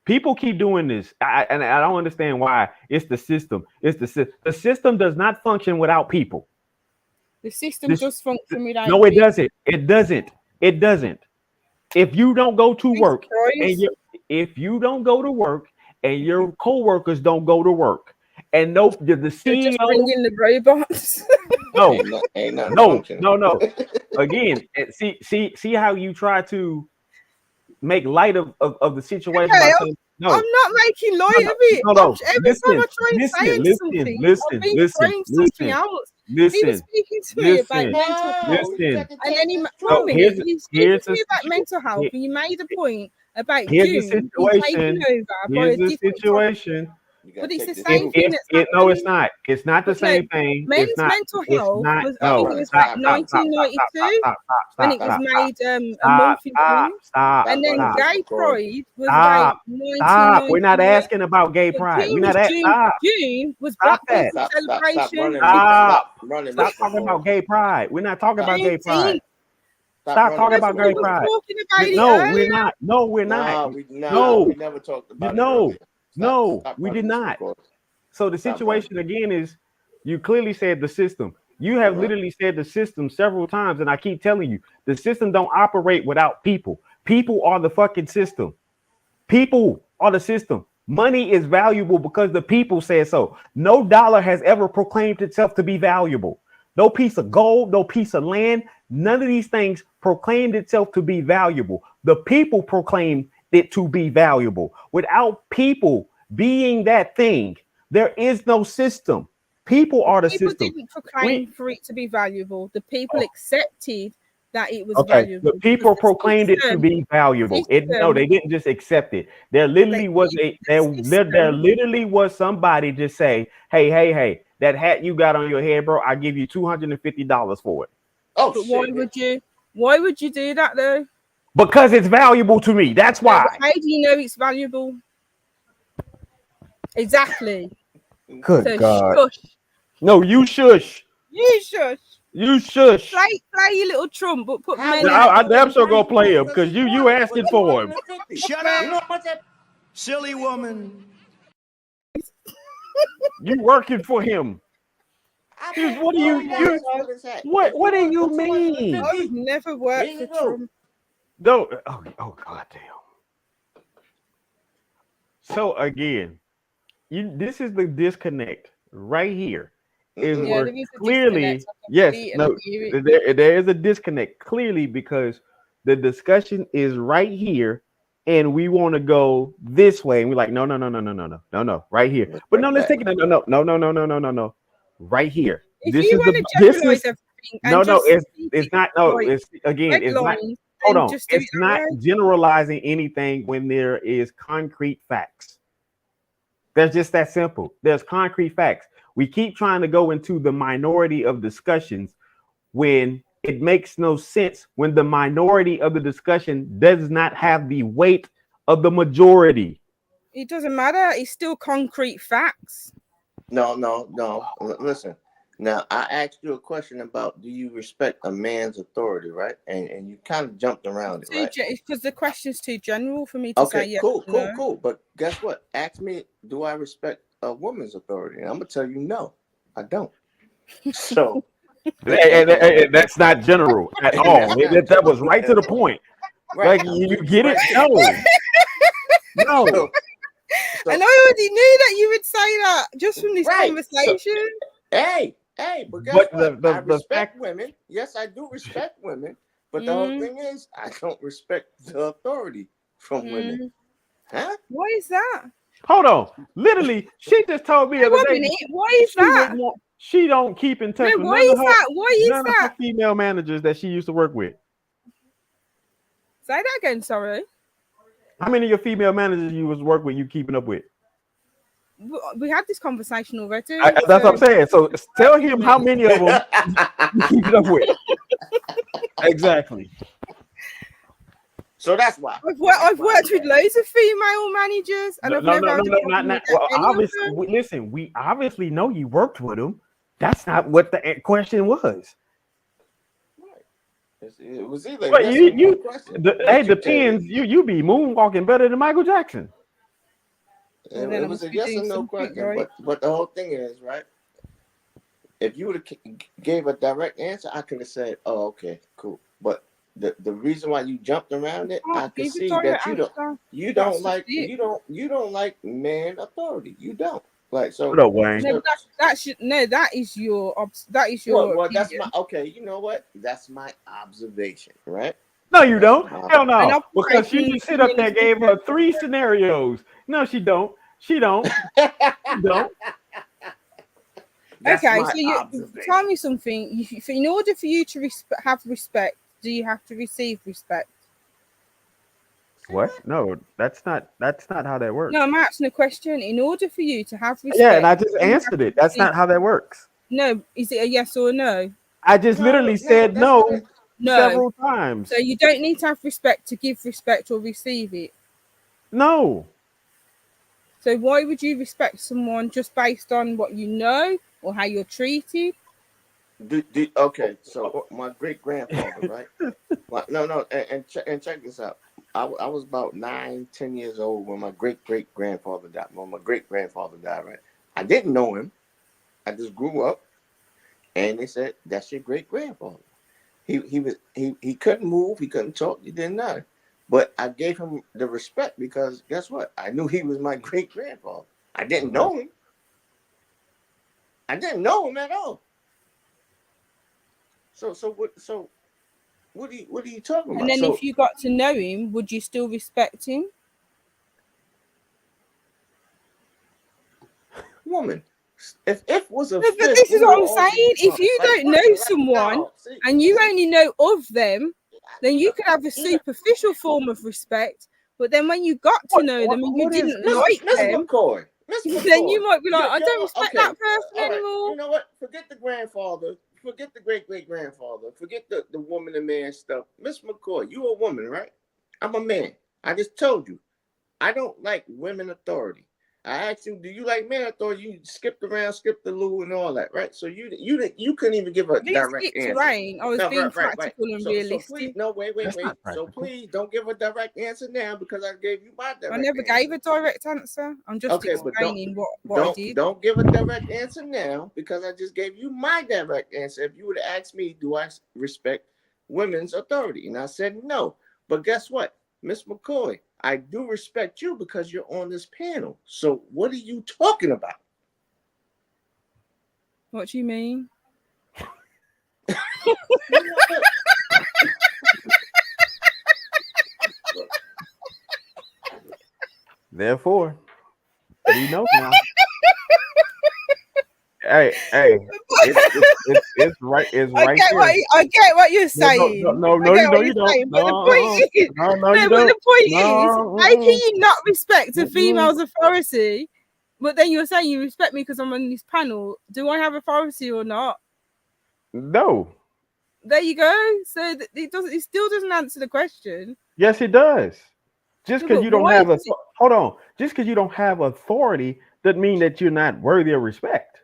People keep doing this, and I don't understand why. It's the system. The system does not function without people. The system does function without. No, it doesn't. It doesn't. It doesn't. If you don't go to work, and if you don't go to work, and your coworkers don't go to work, and no, the They're just CEO. bringing the robots. No, Ain't nothing no, functioning. no. Again, see how you try to make light of the situation by Okay, saying no. I'm not making light of it. No. Every time I try and say something, I'm being thrown something else. He was speaking to me about mental health, and then one minute he's speaking to me about mental health, and you made a point about June being taken over by a different situation. But it's the same thing that's happening. No, it's not. It's not the same thing. Men's It's not. mental It's health not. was, No. I think it was Stop, like 1992 when it was made a month in June. And then Gay Pride was about 1990. We're not asking about Gay Pride. We're not asking. June was Black People celebration. Stop talking about Gay Pride. We're not talking about Gay Pride. Stop talking about Gay Pride. No, we're not. No, we're not. No, we never talked about it. No, we did not. So the situation again is, you clearly said the system. You have literally said the system several times, and I keep telling you, the system don't operate without people. People are the fucking system. People are the system. Money is valuable because the people said so. No dollar has ever proclaimed itself to be valuable. No piece of gold, no piece of land, none of these things proclaimed itself to be valuable. The people proclaimed it to be valuable. Without people being that thing, there is no system. People are the system. People didn't proclaim for it to be valuable. The people accepted that it was valuable. The people proclaimed it to be valuable. No, they didn't just accept it. There literally was there literally was somebody just say, hey, that hat you got on your head, bro, I give you $250 for it. Oh, but why would you do that though? Because it's valuable to me. That's why. How do you know it's valuable? Exactly. Good God. Shush. No, you shush. You shush. You shush. Play your little trump, but put men. I damn sure gonna play him because you asking for him. Shut up, silly woman. You working for him. What do you what do you mean? I would never work for Trump. No, oh god damn. So again, this is the disconnect right here. Clearly, yes, no, there is a disconnect clearly because the discussion is right here, and we want to go this way, and we're like, no, right here. But no, let's take it. No, right here. If this you want to generalize everything, it's not. No, it's again, it's not. Hold on, it's not generalizing anything when there is concrete facts. That's just that simple. There's concrete facts. We keep trying to go into the minority of discussions when it makes no sense, when the minority of the discussion does not have the weight of the majority. It doesn't matter. It's still concrete facts. No. Listen. Now, I asked you a question about, do you respect a man's authority, right? And you kind of jumped around it, right? Because the question's too general for me to say yes. Cool. But guess what? Ask me, do I respect a woman's authority? And I'm going to tell you, no, I don't. So. That's not general at all. That was right to the point. Right. Like, you get it? No. So, and I already knew that you would say that just from this conversation. But guess what? I respect women. Yes, I do respect women. But the whole thing is, I don't respect the authority from women. Huh? Why is that? Hold on. Literally, she just told me the other day. Why is that? She don't keep in touch with why is that? Why is that? Her female managers that she used to work with. Say that again, sorry. How many of your female managers you was work with you keeping up with? We had this conversation already. That's what I'm saying. So tell him how many of them you keep up with. Exactly. So that's why I've worked with loads of female managers, and I've never had a problem with obviously, listen, we obviously know you worked with them. That's not what the question was. It was either. But depends. You be moonwalking better than Michael Jackson. It was a yes or no question, right? But the whole thing is, right? If you would have gave a direct answer, I could have said, "Oh, okay, cool." But the reason why you jumped around it, I could see that you don't like man authority. You don't. Like so. What up, Wayne? No, that is your Well, that's opinion. my okay. You know what? That's my observation, right? No, you don't. Hell An no. Because she observation just sit up opinion there is and gave her different. 3 scenarios. No, she don't. She don't. She don't. That's Okay, my so you observation. tell me something. In order for you to have respect, do you have to receive respect? What? No, that's not how that works. No, I'm asking a question. In order for you to have respect, Yeah, and I just do you have answered to it. That's receive- not how that works. No, is it a yes or a no? I just literally said That's what no No. several times. So you don't need to have respect to give respect or receive it. No. So why would you respect someone just based on what you know or how you're treated? Okay, so my great grandfather, right? No, and check this out. I was about 9, 10 years old when my great grandfather died. When my great grandfather died, right? I didn't know him. I just grew up, and they said that's your great grandfather. He couldn't move, he couldn't talk, he didn't know. But I gave him the respect because guess what? I knew he was my great grandfather. I didn't know him. I didn't know him at all. So what are you talking about? And then if you got to know him, would you still respect him? Woman, if was a but fifth, this is we what would I'm all saying. be If you don't know someone and you only know of them, then you could have a superficial form of respect. But then when you got to know them and you didn't like them, McCoy, then you might be like, I don't respect that person all right. anymore. You know what? Forget the grandfather. Forget the great grandfather. Forget the woman and man stuff. Miss McCoy, you a woman, right? I'm a man. I just told you, I don't like women authority. I asked you, do you like men authority? You skipped around, skipped the loo and all that, right? So you couldn't even give a direct answer. Rain. I was being practical and realistic. So please, no, wait. So please don't give a direct answer now because I gave you my direct I never answer. gave a direct answer. I'm just explaining what I did. Don't give a direct answer now because I just gave you my direct answer. If you would have asked me, do I respect women's authority? And I said no. But guess what? Miss McCoy, I do respect you because you're on this panel. So what are you talking about? What do you mean? Therefore, we know now. Hey, it's right. It's right there. I get what you're saying. No, you don't. But the point is, the point is, how can you not respect a female's authority? But then you're saying you respect me because I'm on this panel. Do I have authority or not? No. There you go. So it still doesn't answer the question. Yes, it does. Just because you don't have just because you don't have authority doesn't mean that you're not worthy of respect.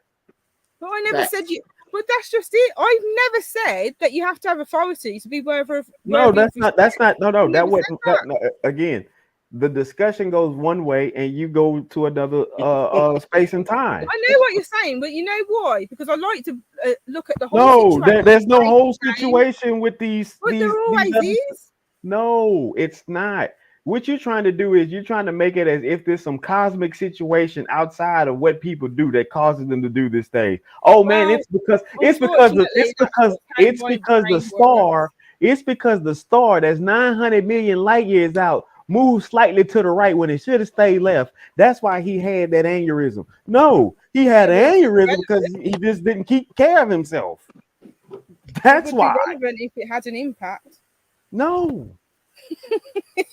But I never said you. But that's just it. I've never said that you have to have authority to be worthy of. No, that's not. No. That wasn't. No, again, the discussion goes one way, and you go to another space and time. I know what you're saying, but you know why? Because I like to look at the whole situation. There's no whole situation with these. But there always is. No, it's not. What you're trying to do is you're trying to make it as if there's some cosmic situation outside of what people do that causes them to do this thing. Oh man, it's because the star that's 900 million light years out moved slightly to the right when it should have stayed left. That's why he had that aneurysm. No, he had an aneurysm because he just didn't keep care of himself. That's why. It would be relevant if it had an impact. No.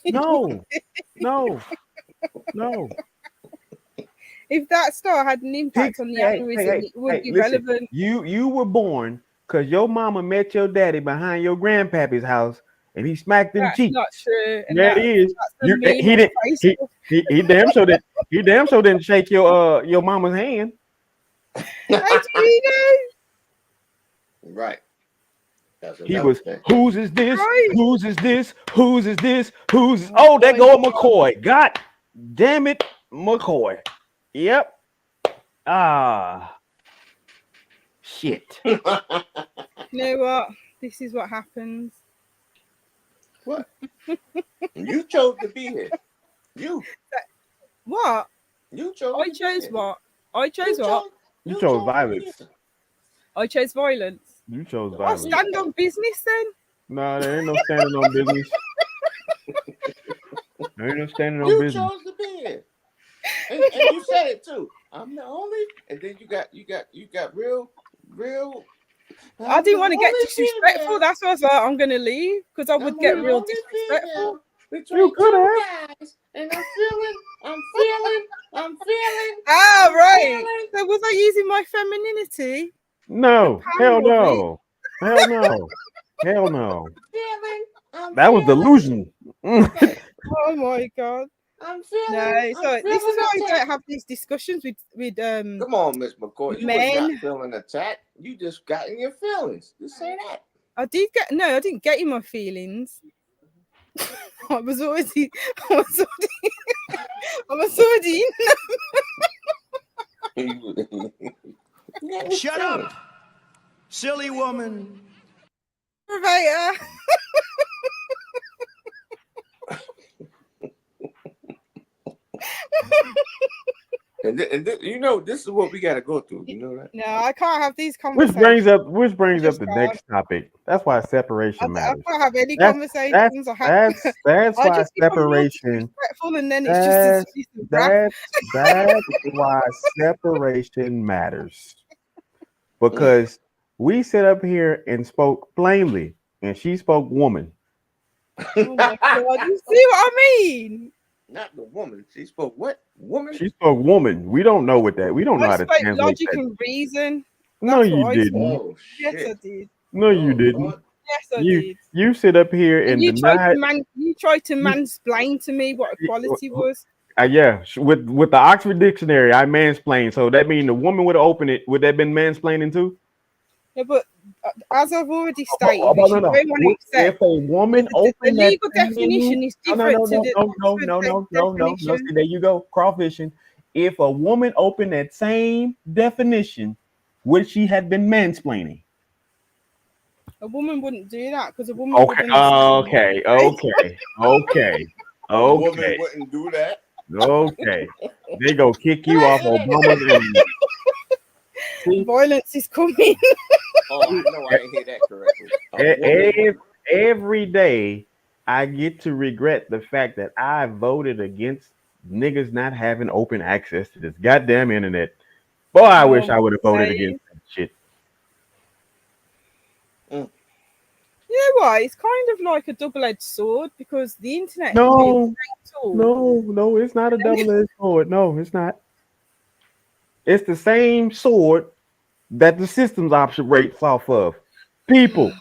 No. If that star had an impact on the aneurysm, it would be relevant. You were born because your mama met your daddy behind your grandpappy's house and he smacked them cheeks. That's not true. And yeah, it is. He damn sure did. He damn sure didn't shake your mama's hand. How do you know? Right. He was, whose is this? Right. Whose is this? Whose is this? Who's? Oh, there go McCoy. God damn it, McCoy. Yep. Shit. You know what? This is what happens. What? You chose to be here. You. What? You chose. I chose what? I chose what? You chose violence. I chose violence. You chose I'll violence. stand on business then. No, there ain't no standing on business. There ain't no standing on You business. chose the bed, and you said it too. I'm the only, and then you got real. I didn't want to get only disrespectful. female. That's why I was like, I'm gonna leave because I would I'm get the real only disrespectful. female between You could two have. guys, and I'm feeling. Ah, I'm right. feeling. So was I using my femininity? No, The hell power of it? no. Hell no. Hell no. I'm That was feeling. delusion. Oh my god. I'm feeling. No, so I'm this is feeling why I attacked. don't have these discussions with Come on, Miss McCoy. You was men. not feeling attacked. You just got in your feelings. Just say that. I didn't get in my feelings. I was already in. Shut up, silly woman. Right, And you know, this is what we got to go through. You know that? No, I can't have these Which conversations. brings up the next topic. That's why separation I matters. can't have any That's conversations. that's I why just become real separation. disrespectful, and then it's just a That's why separation matters. Because we sit up here and spoke plainly, and she spoke woman. Oh my god! You see what I mean? Not the woman. She spoke what? Woman? She spoke woman. We don't know what that. We don't know how to spoke translate logic that. and reason. No, That's you what I didn't. spoke. Oh Yes, shit! I did. No, you didn't. Lord. Yes, I did. You sit up here and you deny. tried to mansplain to me what equality was. Yeah, with the Oxford Dictionary, I mansplained. So that means the woman would open it. Would that have been mansplaining too? Yeah, but as I've already stated, which you don't want to accept, if a woman the opened that legal definition is different to the no. definition. See, there you go, crawfishing. If a woman opened that same definition, would she have been mansplaining? A woman wouldn't do that because a woman Okay, would understand. okay. A woman wouldn't do that. Okay. They go kick you off Obama's end. Violence is coming. Oh, I know I didn't hear that correctly. Every day I get to regret the fact that I voted against niggas not having open access to this goddamn internet. Boy, I wish I would have voted against that shit. You know what? It's kind of like a double-edged sword because the internet No, can be a great tool. No, it's not a double-edged sword. No, it's not. It's the same sword that the systems operates off of. People.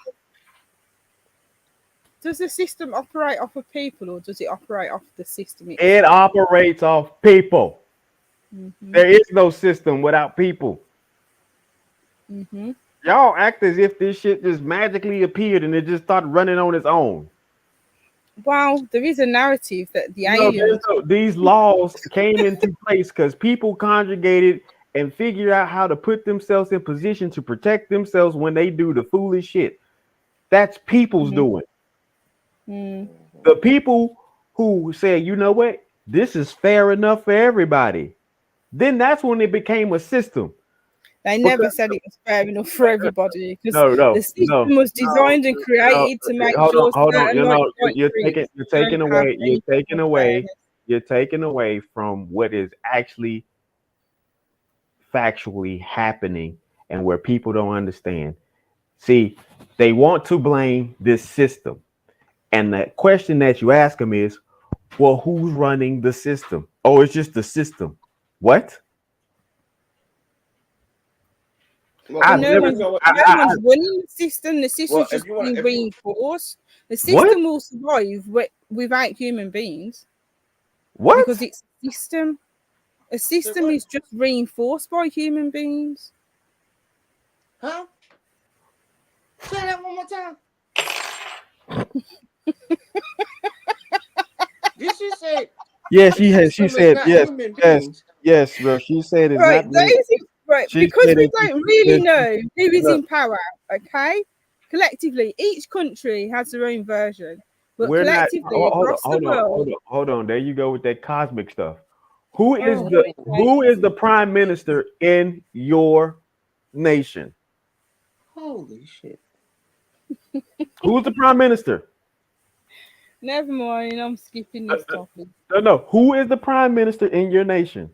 Does the system operate off of people or does it operate off the system itself? It operates off people. Mm-hmm. There is no system without people. Mm-hmm. Y'all act as if this shit just magically appeared and it just started running on its own. Well, there is a narrative that the aliens... these laws came into place because people conjugated and figured out how to put themselves in position to protect themselves when they do the foolish shit. That's people's doing. The people who say, you know what, this is fair enough for everybody. Then that's when it became a system. They never said it was fair enough for everybody because the system was designed and created to make sure. Hold on. You're taking away from what is actually factually happening and where people don't understand. See, they want to blame this system. And the question that you ask them is, well, who's running the system? Oh, it's just the system. What? Well, no one's winning the system. The system's just being reinforced. The system will survive without human beings. What? Because it's a system. A system is just reinforced by human beings. Huh? Say that one more time. Did she say? Yes, she has. She said yes, bro. She said it's right, not. Right, because we don't really know who is in power. Okay, collectively, each country has their own version, but collectively across the world. Hold on. There you go with that cosmic stuff. Who is the prime minister in your nation? Holy shit. Who's the prime minister? Never mind, I'm skipping this topic. No. Who is the prime minister in your nation?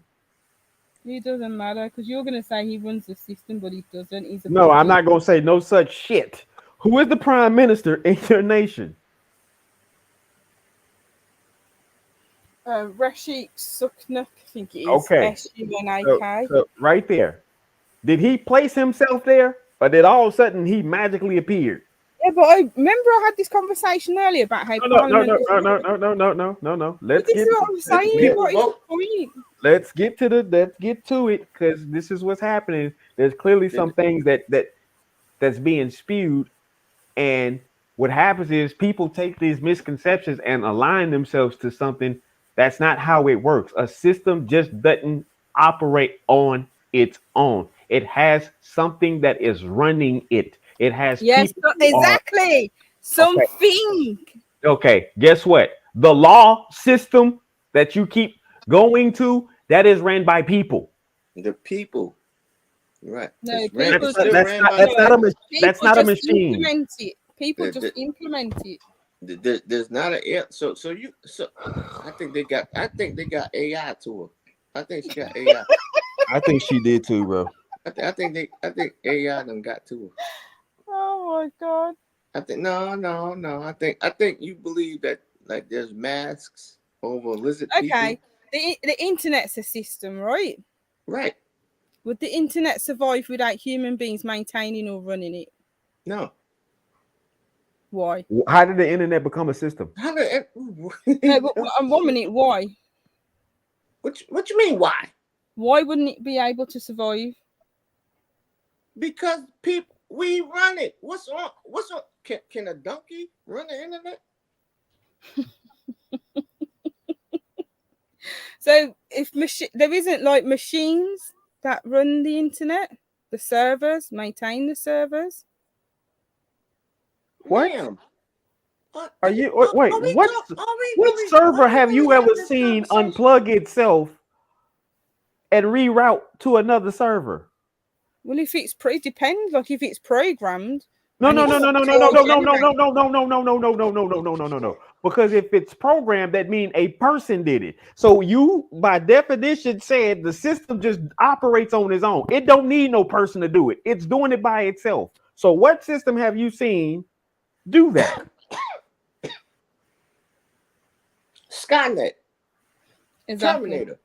It doesn't matter because you're gonna say he runs the system, but he doesn't. He's a No, I'm not gonna say no such shit. Who is the prime minister in your nation? Rashid Sunak, I think it is. Okay. Sunak. So right there. Did he place himself there, or did all of a sudden he magically appeared? Yeah, but I remember I had this conversation earlier about how Parliament. No. Let's get. What I'm saying. What is the point? Let's get to it because this is what's happening. There's clearly some things that's being spewed, and what happens is people take these misconceptions and align themselves to something that's not how it works. A system just doesn't operate on its own. It has something that is running it. It has exactly something. Okay, guess what? The law system that you keep going to, that is ran by people. The people. Right. No, that's not a machine. Implement it. People just implement it. There's not a so I think they got AI to her. I think she got AI. I think she did too, bro. I think AI done got to her. Oh my god. I think no. I think you believe that like there's masks over lizard people. Okay. The internet's a system, right? Right. Would the internet survive without human beings maintaining or running it? No. Why? How did the internet become a system? How did it... No, but 1 minute, why? What you mean why? Why wouldn't it be able to survive? Because people we run it. What's on? Can a donkey run the internet? So if there isn't like machines that run the internet, the servers, maintain the servers. What? Ma'am. Are you wait? What server have you ever seen unplug itself and reroute to another server? Well, if it's depends. Like if it's programmed. No. Because if it's programmed, that means a person did it. So you, by definition, said the system just operates on its own. It don't need no person to do it. It's doing it by itself. So what system have you seen do that? Skynet. Exactly. Terminator.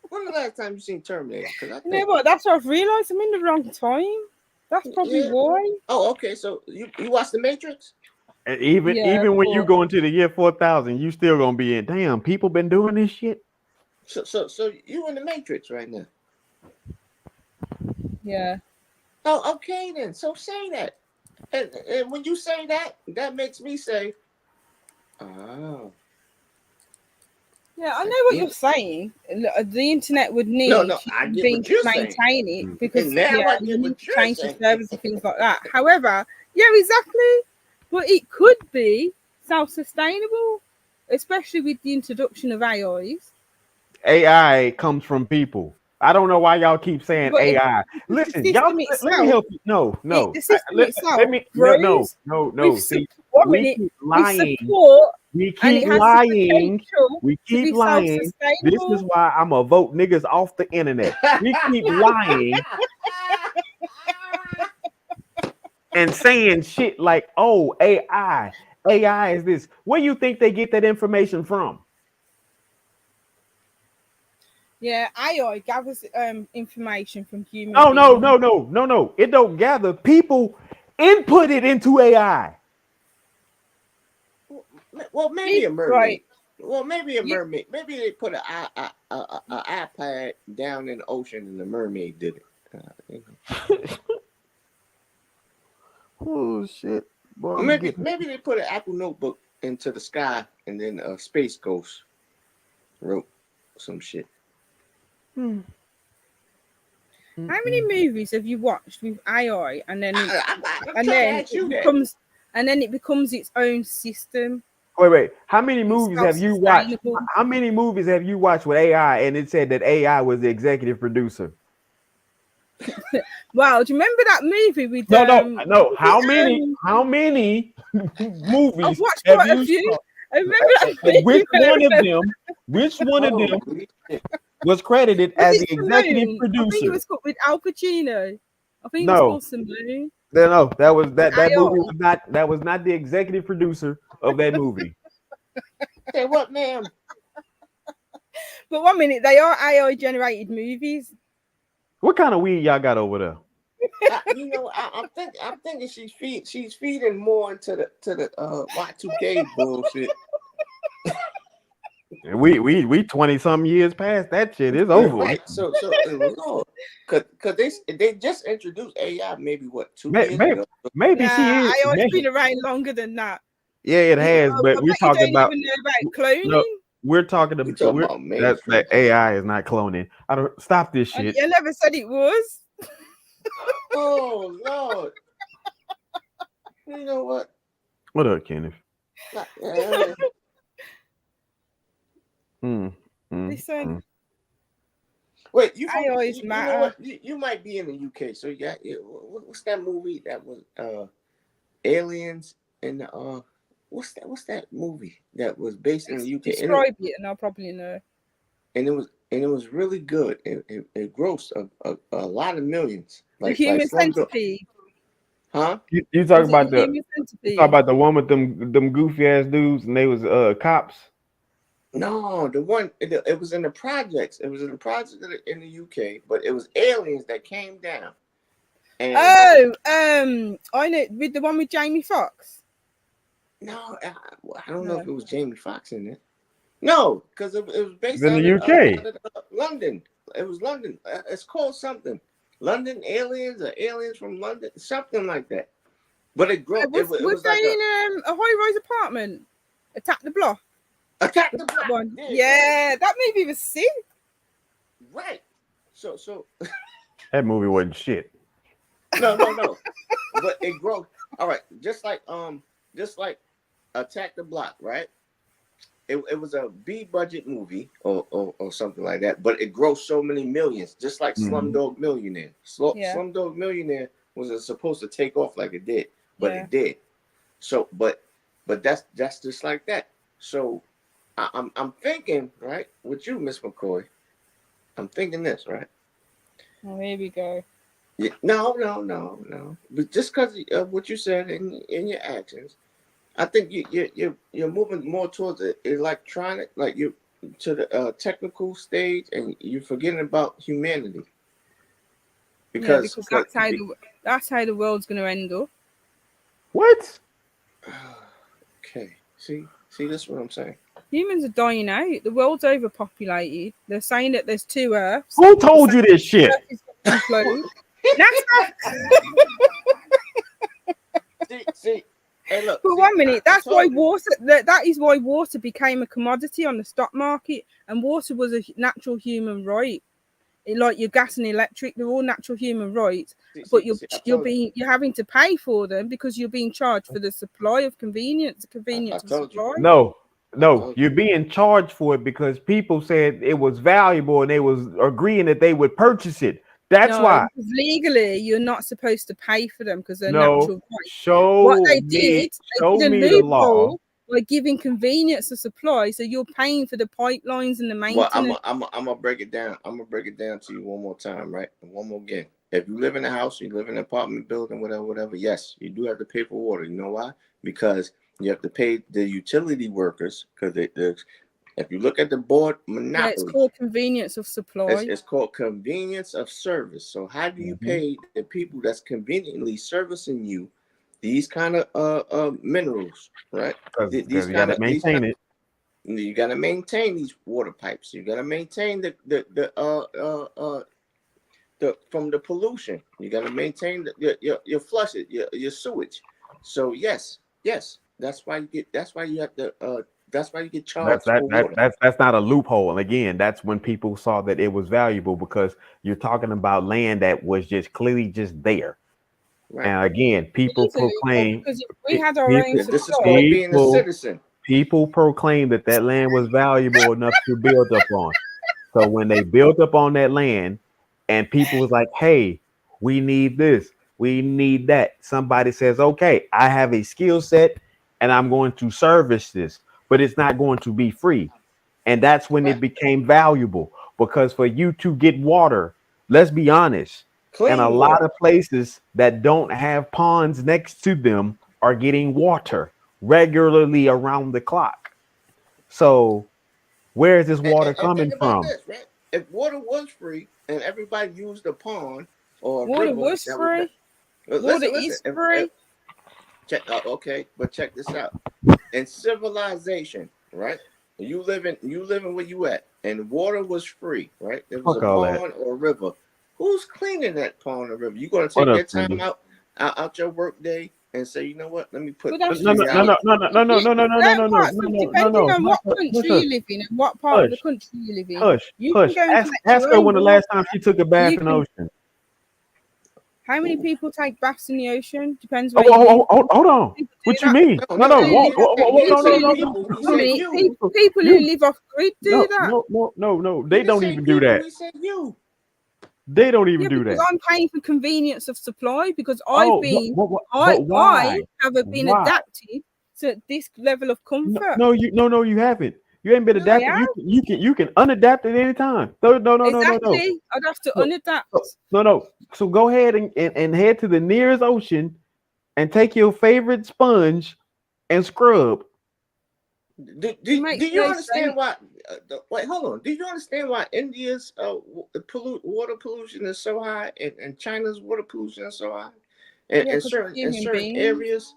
When the last time you seen Terminator? No, but that's what I've realized. I'm in the wrong time. That's probably why. Oh, okay. So you watched The Matrix? Even when you go into the year 4000, you still gonna be in. Damn, people been doing this shit. So you in the Matrix right now? Yeah. Oh, okay then. So say that, and when you say that, that makes me say, oh. Yeah, I know what you're saying. The internet would need being to maintain it because you need to change the servers and things like that. However, yeah, exactly. But it could be self-sustainable, especially with the introduction of AIs. AI comes from people. I don't know why y'all keep saying AI. Listen, y'all. Let me help you. No. The system itself. Let me. No. See, we keep lying. We keep lying. We keep lying. This is why I'm gonna vote niggas off the internet. We keep lying and saying shit like, "Oh, AI is this." Where do you think they get that information from? Yeah, AI gathers information from humans. No. It don't gather. People input it into AI. Well, maybe a mermaid. Right. Well, maybe a mermaid. Maybe they put an iPad down in the ocean and the mermaid did it. Oh shit! Boy, maybe they put an Apple notebook into the sky and then a space ghost wrote some shit. How many movies have you watched with AI and then it becomes its own system? Wait. How many movies have you watched? self-sustainable. How many movies have you watched with AI and it said that AI was the executive producer? Wow, do you remember that movie with No. what was How it, many I've movies watched have quite a you few. saw? I remember that And movie. which one of them Holy shit. was credited Was as it the executive Simone? I think it producer? was called with Al Pacino. I think it was No, called Simone. no, that movie AI. was not the executive producer of that movie. Say what, ma'am? But 1 minute, they are AI generated movies. What kind of weed y'all got over there? I'm thinking she's feeding more into the Y2K bullshit. We 20 some years past that shit. It's over. Right. So Lord, cause they just introduced AI maybe what 2 years ago. Maybe Nah, she is. AI's been around longer than that. Yeah, it has. I But we're bet you talking don't about even know about cloning. no. We're talking We talking about about mainframe. that AI is not cloning. I don't stop this shit. I never said it was. Oh Lord. You know what? What up, Kenneth? Listen. Wait, AI's you know matter. what? You might be in the UK. So what's that movie that was aliens and what's that movie that was based in the UK? Describe it and I'll probably know. And it was really good. It grossed a lot of millions. The Human Slumdog. Centipede. Huh? You talking about the Human Centipede? You talk about the one with them goofy ass dudes and they was cops? No, the one it was in the projects. It was in the projects in the UK, but it was aliens that came down. And I know with the one with Jamie Foxx. No, I don't know if it was Jamie Foxx in it. No, because it was based in the UK. Out of London. It was London. It's called something. London Aliens or Aliens from London, something like that. But it grew. Was it was they like in a high-rise apartment? Attack the Block. Attack the Block. One. Yeah, that movie was sick. Right. So that movie wasn't shit. No. But it grew. All right, just like Attack the Block, right? It was a B budget movie or something like that, but it grossed so many millions, just like Slumdog Millionaire. Slumdog Millionaire wasn't supposed to take off like it did, but it did. So, but that's just like that. So, I'm thinking, right, with you, Miss McCoy. I'm thinking this, right? Oh, here we go. Yeah, no. But just because of what you said in your actions, I think you're moving more towards the electronic, like you to the technical stage, and you're forgetting about humanity. Because that's how the world's going to end up. What? Okay. See, that's what I'm saying. Humans are dying out. The world's overpopulated. They're saying that there's 2 Earths. Who told you this shit? See. Hey, look. But 1 minute, that's why water. That is why water became a commodity on the stock market, and water was a natural human right. Like your gas and electric, they're all natural human rights. But you're having to pay for them because you're being charged for the supply of convenience. Convenience of supply. No, you're being charged for it because people said it was valuable and they was agreeing that they would purchase it. That's why. Legally, you're not supposed to pay for them because they're natural rights. Show they me did the law by giving convenience of supply, so you're paying for the pipelines and the maintenance. Well, I'm gonna break it down. I'm gonna break it down to you one more time, right? And one more again. If you live in a house, you live in an apartment building, whatever. Yes, you do have to pay for water. You know why? Because you have to pay the utility workers because if you look at the board monopoly, it's called convenience of supply. It's called convenience of service. So how do you pay the people that's conveniently servicing you these kind of minerals, right? Because you got to maintain it. You got to maintain these water pipes. You got to maintain the from the pollution. You got to maintain your flush it, your sewage. So yes, that's why you get charged for water. That's not a loophole. And again, that's when people saw that it was valuable because you're talking about land that was just clearly just there. Right. And again, people proclaim because we had our own. This is called being a citizen. People proclaimed that that land was valuable enough to build up on. So when they built up on that land, and people was like, "Hey, we need this, we need that," somebody says, "Okay, I have a skill set, and I'm going to service this, but it's not going to be free." And that's when it became valuable, because for you to get water, let's be honest, and a Clean lot water. of places that don't have ponds next to them are getting water regularly around the clock. So where is this water And think coming about from? this, right? If water was free and everybody used a pond or a Water river was that was free. Water listen. is free. Check, okay, but check this out. In civilization, right? You living where you at, and water was free, right? There was a Fuck all that. pond or a river. Who's cleaning that pond or river? You gonna What take up, that time Cindy? out your work day and say, you know what? Let me put But that's No, no, just 3 no, hours. no, no, no, no, no, no, no, no, no, that no, no, part. no, So no, no, depending no. on what country Hush, you live in and what part of the hush, country you live in, hush, you can hush. go and Ask collect her your when own the water. last time she took a bath You in the can. ocean. How many people take baths in the ocean? Depends Oh, where you live. hold on. People do What you that. mean? No, No, no, no, People who live, he no, didn't no, say no, people. He I said mean, you. people who you. live off grid do No, that. no. He They didn't don't say even do people. that. He said you. They don't even Yeah, do because that. I'm paying for convenience of supply because Oh, but I why? haven't been Why? adapted to this level of comfort. No, you haven't. You ain't been No, I adapted. have. You can unadapt at any time. No. Exactly. I'd have to No, unadapt. no. So go ahead and head to the nearest ocean and take your favorite sponge and scrub. Do Makes you no understand sense. why? Wait, hold on. Do you understand why India's water pollution is so high, and China's water pollution is so high, and Yeah, because in human certain beings. areas,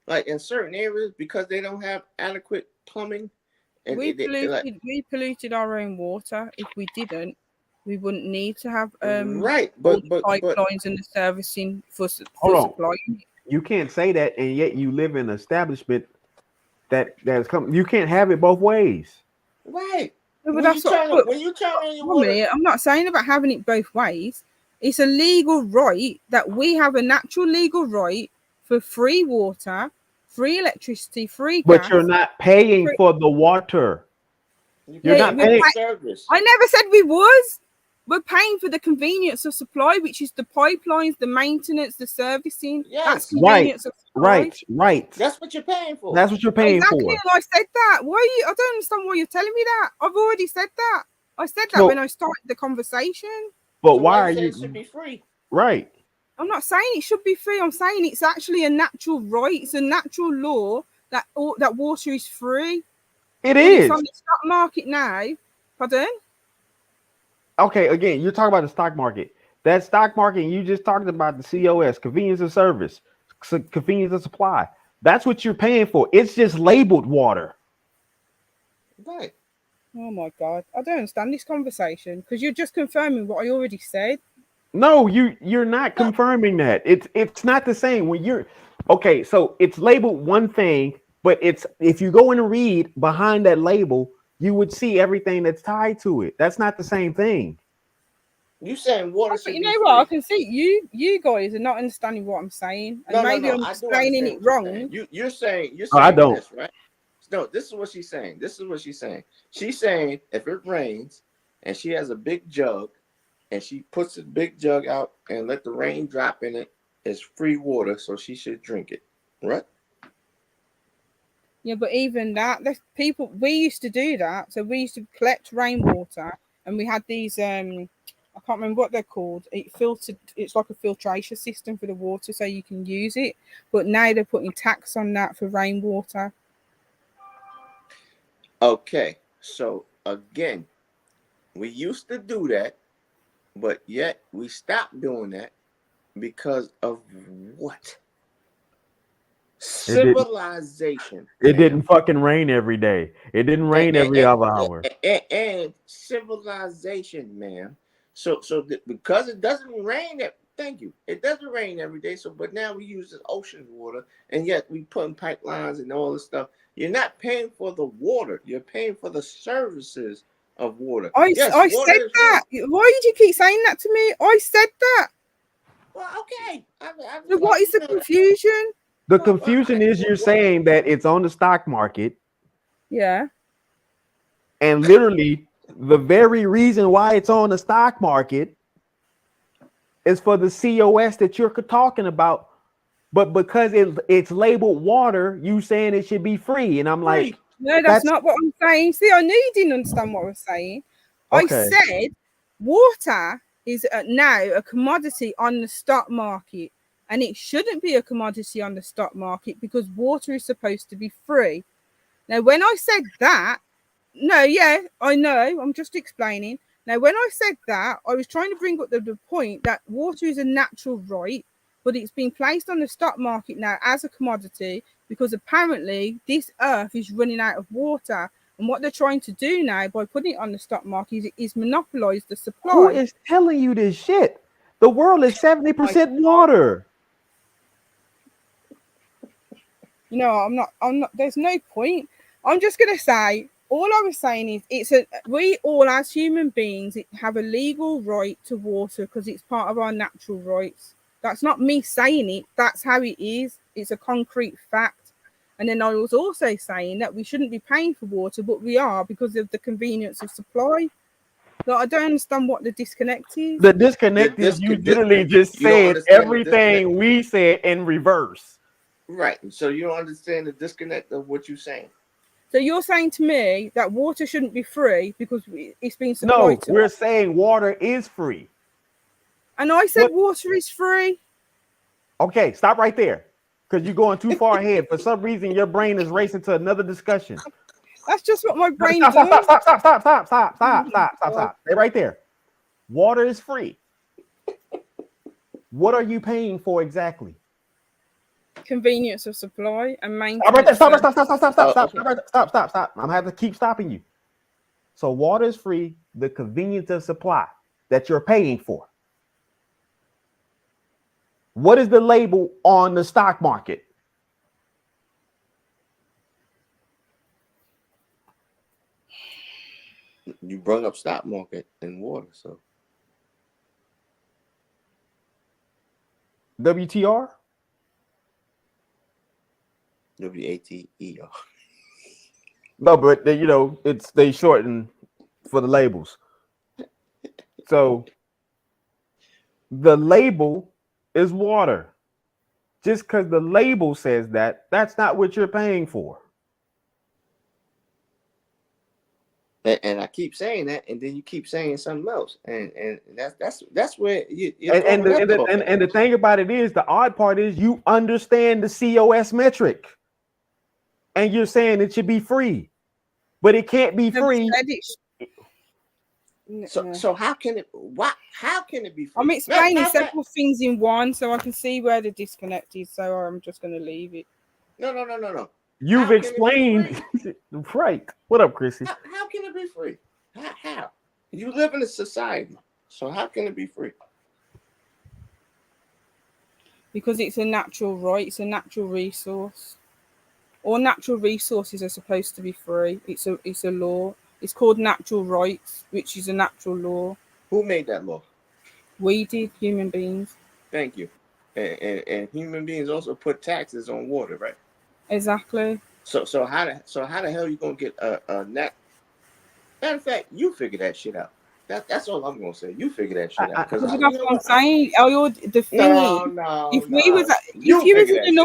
like in certain areas, because they don't have adequate plumbing, and We polluted our own water. If we didn't, we wouldn't need to have right, all the but pipelines and the servicing for Hold on. supplying it. You can't say that, and yet you live in an establishment that's come. You can't have it both ways. right. Yeah, but that's what. But When you turn on your one water, minute, I'm not saying about having it both ways. It's a legal right that we have a natural legal right for free water, free electricity, free But you're gas. not paying Free, for the water. you You're yeah, pay not for the paying. service. I never said we was. We're paying for the convenience of supply, which is the pipelines, the maintenance, the servicing. That's Yes, convenience of supply. Right. that's what you're paying for. That's what you're paying Exactly, for. and I said that. Why are you? I don't understand why you're telling me that. I've already said that. I said that when So, I started the conversation. but So why why you are say it should you be free? right? I'm not saying it should be free. I'm saying it's actually a natural right. It's a natural law that that water is free. It But it's on is. the stock market now. Pardon? Okay, again, you're talking about the stock market. That stock market, you just talked about the COS, convenience of service, convenience of supply. That's what you're paying for. It's just labeled water. Right. Oh my God. I don't understand this conversation because you're just confirming what I already said. No, you're not No. confirming that. It's not the same when you're okay. So it's labeled one thing, but it's if you go and read behind that label, you would see everything that's tied to it. That's not the same thing. You saying water But should you be know what? I free? can see you guys are not understanding what I'm saying, and No. maybe I'm I do explaining understand it what you're saying. wrong. You're No, I saying don't. this, right? No, this is what she's saying. She's saying if it rains and she has a big jug and she puts the big jug out and let the rain drop in it, it's free water, so she should drink it, right? Yeah, but even that, there's people. We used to do that. So we used to collect rainwater, and we had these. I can't remember what they're called. It filtered. It's like a filtration system for the water, so you can use it. But now they're putting tax on that for rainwater. Okay, so again, we used to do that, but yet we stopped doing that because of what? It didn't. Civilization, It man. didn't fucking rain every day. It didn't rain every other hour. And civilization, man. Because it doesn't rain, thank you. It doesn't rain every day. So, but now we use this ocean water, and yet we put in pipelines and all this stuff. You're not paying for the water. You're paying for the services of water. I Yes, water said is free. that. Why did you keep saying that to me? I said that. Well, okay. So what is the confusion? The confusion is you're saying that it's on the stock market Yeah. And literally, the very reason why it's on the stock market is for the COS that you're talking about. But because it's labeled water, you saying it should be free. And I'm like, no, that's not what I'm saying. See, I knew you didn't understand what I was saying. I okay. said water is now a commodity on the stock market, and it shouldn't be a commodity on the stock market because water is supposed to be free. Now, when I said that, no, yeah, I know, I'm just explaining. Now, when I said that, I was trying to bring up the point that water is a natural right, but it's been placed on the stock market now as a commodity because apparently this earth is running out of water. And what they're trying to do now by putting it on the stock market is monopolize the supply. Who is telling you this shit? The world is 70% water. No, I'm not. There's no point. I'm just going to say, all I was saying is we all as human beings have a legal right to water because it's part of our natural rights. That's not me saying it. That's how it is. It's a concrete fact. And then I was also saying that we shouldn't be paying for water, but we are because of the convenience of supply. So I don't understand what the disconnect is. The disconnect is you literally just said everything we said in reverse. Right. So you don't understand the disconnect of what you're saying. So you're saying to me that water shouldn't be free because it's being supplied to us. No, we're saying water is free. And I said water is free. Okay, stop right there. Because you're going too far ahead. For some reason, your brain is racing to another discussion. That's just what my brain does. Stop. Stay right there. Water is free. What are you paying for exactly? Convenience of supply and maintenance. Stop right there. Stop. I'm gonna have to keep stopping you. So water is free, the convenience of supply that you're paying for. What is the label on the stock market? You brought up stock market and water, so WTR? WATER. No, but they shorten for the labels. So the label is water. Just because the label says that, that's not what you're paying for. And I keep saying that, and then you keep saying something else, and that's where you. And the thing about it is, the odd part is you understand the COS metric, and you're saying it should be free, but it can't be free. So how can it? How can it be free? I'm explaining several things in one, so I can see where the disconnect is. So I'm just going to leave it. No. You've explained, right? What up, Chrissy? How can it be free? How? You live in a society, so how can it be free? Because it's a natural right. It's a natural resource. All natural resources are supposed to be free. It's a law. It's called natural rights, which is a natural law. Who made that law? We did, human beings. Thank you. And human beings also put taxes on water, right? Exactly. So how the hell you gonna get a net? Matter of fact, you figure that shit out. That's all I'm gonna say. You figure that shit out. Because that's what I'm saying. The thing is, if you was in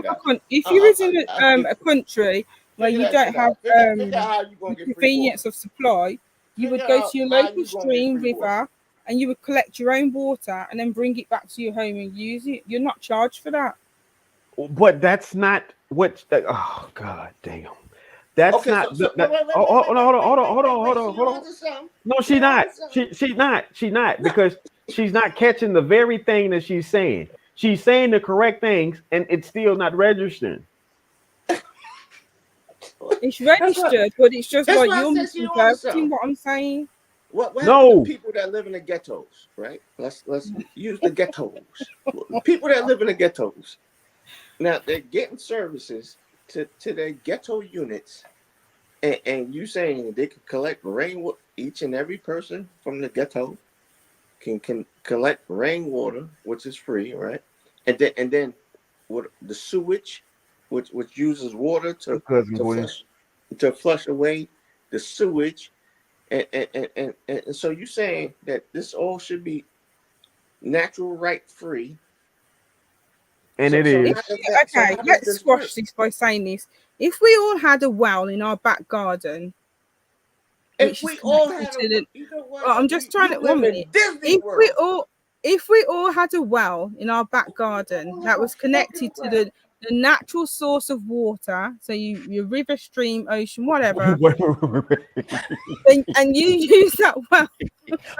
a country where you don't have the convenience of supply, you would go to your local stream, river, and you would collect your own water and then bring it back to your home and use it. You're not charged for that. But that's not what. Oh God damn! That's not. Hold on. No, she's not. She's not because she's not catching the very thing that she's saying. She's saying the correct things, and it's still not registering. It's registered, but it's just like you're misinterpreting what I'm saying. What no. People that live in the ghettos, right? Let's use the ghettos. People that live in the ghettos. Now they're getting services to their ghetto units, and you saying they can collect rainwater. Each and every person from the ghetto can collect rainwater, which is free, right? And then what the sewage, which uses water to flush. to flush away the sewage, and so you're saying that this all should be natural right free. And it is. Okay, let's squash this by saying this. If we all had a well in our back garden, if we all had I'm just trying to 1 minute. If we all had a well in our back garden that was connected to the natural source of water, so your river, stream, ocean, whatever, and you use that well.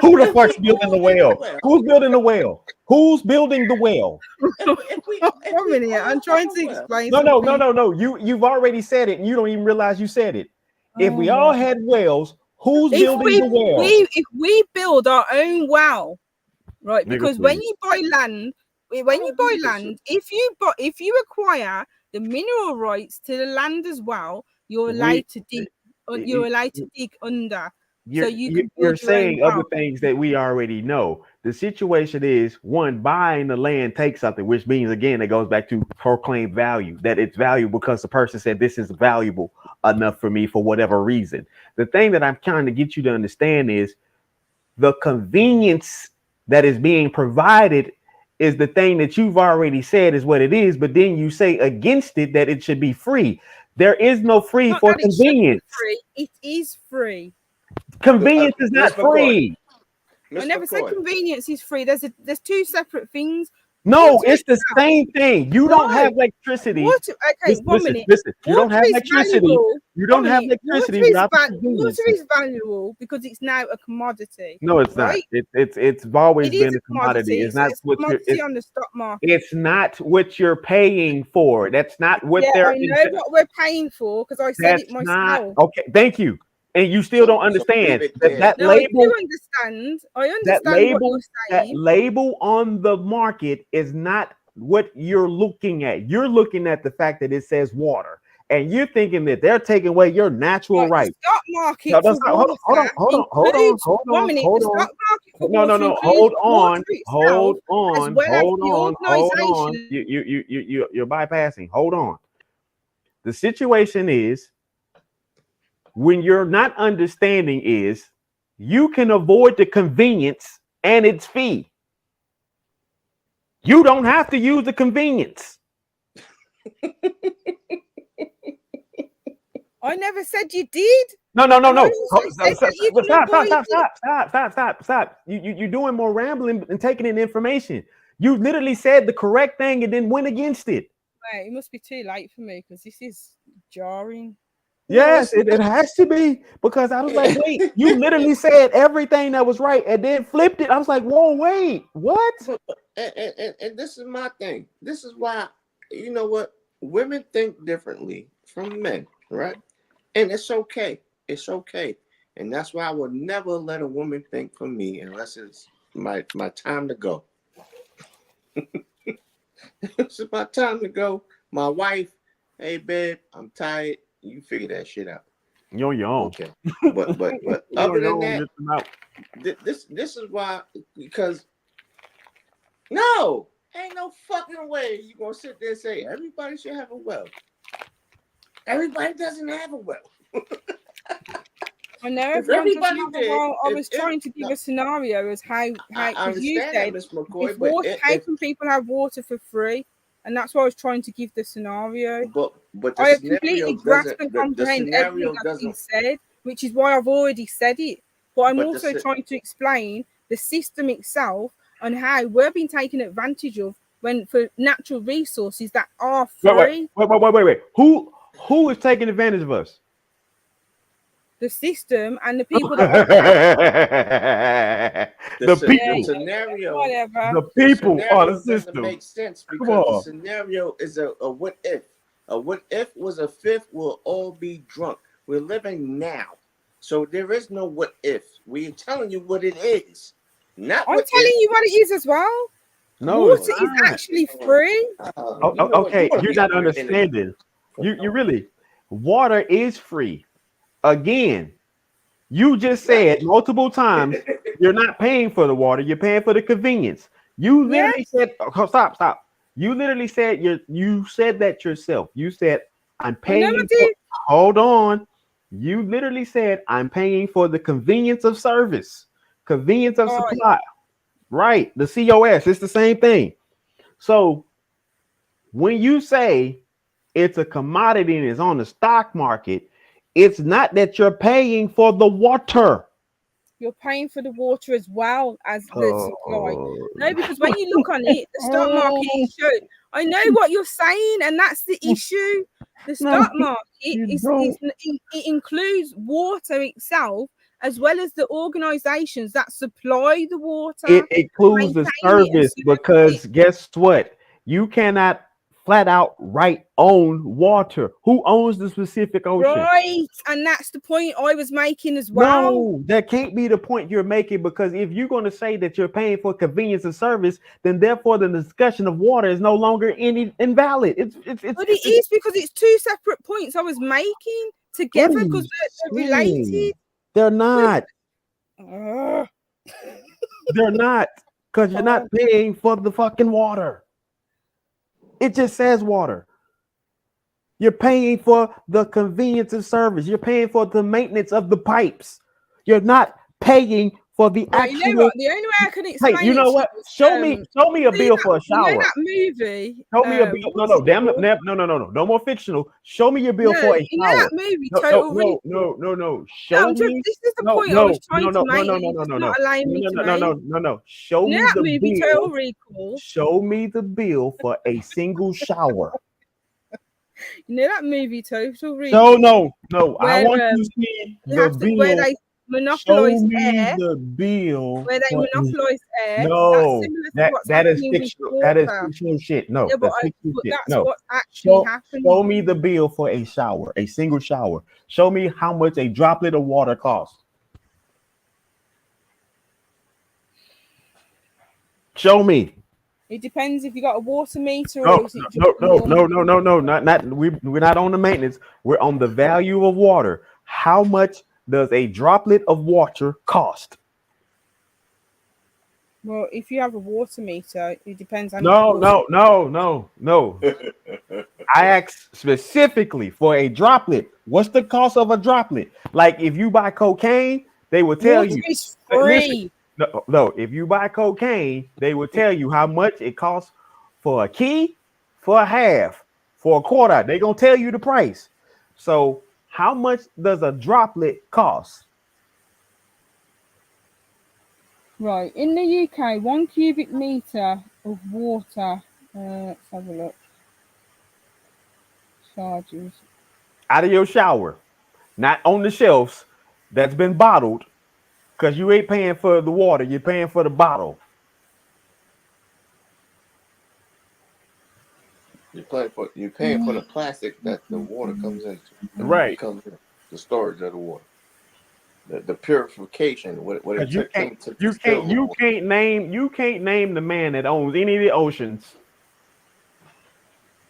Who the fuck's building the well? Who's building the well? Who's building the well? 1 minute, I'm trying to explain. No. You've already said it, and you don't even realize you said it. If we all had wells, who's building the well? If we build our own well, right? Because when you buy land, if you acquire the mineral rights to the land as well, you're allowed to dig. You're allowed to dig under. You're saying other things that we already know. The situation is, one, buying the land takes something, which means, again, it goes back to proclaimed value, that it's valuable because the person said this is valuable enough for me for whatever reason. The thing that I'm trying to get you to understand is the convenience that is being provided is the thing that you've already said is what it is, but then you say against it that it should be free. There is no free for convenience. It is free. Convenience is not free. I never said convenience is free. There's two separate things. No, it's the same thing. You don't have electricity. Okay, 1 minute. Listen. You don't have electricity. You don't have electricity without water is valuable because it's now a commodity. No, it's not. It's always been a commodity. It's not what you're on the stock market. It's not what you're paying for. That's not what they're. I know what we're paying for because I said it myself. Okay, thank you. And you still don't understand that label. I do understand. I understand what you're saying. That label on the market is not what you're looking at. You're looking at the fact that it says water, and you're thinking that they're taking away your natural right. The stock market. No, hold on. 1 minute. The stock market for Hold on. You're bypassing. Hold on. The situation is, when you're not understanding, is you can avoid the convenience and its fee. You don't have to use the convenience. I never said you did. No. Stop. You're doing more rambling and taking in information. You literally said the correct thing and then went against it. Right, it must be too late for me because this is jarring. Yes, it has to be, because I was like, wait, you literally said everything that was right and then flipped it. I was like, whoa, wait, what? And this is my thing. This is why, you know what? Women think differently from men, right? And it's okay. It's okay. And that's why I would never let a woman think for me unless it's my time to go. It's my time to go. My wife, hey, babe, I'm tired. You figure that shit out. You're your own. Okay. But other than that, this is why, because no, ain't no fucking way you gonna sit there and say everybody should have a well. Everybody doesn't have a well. I know everybody did. I was trying to give a scenario as how you said, Ms. McCoy, how can people have water for free? And that's why I was trying to give the scenario. But I completely grasp and comprehend everything that's been said, which is why I've already said it. But I'm also trying to explain the system itself and how we're being taken advantage of when for natural resources that are free. Wait. Who is taking advantage of us? The system and the people that the scenario, whatever. The people are the system. Doesn't make sense because the scenario is a what if. A what if was a fifth, we'll all be drunk. We're living now. So there is no what if. We're telling you what it is. I'm telling you what it is as well. No, water is actually free. Okay, you're not understanding. You really, water is free. Again, you just said multiple times you're not paying for the water, you're paying for the convenience. You literally said, stop. You literally said you said that yourself. You said, I'm paying. Hold on. You literally said, I'm paying for the convenience of service, convenience of supply. Right. The COS, it's the same thing. So when you say it's a commodity and it's on the stock market, it's not that you're paying for the water. You're paying for the water as well as the supply. No, because when you look on it, the stock market is showing. I know what you're saying, and that's the issue. The stock market it includes water itself as well as the organizations that supply the water. It includes the service because guess what? You cannot flat out own water. Who owns the specific ocean? Right, and that's the point I was making as well. No, that can't be the point you're making, because if you're going to say that you're paying for convenience and service, then therefore the discussion of water is no longer invalid. But it is, because it's two separate points I was making together because they're related. They're not. They're not, because you're not paying for the fucking water. It just says water. You're paying for the convenience of service. You're paying for the maintenance of the pipes. You're not paying for the actual. You know what? The only way I can explain. Hey, you know what? Show me a bill for a shower. You know that movie? Show me a bill. No. No more fictional. Show me your bill for a shower. You know that movie? Total Recall? No. Show me. This is the point I was trying to make. No. Show me the movie. bill. Total Recall. Show me the bill for a single shower. You know that movie Total Recall? No. I want to see the bill. Where they monopolize air. The bill. Where they monopolize air. No, that is fictional. That is fictional shit. No, that's what actually happened. Show me the bill for a shower, a single shower. Show me how much a droplet of water costs. Show me. It depends if you got a water meter or is it no. We're not on the maintenance. We're on the value of water. How much does a droplet of water cost? Well, if you have a water meter, it depends on. No. I asked specifically for a droplet. What's the cost of a droplet? Like if you buy cocaine, they will tell you. It's free. No, if you buy cocaine, they will tell you how much it costs for a key, for a half, for a quarter. They're going to tell you the price. So how much does a droplet cost? Right. In the UK, 1 cubic meter of water. Let's have a look. Charges. Out of your shower. Not on the shelves that's been bottled. Because you ain't paying for the water, you're paying for the bottle. You're paying for the plastic that the water comes into. Right. Comes in, the storage of the water. The purification. What it you can't name the man that owns any of the oceans.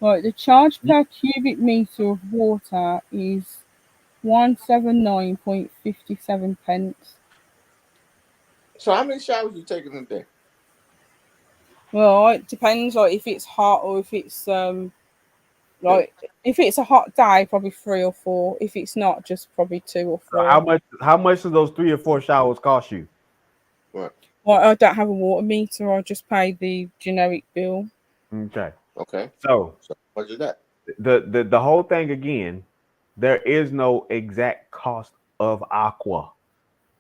Right, the charge per cubic meter of water is 179.57 pence. So how many showers you taking a day? Well, it depends, like if it's hot or if it's like if it's a hot day, probably 3 or 4. If it's not, just probably 2 or 4. How much do those 3 or 4 showers cost you? What? Well, I don't have a water meter. I just pay the generic bill. Okay. So what is that? The whole thing again, there is no exact cost of aqua.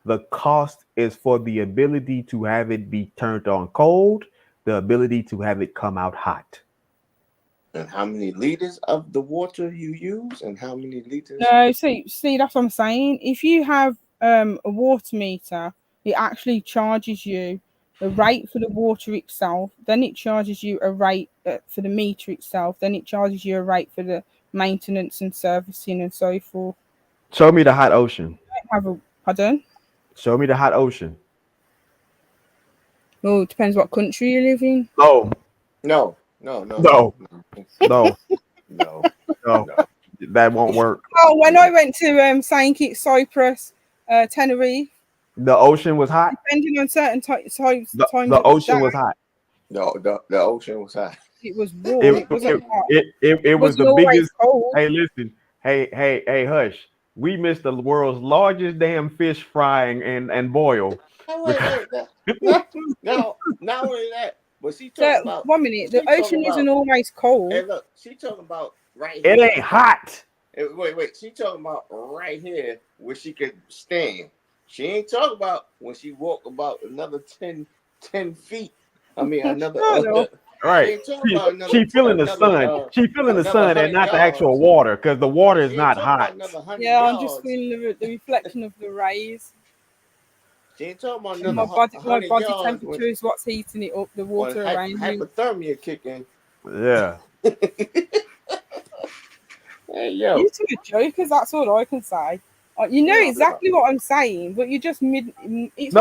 The cost is for the ability to have it be turned on cold, the ability to have it come out hot. And how many liters of the water you use, and how many liters? No, see, that's what I'm saying. If you have a water meter, it actually charges you a rate for the water itself. Then it charges you a rate for the meter itself. Then it charges you a rate for the maintenance and servicing and so forth. Show me the hot ocean. Pardon? Show me the hot ocean. Well, it depends what country you live in. No. That won't work. Oh, when I went to St. Kitts, Cyprus, Tenerife. The ocean was hot. Depending on certain times. The ocean was hot. The ocean was hot. It was warm. It was the biggest. Cold. Hey, listen. Hey, hush. we missed the world's largest damn fish frying and boil. Wait. No, not only that, but she talking about. 1 minute. The ocean isn't always cold. Hey, look, she talking about right here. It ain't hot. Wait. She talking about right here where she could stand. She ain't talking about when she walk about another 10 feet. I mean, another. Right. She feeling the sun. She feeling the sun and not the actual water because the water is not hot. Yeah, I'm just feeling the reflection of the rays. She ain't talking about my body temperature is what's heating it up. The water around you. Hypothermia kicking. Yeah. Hey yo. You two are jokers. That's all I can say. You know exactly what I'm saying, but you just it's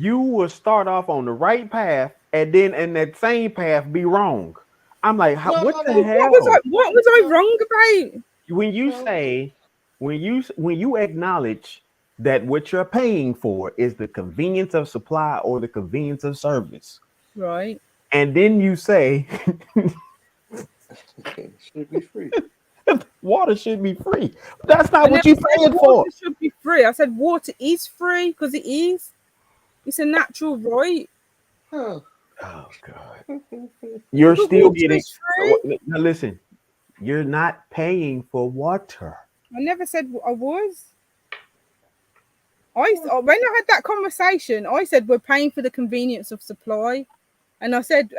you will start off on the right path and then in that same path be wrong. I'm like, what the hell? What was I wrong about? When you say, when you acknowledge that what you're paying for is the convenience of supply or the convenience of service, right? And then you say, it should be free. Water should be free. That's not what you're paying for. Water should be free. I said water is free because it is. It's a natural right. Oh God! You're still getting. Now listen, you're not paying for water. I never said I was. When I had that conversation, I said we're paying for the convenience of supply. And I said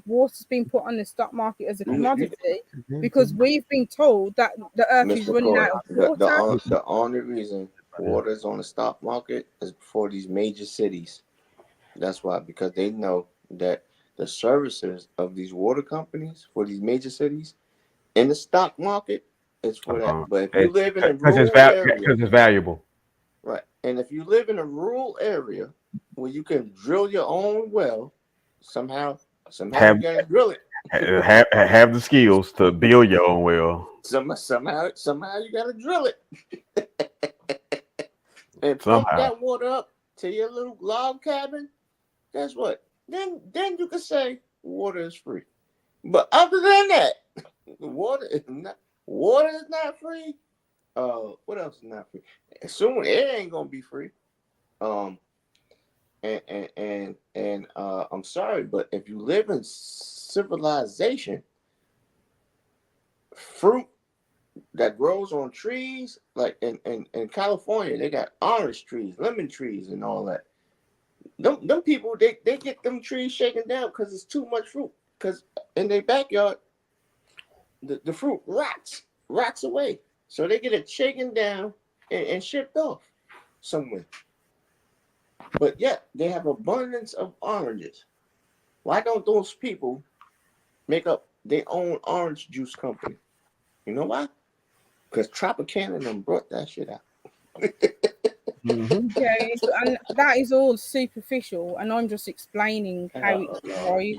water's been put on the stock market as a commodity because we've been told that the earth is running out of water. The only reason water is on the stock market is for these major cities. That's why, because they know that the services of these water companies for these major cities in the stock market is for that. But if you live in a rural area, because it's valuable, right? And if you live in a rural area where you can drill your own well. Somehow you gotta drill it. Have the skills to build your own well. Somehow you gotta drill it. And pump that water up to your little log cabin. Guess what? Then you can say water is free. But other than that, water is not free. What else is not free? Soon it ain't gonna be free. And I'm sorry, but if you live in civilization, fruit that grows on trees, like in California, they got orange trees, lemon trees, and all that. Them people, they get them trees shaken down because it's too much fruit. Because in their backyard, the fruit rots away. So they get it shaken down and shipped off somewhere. But yet they have abundance of oranges. Why don't those people make up their own orange juice company? You know why? Because Tropicana them brought that shit out. Yeah, and that is all superficial, and I'm just explaining how it's right.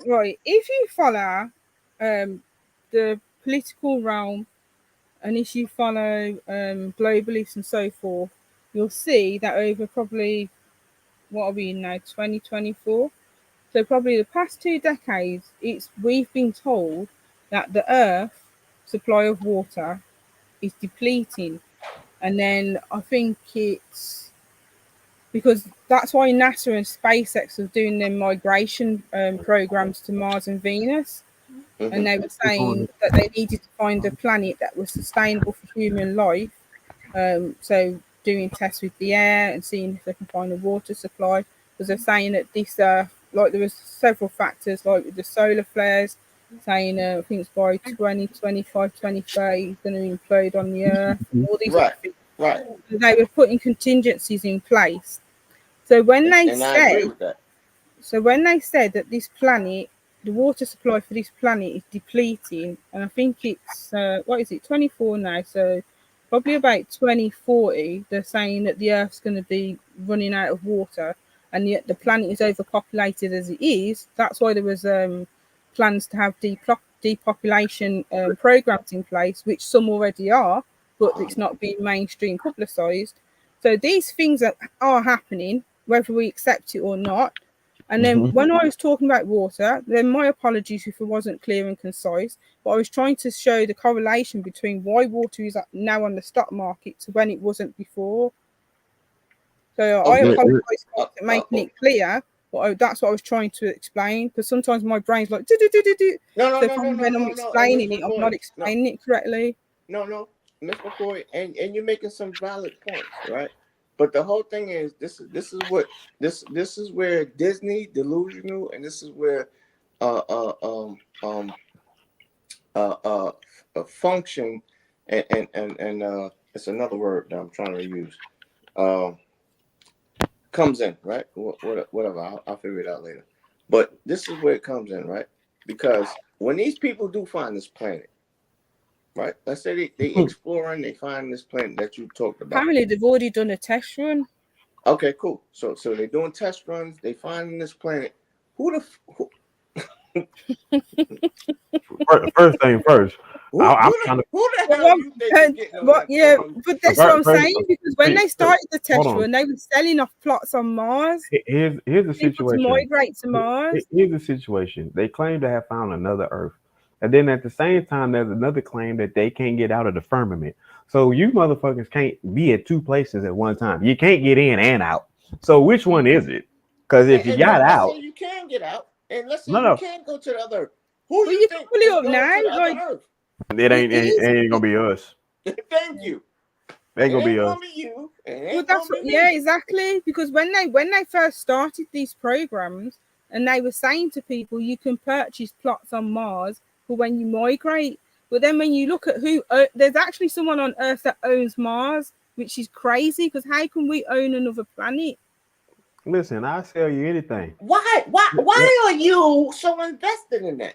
Right. If you follow the political realm, and if you follow globalists and so forth, you'll see that over probably, what are we in now, 2024? So probably the past 2 decades, we've been told that the Earth supply of water is depleting. And then I think it's because that's why NASA and SpaceX are doing their migration programs to Mars and Venus. Mm-hmm. And they were saying that they needed to find a planet that was sustainable for human life. So doing tests with the air and seeing if they can find a water supply. Because they're saying that this like there was several factors like with the solar flares, saying I think it's by 2025, 2030 it's going to implode on the Earth. All these right. They were putting contingencies in place. So when they said that this planet, the water supply for this planet is depleting, and I think it's 24 now, so probably about 2040 they're saying that the Earth's going to be running out of water, and yet the planet is overpopulated as it is. That's why there was plans to have depopulation programs in place, which some already are, but it's not being mainstream publicized. So these things are happening, whether we accept it or not. And then when I was talking about water, then my apologies if it wasn't clear and concise, but I was trying to show the correlation between why water is now on the stock market to when it wasn't before. So I apologize for making it clear, but that's what I was trying to explain, because sometimes my brain's like, No, when I'm explaining it, I'm not explaining it correctly. No, Miss McCoy, and you're making some valid points, right? But the whole thing is this is where Disney delusional, and this is where function and it's another word that I'm trying to use comes in, right? Whatever, I'll figure it out later. But this is where it comes in, right? Because when these people do find this planet, right? Let's say they exploring, they find this planet that you talked about. Apparently, they've already done a test run. Okay, cool. So they're doing test runs. They find this planet. First thing first. Who the hell you think is getting on that but that's what I'm saying, because when they started the test run, they were selling off plots on Mars. Here's the situation. To migrate to Mars. Here's the situation. They claim to have found another Earth. And then at the same time, there's another claim that they can't get out of the firmament. So you motherfuckers can't be at two places at one time. You can't get in and out. So which one is it? Because if you got out, you can get out, and let's say you can go to the other. Who do you think is going to the Earth? It ain't gonna be us. Thank you. It ain't gonna be us. You. Well, that's exactly, because when they first started these programs, and they were saying to people, you can purchase plots on Mars for when you migrate. But then when you look at there's actually someone on Earth that owns Mars, which is crazy, because how can we own another planet? Listen, I'll sell you anything. Why are you so invested in that?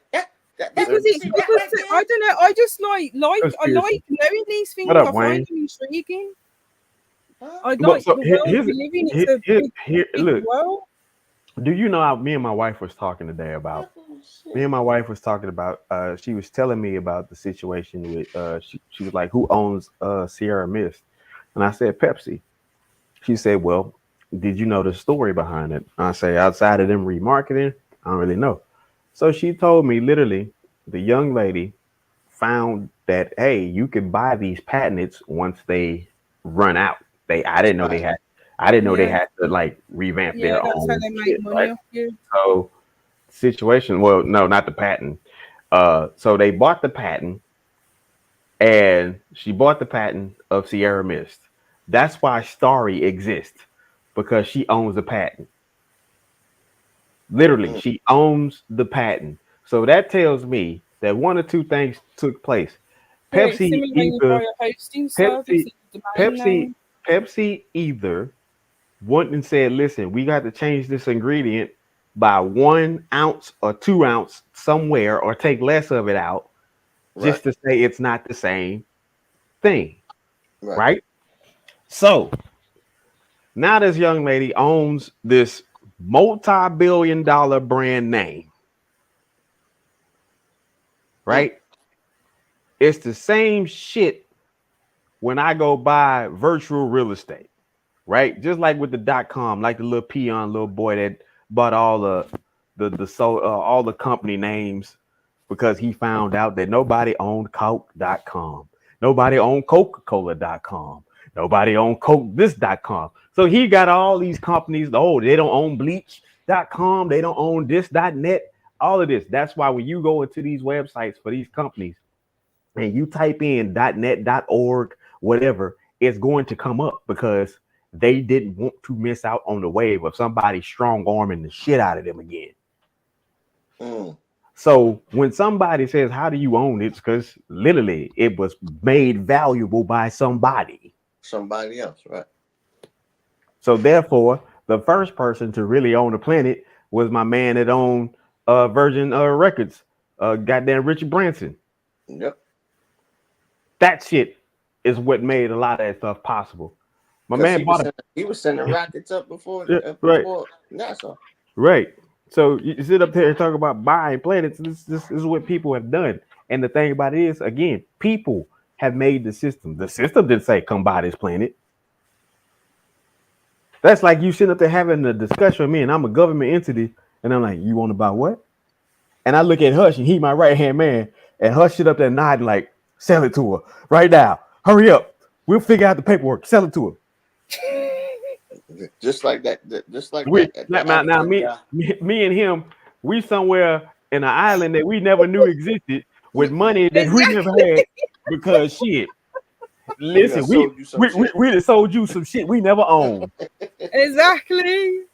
Because I don't know. I just like knowing these things. I find them intriguing. I like the world we live in. It's a big world. Do you know me and my wife was talking today about? Me and my wife was talking about. She was telling me about the situation with. She was like, "Who owns Sierra Mist?" And I said, "Pepsi." She said, "Well, did you know the story behind it?" I say, "Outside of them remarketing, I don't really know." So she told me, literally, the young lady found that, hey, you can buy these patents once they run out. I didn't know they had. I didn't know they had to like revamp their own. That's how they make money off you. So, situation. Well, no, not the patent. So they bought the patent, and she bought the patent of Sierra Mist. That's why Starry exists, because she owns the patent. Literally, she owns the patent. So that tells me that one or two things took place. Pepsi either went and said, listen, we got to change this ingredient by 1 ounce or 2 ounce somewhere, or take less of it out, just to say it's not the same thing. Right? So now this young lady owns this multi-billion-dollar brand name. Right? It's the same shit when I go buy virtual real estate. Right? Just like with the .com, like the little peon little boy that bought all all the company names because he found out that nobody owned Coke.com. Nobody owned Coca-Cola.com. Nobody owned Coke this.com. So he got all these companies. Oh, they don't own Bleach.com. They don't own this.net. All of this. That's why when you go into these websites for these companies and you type in .net, .org, whatever, it's going to come up because they didn't want to miss out on the wave of somebody strong arming the shit out of them again. So when somebody says, how do you own it? It's because literally it was made valuable by somebody. Somebody else, right? So therefore, the first person to really own the planet was my man that owned Virgin Records, goddamn Richard Branson. Yep. That shit is what made a lot of that stuff possible. My man he was sending rockets up before NASA. Right. So you sit up there and talk about buying planets. This is what people have done. And the thing about it is, again, people have made the system. The system didn't say come buy this planet. That's like you sitting up there having a discussion with me, and I'm a government entity, And I'm like, you want to buy what? And I look at Hush, and he my right hand man, and Hush sit up there nodding like, sell it to her right now. Hurry up. We'll figure out the paperwork. Sell it to her. Just like that. Just like We that. The now African me, guy. me and him, we somewhere in an island that we never knew existed with money that we never had because shit. We done Listen, sold you some shit. we done sold you some shit we never owned. Exactly.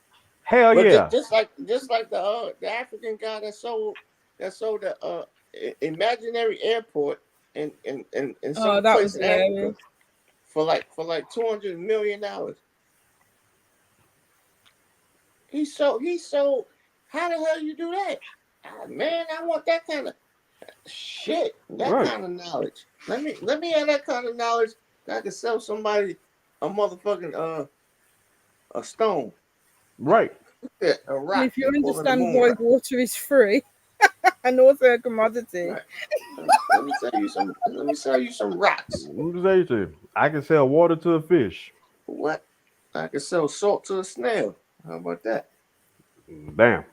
Hell But yeah. just like the African guy that sold the imaginary airport in Oh, some that place was in Africa hilarious. for like $200 million. He sold. How the hell you do that? Ah, man, I want that kind of shit. That Right. kind of knowledge. Let me have that kind of knowledge that I can sell somebody a motherfucking a stone. Right. Yeah, a rock. If you They call it a understand moon why rock. water is free and also a commodity. Right. Let me sell you some rocks. Let me say to you, I can sell water to a fish. What? I can sell salt to a snail. How about that? Damn.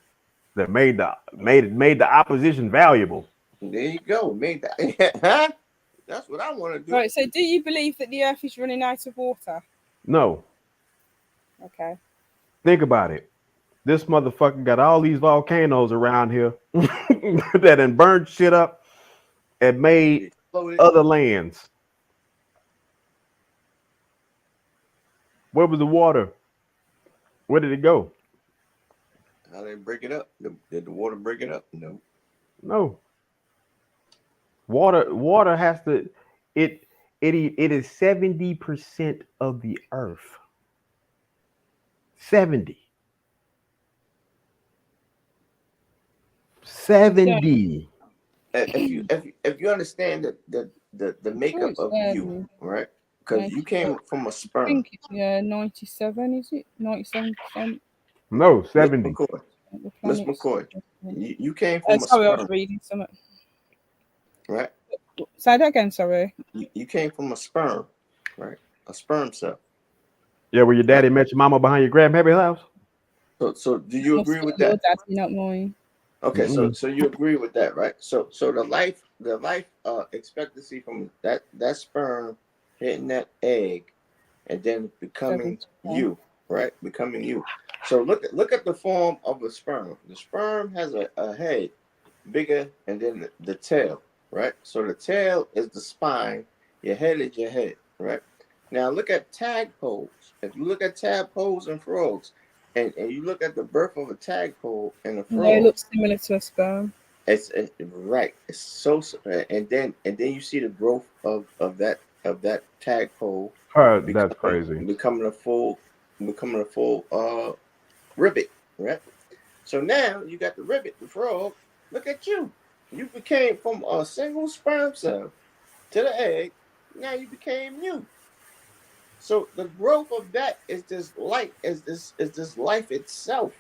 That made the opposition valuable. There you go. Made that. Huh? That's what I want to do. Right, so do you believe that the earth is running out of water? No. Okay. Think about it. This motherfucker got all these volcanoes around here that done burned shit up and made other lands. Where was the water? Where did it go? How they break it up? Did the water break it up? No. No. Water has to. It is 70% of the earth. 70. 70. If you understand the makeup of you, right? Because you came from a sperm. I think it's 97, is it? 97%. No, 70. Miss McCoy, you came from a sorry, I was sperm, reading something. right? Say that again, sorry. You came from a sperm, right? A sperm cell. Yeah, where your daddy met your mama behind your grandpappy's house. So do you agree with that? Daddy, not mine. Okay, so you agree with that, right? So the life expectancy from that sperm hitting that egg and then becoming you, right? Becoming you. So look at the form of a sperm. The sperm has a head bigger and then the tail, right? So the tail is the spine, your head is your head, right? Now look at tadpoles. If you look at tadpoles and frogs, and you look at the birth of a tadpole and a frog, They look similar to a sperm. It's right. It's so and then you see the growth of that tadpole. That's crazy. Becoming a full ribbit, right? So now you got the ribbit, the frog. Look at you. You became from a single sperm cell to the egg. Now you became you. So the growth of that is this life, is this life itself.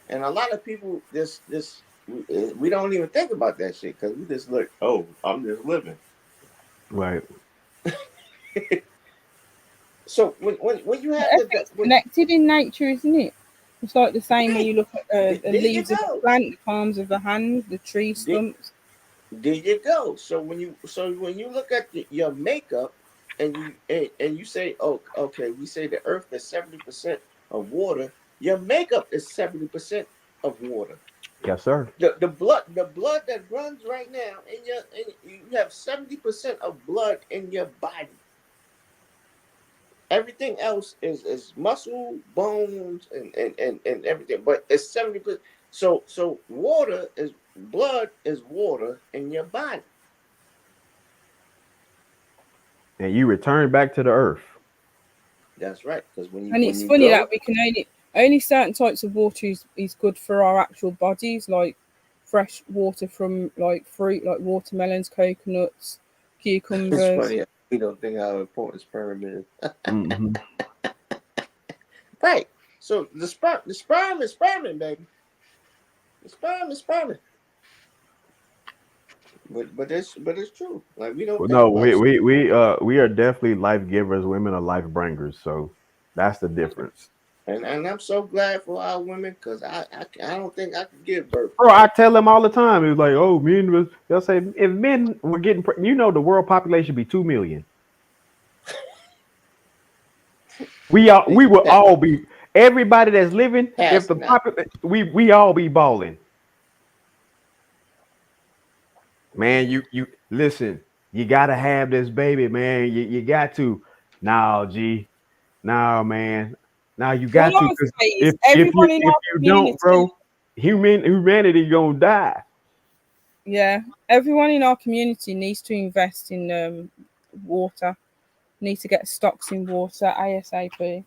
And a lot of people we don't even think about that shit because we just look, oh, I'm just living. Right. So when you have connected in nature, isn't it? It's like the same when you look at the leaves of the plant, the palms of the hand, the tree stumps. There you go. So when you look at your makeup and you say, oh, okay, we say the earth is 70% of water. Your makeup is 70% of water. Yes, sir. The blood that runs right now you have 70% of blood in your body. Everything else is muscle, bones, and everything, but it's 70%. So blood is water in your body. And you return back to the earth. That's right. Because it's funny that we can only certain types of water is good for our actual bodies, like fresh water from like fruit, like watermelons, coconuts, cucumbers. It's funny. We don't think how important sperm is. Mm-hmm. Right. So the sperm is sperming, baby. The sperm is sperming. But it's true. Like we don't. No, we are definitely life givers. Women are life bringers. So that's the difference. And I'm so glad for our women because I don't think I could give birth. Bro, I tell them all the time. It's like, oh, they'll say if men were getting, the world population be 2 million. We will all be, everybody that's living. If the we all be balling. Man, you listen. You gotta have this baby, man. You got to. Now, G. Now, man. Now you got to. Because if you don't, bro, humanity gonna die. Yeah, everyone in our community needs to invest in water. Need to get stocks in water ASAP.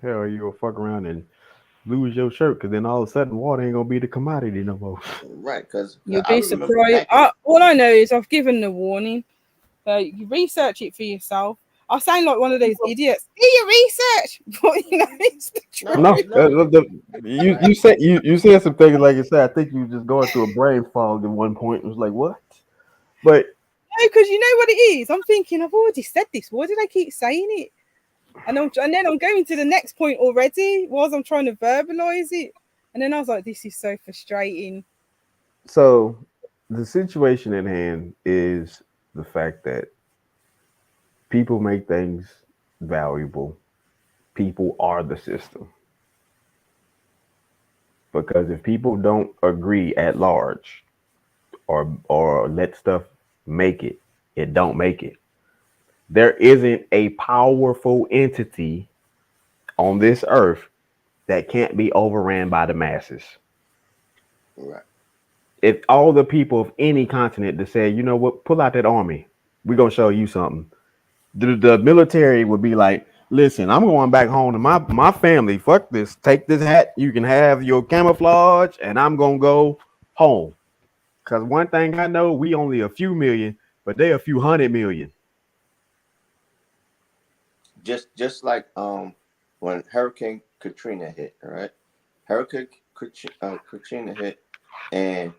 Hell, you gonna fuck around and lose your shirt because then all of a sudden water ain't gonna be the commodity no more. Right, because you'll be surprised. All I know is I've given the warning. You research it for yourself. I sound like one of those idiots. Do your research, but it's the truth. You said some things like you said. I think you were just going through a brain fog at one point. It was like, what? But no, because you know what it is. I'm thinking I've already said this. Why did I keep saying it? And then I'm going to the next point already. Whilst I'm trying to verbalize it, and then I was like, this is so frustrating. So the situation at hand is the fact that people make things valuable. People are the system. Because if people don't agree at large or let stuff make it, it don't make it. There isn't a powerful entity on this earth that can't be overran by the masses. Right. If all the people of any continent to say, you know what, pull out that army, we're gonna show you something. The military would be like, listen, I'm going back home to my family. Fuck this. Take this hat. You can have your camouflage, and I'm gonna go home. Cause one thing I know, we only a few million, but they a few 100 million. Just like when Hurricane Katrina hit, right? Hurricane Katrina hit, and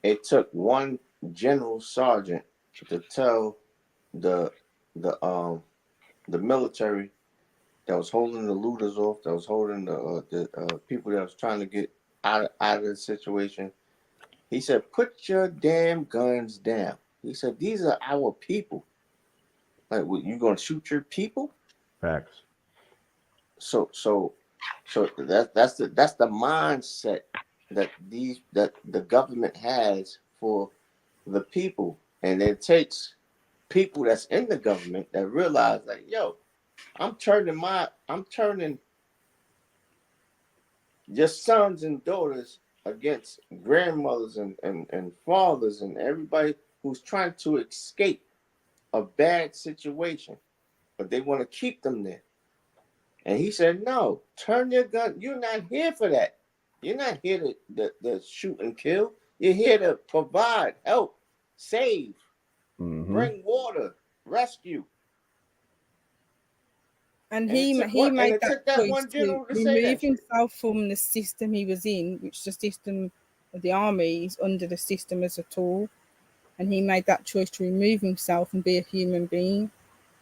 it took one general sergeant to tell the military that was holding the looters off, that was holding the people that was trying to get out of the situation. He said, "Put your damn guns down." He said, "These are our people. Like, what, you gonna shoot your people?" Facts. So that's the mindset that the government has for the people, and it takes people that's in the government that realize, like, yo, I'm turning your sons and daughters against grandmothers and fathers and everybody who's trying to escape a bad situation, but they want to keep them there. And he said, no, turn your gun. You're not here for that. You're not here to shoot and kill. You're here to provide, help, save, bring water, rescue. And he made that choice to remove himself from the system he was in, which the system of the army is under the system as a tool. And he made that choice to remove himself and be a human being.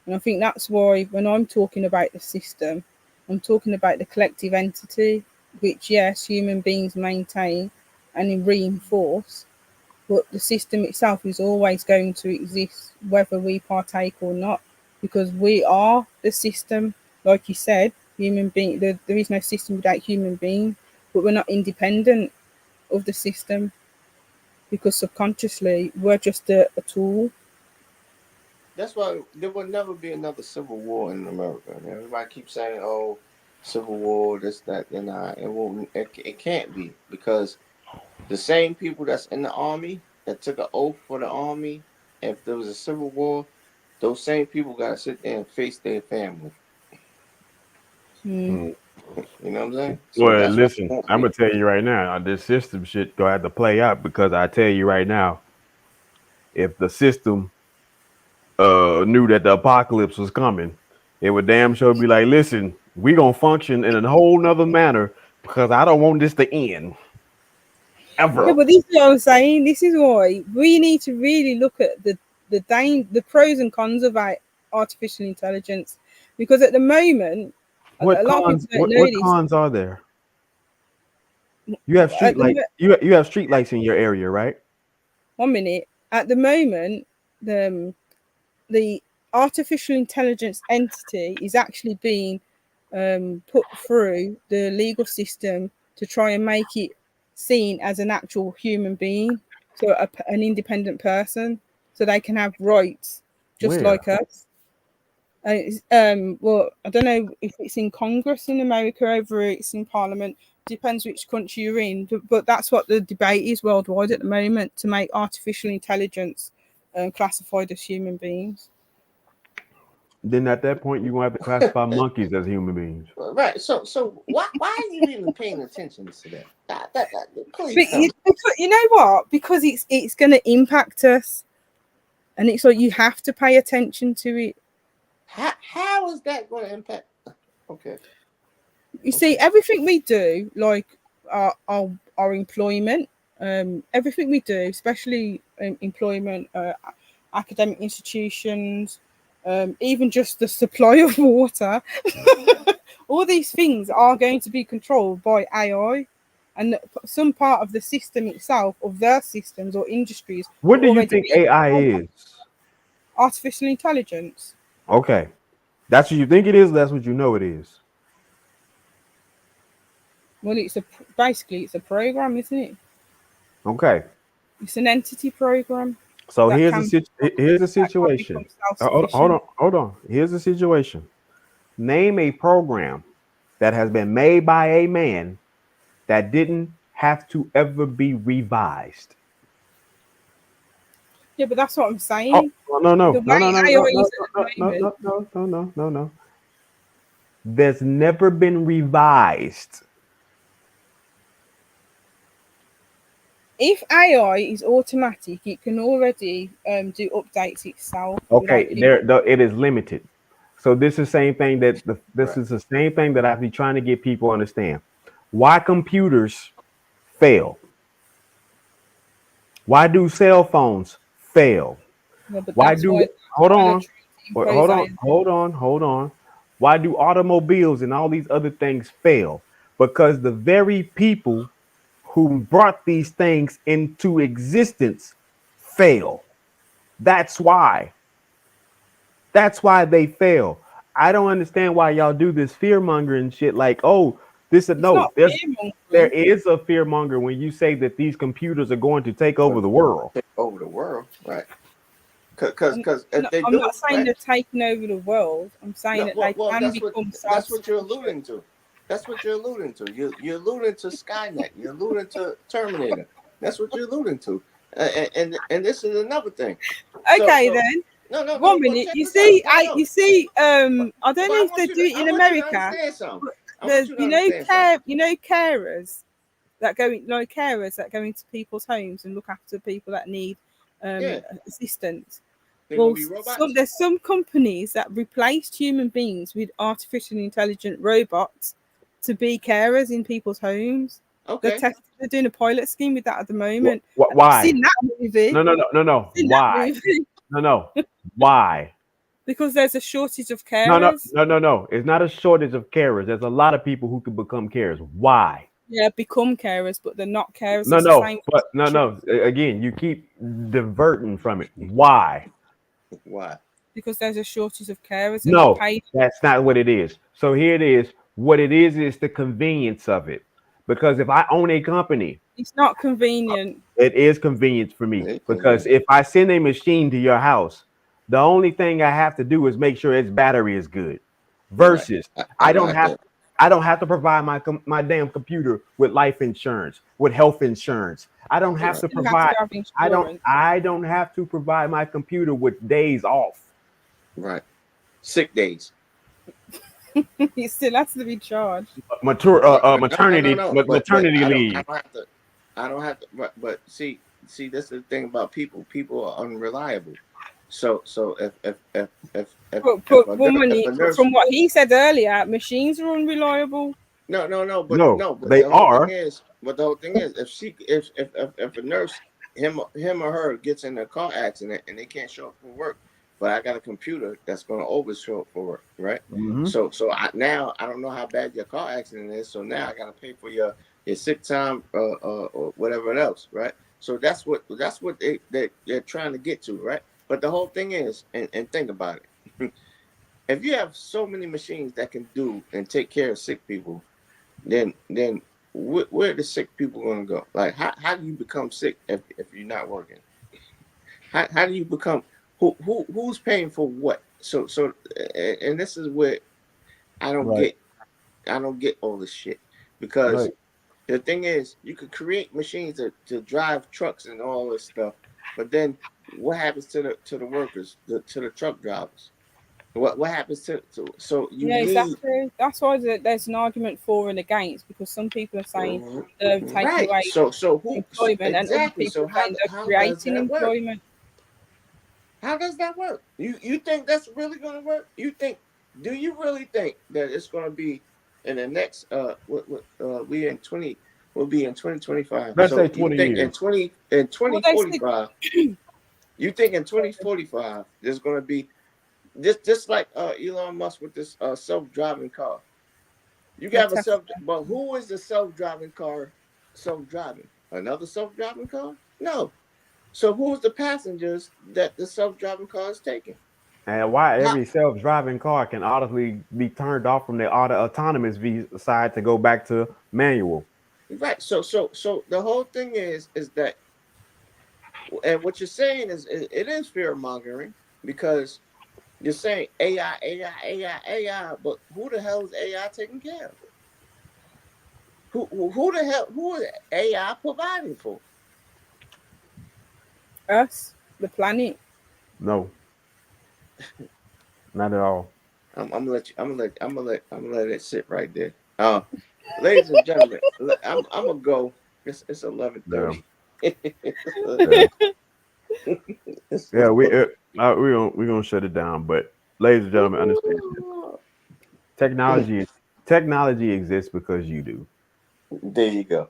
And I think that's why when I'm talking about the system, I'm talking about the collective entity, which, yes, human beings maintain and reinforce, but the system itself is always going to exist, whether we partake or not, because we are the system. Like you said, human being, there is no system without human being, but we're not independent of the system because subconsciously we're just a tool. That's why there will never be another civil war in America. And everybody keeps saying, "Oh, civil war, this, that, and that." It won't. It can't be, because the same people that's in the army that took an oath for the army, if there was a civil war, those same people got to sit there and face their family. You know what I'm saying? So well, listen, I'm gonna tell you right now, this system shit gonna have to play out, because I tell you right now, if the system knew that the apocalypse was coming, it would damn sure be like, listen, we gonna function in a whole nother manner because I don't want this to end. Ever. Yeah, but this is what I'm saying. This is why we need to really look at the pros and cons of artificial intelligence. Because at the moment, What a lot of cons? people don't know What this. cons are there? You have street At the, lights. You have street lights in your area, right? 1 minute. At the moment, the artificial intelligence entity is actually being put through the legal system to try and make it seen as an actual human being, so an independent person, so they can have rights just Where? like us. Well, I don't know if it's in Congress in America, over it's in Parliament. Depends which country you're in, but that's what the debate is worldwide at the moment, to make artificial intelligence classified as human beings. Then at that point, you're gonna have to classify monkeys as human beings. Right. So why are you even paying attention to that? Please tell me. You know what? Because it's going to impact us, and it's like you have to pay attention to it. How is that going to impact? Okay. You see, everything we do, like our employment, everything we do, especially employment, academic institutions, even just the supply of water, all these things are going to be controlled by AI, and some part of the system itself, of their systems or industries. What do you think AI is? Artificial intelligence. Okay, that's what you think it is. That's what you know it is. Well, basically it's a program, isn't it? Okay. It's an entity program. So here's a situation. Hold on. Here's a situation. Name a program that has been made by a man that didn't have to ever be revised. Yeah, but that's what I'm saying. No. There's never been revised. If AI is automatic, it can already do updates itself. Okay, it is limited. So this is the same thing is the same thing that I be trying to get people to understand. Why computers fail? Why do cell phones fail? Yeah, hold on. Why do automobiles and all these other things fail? Because the very people who brought these things into existence fail. That's why they fail. I don't understand why y'all do this fear mongering shit. Like, oh, there is a fear monger when you say that these computers are going to take over the world. Take over the world, right? Because if they I'm not saying they're taking over the world. I'm saying that they can become. That's what you're alluding to. That's what you're alluding to. You're alluding to Skynet. You're alluding to Terminator. That's what you're alluding to. And this is another thing. Okay, then. No. 1 minute. You see, I don't know if they do it in America. There's, carers that go into people's homes and look after people that need assistance. Well, there's some companies that replaced human beings with artificial intelligent robots to be carers in people's homes. Okay. They're doing a pilot scheme with that at the moment. Why? I've seen that movie. No. Why? No. Why? Because there's a shortage of carers. No. It's not a shortage of carers. There's a lot of people who could become carers. Why? Yeah, become carers, but they're not carers. No. Again, you keep diverting from it. Why? Why? Because there's a shortage of carers. No, that's not what it is. So here it is. What it is the convenience of it. Because if I own a company, it's not convenient. It is convenient for me because if I send a machine to your house, the only thing I have to do is make sure its battery is good. Versus, I don't have to provide my damn computer with life insurance, with health insurance. I don't have to provide. I don't have to provide my computer with days off. Right, sick days. You still have to be charged. Maternity leave. I don't have to. But see, this is the thing about people. People are unreliable. So if from what he said earlier, machines are unreliable. No. But they are. But the whole thing is, if a nurse, him or her gets in a car accident and they can't show up for work but I got a computer that's going to overshow for it, right? Mm-hmm. So now I don't know how bad your car accident is. So now I got to pay for your sick time, or whatever else, right? So that's what they're trying to get to, right? But the whole thing is, and think about it. If you have so many machines that can do and take care of sick people, then where are the sick people going to go? Like, how do you become sick if you're not working? How do you become who's paying for what? So and this is where I don't Right. get all this shit, because Right. the thing is, you could create machines to drive trucks and all this stuff, but then what happens to the workers, to the truck drivers? What happens to so you Yeah, need exactly. That's why there's an argument for and against, because some people are saying they're taking right? away So employment, and other exactly? people So are saying they're how does creating that work? employment. How does that work? You think that's really going to work? Do you really think that it's going to be in the next we in 20 we'll be in 2025. Let's So say you 20 think years. in Well, they said 2045, you think in 2045 there's going to be just like Elon Musk with this self-driving car. You the got Tesla. but who is the self-driving car self-driving? Another self-driving car? No. So who's the passengers that the self-driving car is taking? And why How? every self-driving car can automatically be turned off from the auto autonomous side to go back to manual. Right. So the whole thing is that, and what you're saying is it is fear mongering, because you're saying AI, AI, AI, AI, but who the hell is AI taking care of? Who the hell, who is AI providing for? Us, the planet. No, not at all. I'm gonna let it sit right there. Ladies and gentlemen, I'm gonna go. It's 11:30. Yeah. Yeah, we're gonna shut it down. But ladies and gentlemen, understand this. Technology exists because you do. There you go.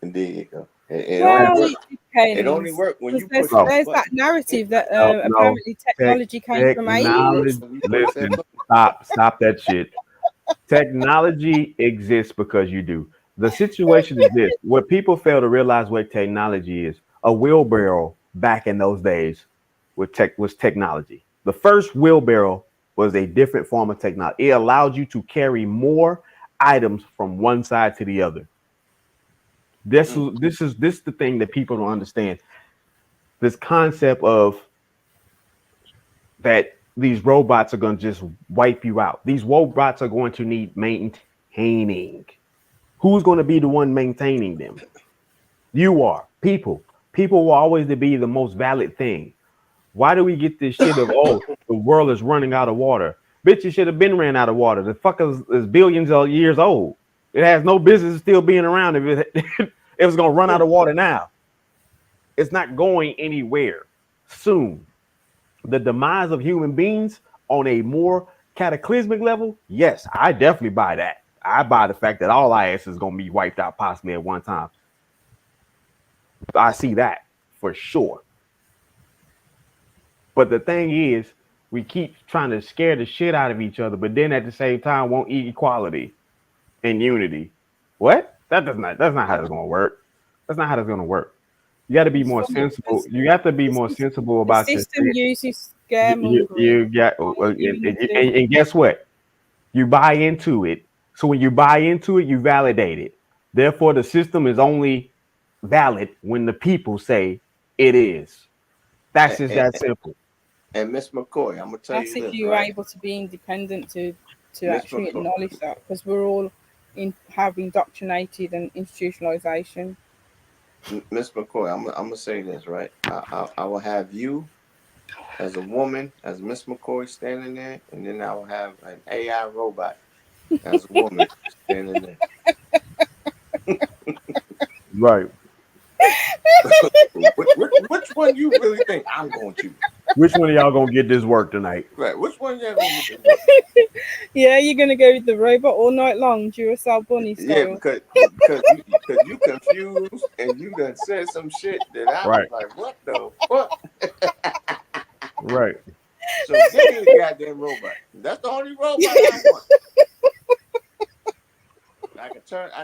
There you go. It only Well, work. it It only depends, work when because you push No, that there's that button. narrative that no. apparently technology came from It only works aliens. Technology. when you push that Listen, button. stop that shit. Technology exists because you do. The situation is this: what people fail to realize what technology is. A wheelbarrow back in those days was technology. The first wheelbarrow was a different form of technology. It allowed you to carry more items from one side to the other. This is the thing that people don't understand. This concept of that these robots are going to just wipe you out. These robots are going to need maintaining. Who's going to be the one maintaining them? You are. People. People will always be the most valid thing. Why do we get this shit of, oh, the world is running out of water? Bitch, it should have been ran out of water. The fuck is billions of years old. It has no business still being around if it was going to run out of water now. It's not going anywhere soon. The demise of human beings on a more cataclysmic level, yes, I definitely buy that. I buy the fact that all our ass is going to be wiped out possibly at one time. I see that for sure. But the thing is, we keep trying to scare the shit out of each other, but then at the same time want equality and unity. What? That's not how it's gonna work. That's not how it's gonna work. You got to be more sensible. You have to be more sensible The about your system shit. uses You, scaremongering. got, and guess what? You buy into it. So when you buy into it, you validate it. Therefore, the system is only valid when the people say it is. That's just that simple. And Miss McCoy, I'm gonna tell That's you if this, you're right? able to be independent to Miss actually McCoy, acknowledge that, because we're all have indoctrinated and institutionalization. Miss McCoy, I'm gonna say this, right? I will have you as a woman, as Miss McCoy standing there, and then I will have an AI robot as a woman standing there. Right. Which one you really think I'm going to choose? Which one of y'all gonna get this work tonight? Right. Which one y'all gonna get this work? Yeah, you're gonna go with the robot all night long, Duracell bunny Yeah, style. because you confused and you done said some shit that I was Right. like, what the fuck? Right. So give me the goddamn robot. That's the only robot I want. I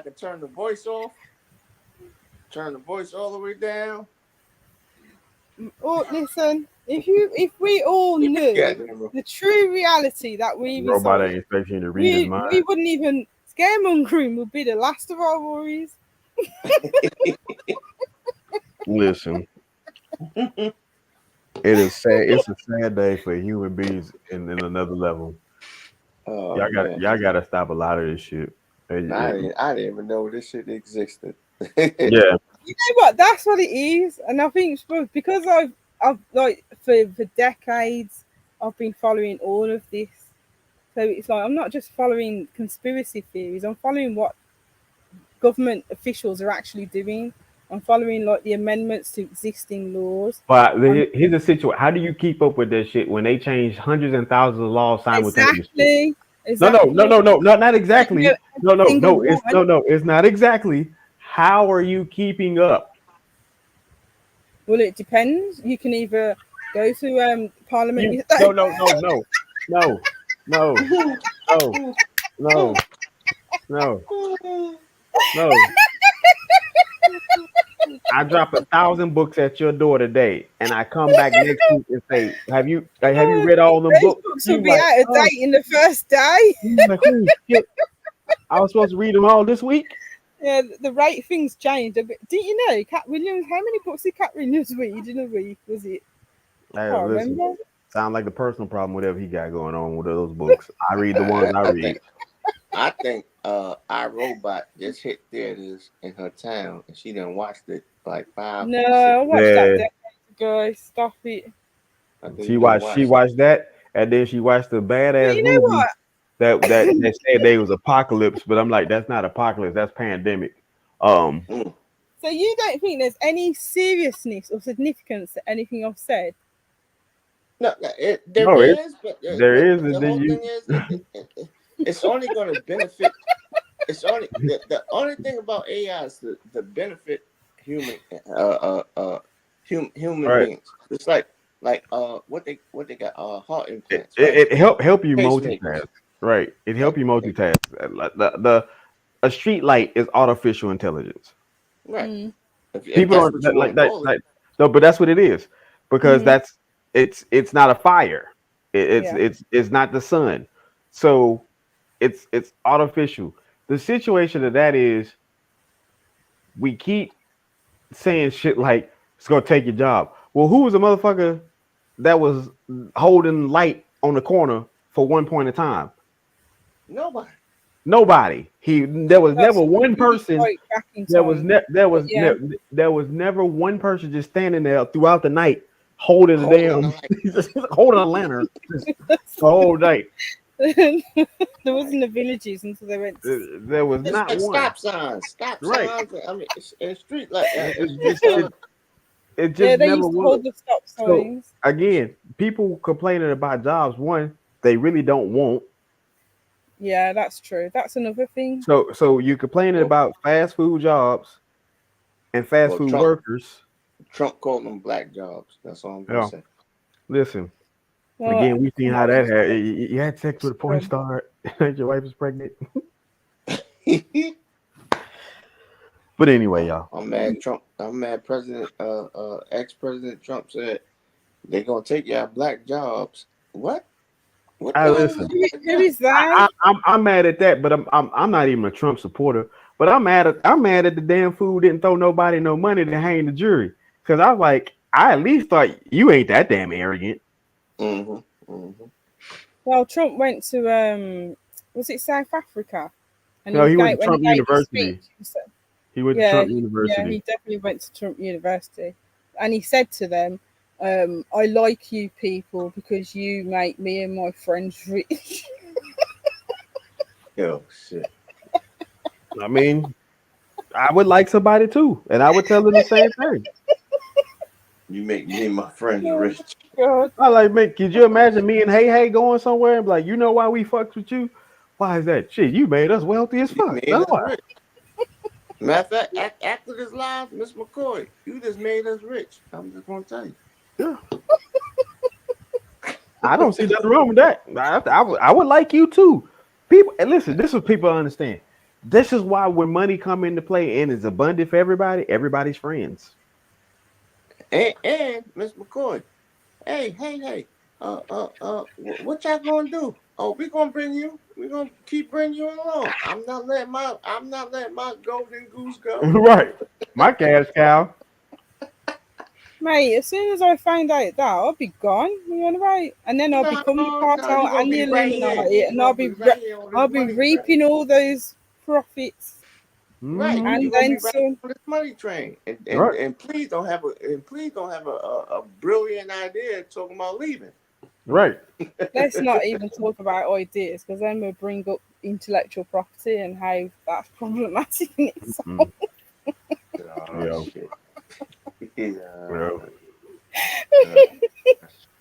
can turn the voice off, turn the voice all the way down. Oh, listen, if we all knew the true reality that we Robot ain't expecting you to read his mind. we wouldn't even scaremongering would be the last of our worries. Listen, it is sad. It's a sad day for human beings in another level. Oh, y'all gotta stop a lot of this shit. I didn't even know this shit existed. Yeah. You know what? That's what it is, and I think because I've like for decades I've been following all of this, so it's like I'm not just following conspiracy theories. I'm following what government officials are actually doing. I'm following like the amendments to existing laws. But here's the situation. How do you keep up with that shit when they change hundreds and thousands of laws simultaneously? Exactly. No, not exactly. No, it's not exactly. How are you keeping up? Well, it depends. You can either go to Parliament. No. I drop 1,000 books at your door today, and I come back next week and say, "Have you read all them books?" Books will be out of date in the first day. Like, holy shit. I was supposed to read them all this week. Yeah, the rate things changed a bit. Didn't you know, Cat Williams? How many books did Cat Williams read in a week? Was it? I can't remember. Sound like the personal problem, whatever he got going on with those books. I read the ones I read. I think iRobot just hit theaters in her town, and she done watched it like 5. No, I watched that decades ago. Stop it. She watched that, and then she watched the badass movie that said they was apocalypse, but I'm like, that's not apocalypse, that's pandemic. So you don't think there's any seriousness or significance to anything I've said? No, there is. The whole thing is, it's only going to benefit. It's only the only thing about AI is the benefit human beings. It's like what they got heart implants. Right? It help you multitask. Right. It help you multitask. A street light is artificial intelligence. Right. People aren't like that. No, but that's what it is, because it's not a fire. It's not the sun. So it's artificial. The situation of that is we keep saying shit like it's gonna take your job. Well, who was the motherfucker that was holding light on the corner for one point in time? Nobody. There was never one person. There was never one person just standing there throughout the night holding a damn holding a lantern the whole night. There wasn't the villages until they went. There was not one. Stop signs. I mean, in street like that. It just they never used to was. hold the stop signs. So, again, people complaining about jobs. One, they really don't want. Yeah, that's true. That's another thing. So you complaining about fast food jobs and fast food workers. Trump called them black jobs. That's all I'm gonna say. Listen. Again, we seen how that had. You had sex with a porn star. Your wife was pregnant. But anyway, y'all. I'm mad. President, ex-President Trump said they're gonna take y'all black jobs. What? Listen. Who is that? I'm mad at that, but I'm not even a Trump supporter. But I'm mad at the damn fool didn't throw nobody no money to hang the jury, because I was like, I at least thought you ain't that damn arrogant. Well, Trump went to was it South Africa? And no, he went to Trump University. He went to Trump University. Yeah, he definitely went to Trump University, and he said to them, "I like you people because you make me and my friends rich." Oh shit! I mean, I would like somebody too, and I would tell them the same thing. You make me and my friends rich. God. I like, man, could you imagine me and Hey going somewhere and be like, you know why we fucked with you? Why is that? Shit, you made us wealthy as fuck. Matter of fact, after this live, Miss McCoy, you just made us rich. I'm just gonna tell you. Yeah. I don't see nothing wrong with that. I would like you too. People, and listen, this is what people understand. This is why when money come into play and is abundant for everybody, everybody's friends. And Miss McCoy, hey, what y'all gonna do? Oh, we're gonna keep bringing you along. I'm not letting my golden goose go. Right. My cash cow. Mate, as soon as I find out that, I'll be gone. You know, right? And then I'll become the cartel and the Illuminati, and I'll be reaping all those profits. Right, and you're then gonna be right some. on this money train, and, Right. and please don't have a brilliant idea talking about leaving. Right. Let's not even talk about ideas, because then we'll bring up intellectual property and how that's problematic in itself. Oh, shit.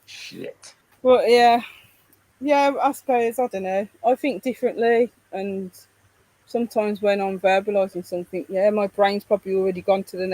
Shit. But yeah, I suppose, I don't know. I think differently, and sometimes when I'm verbalizing something, my brain's probably already gone to the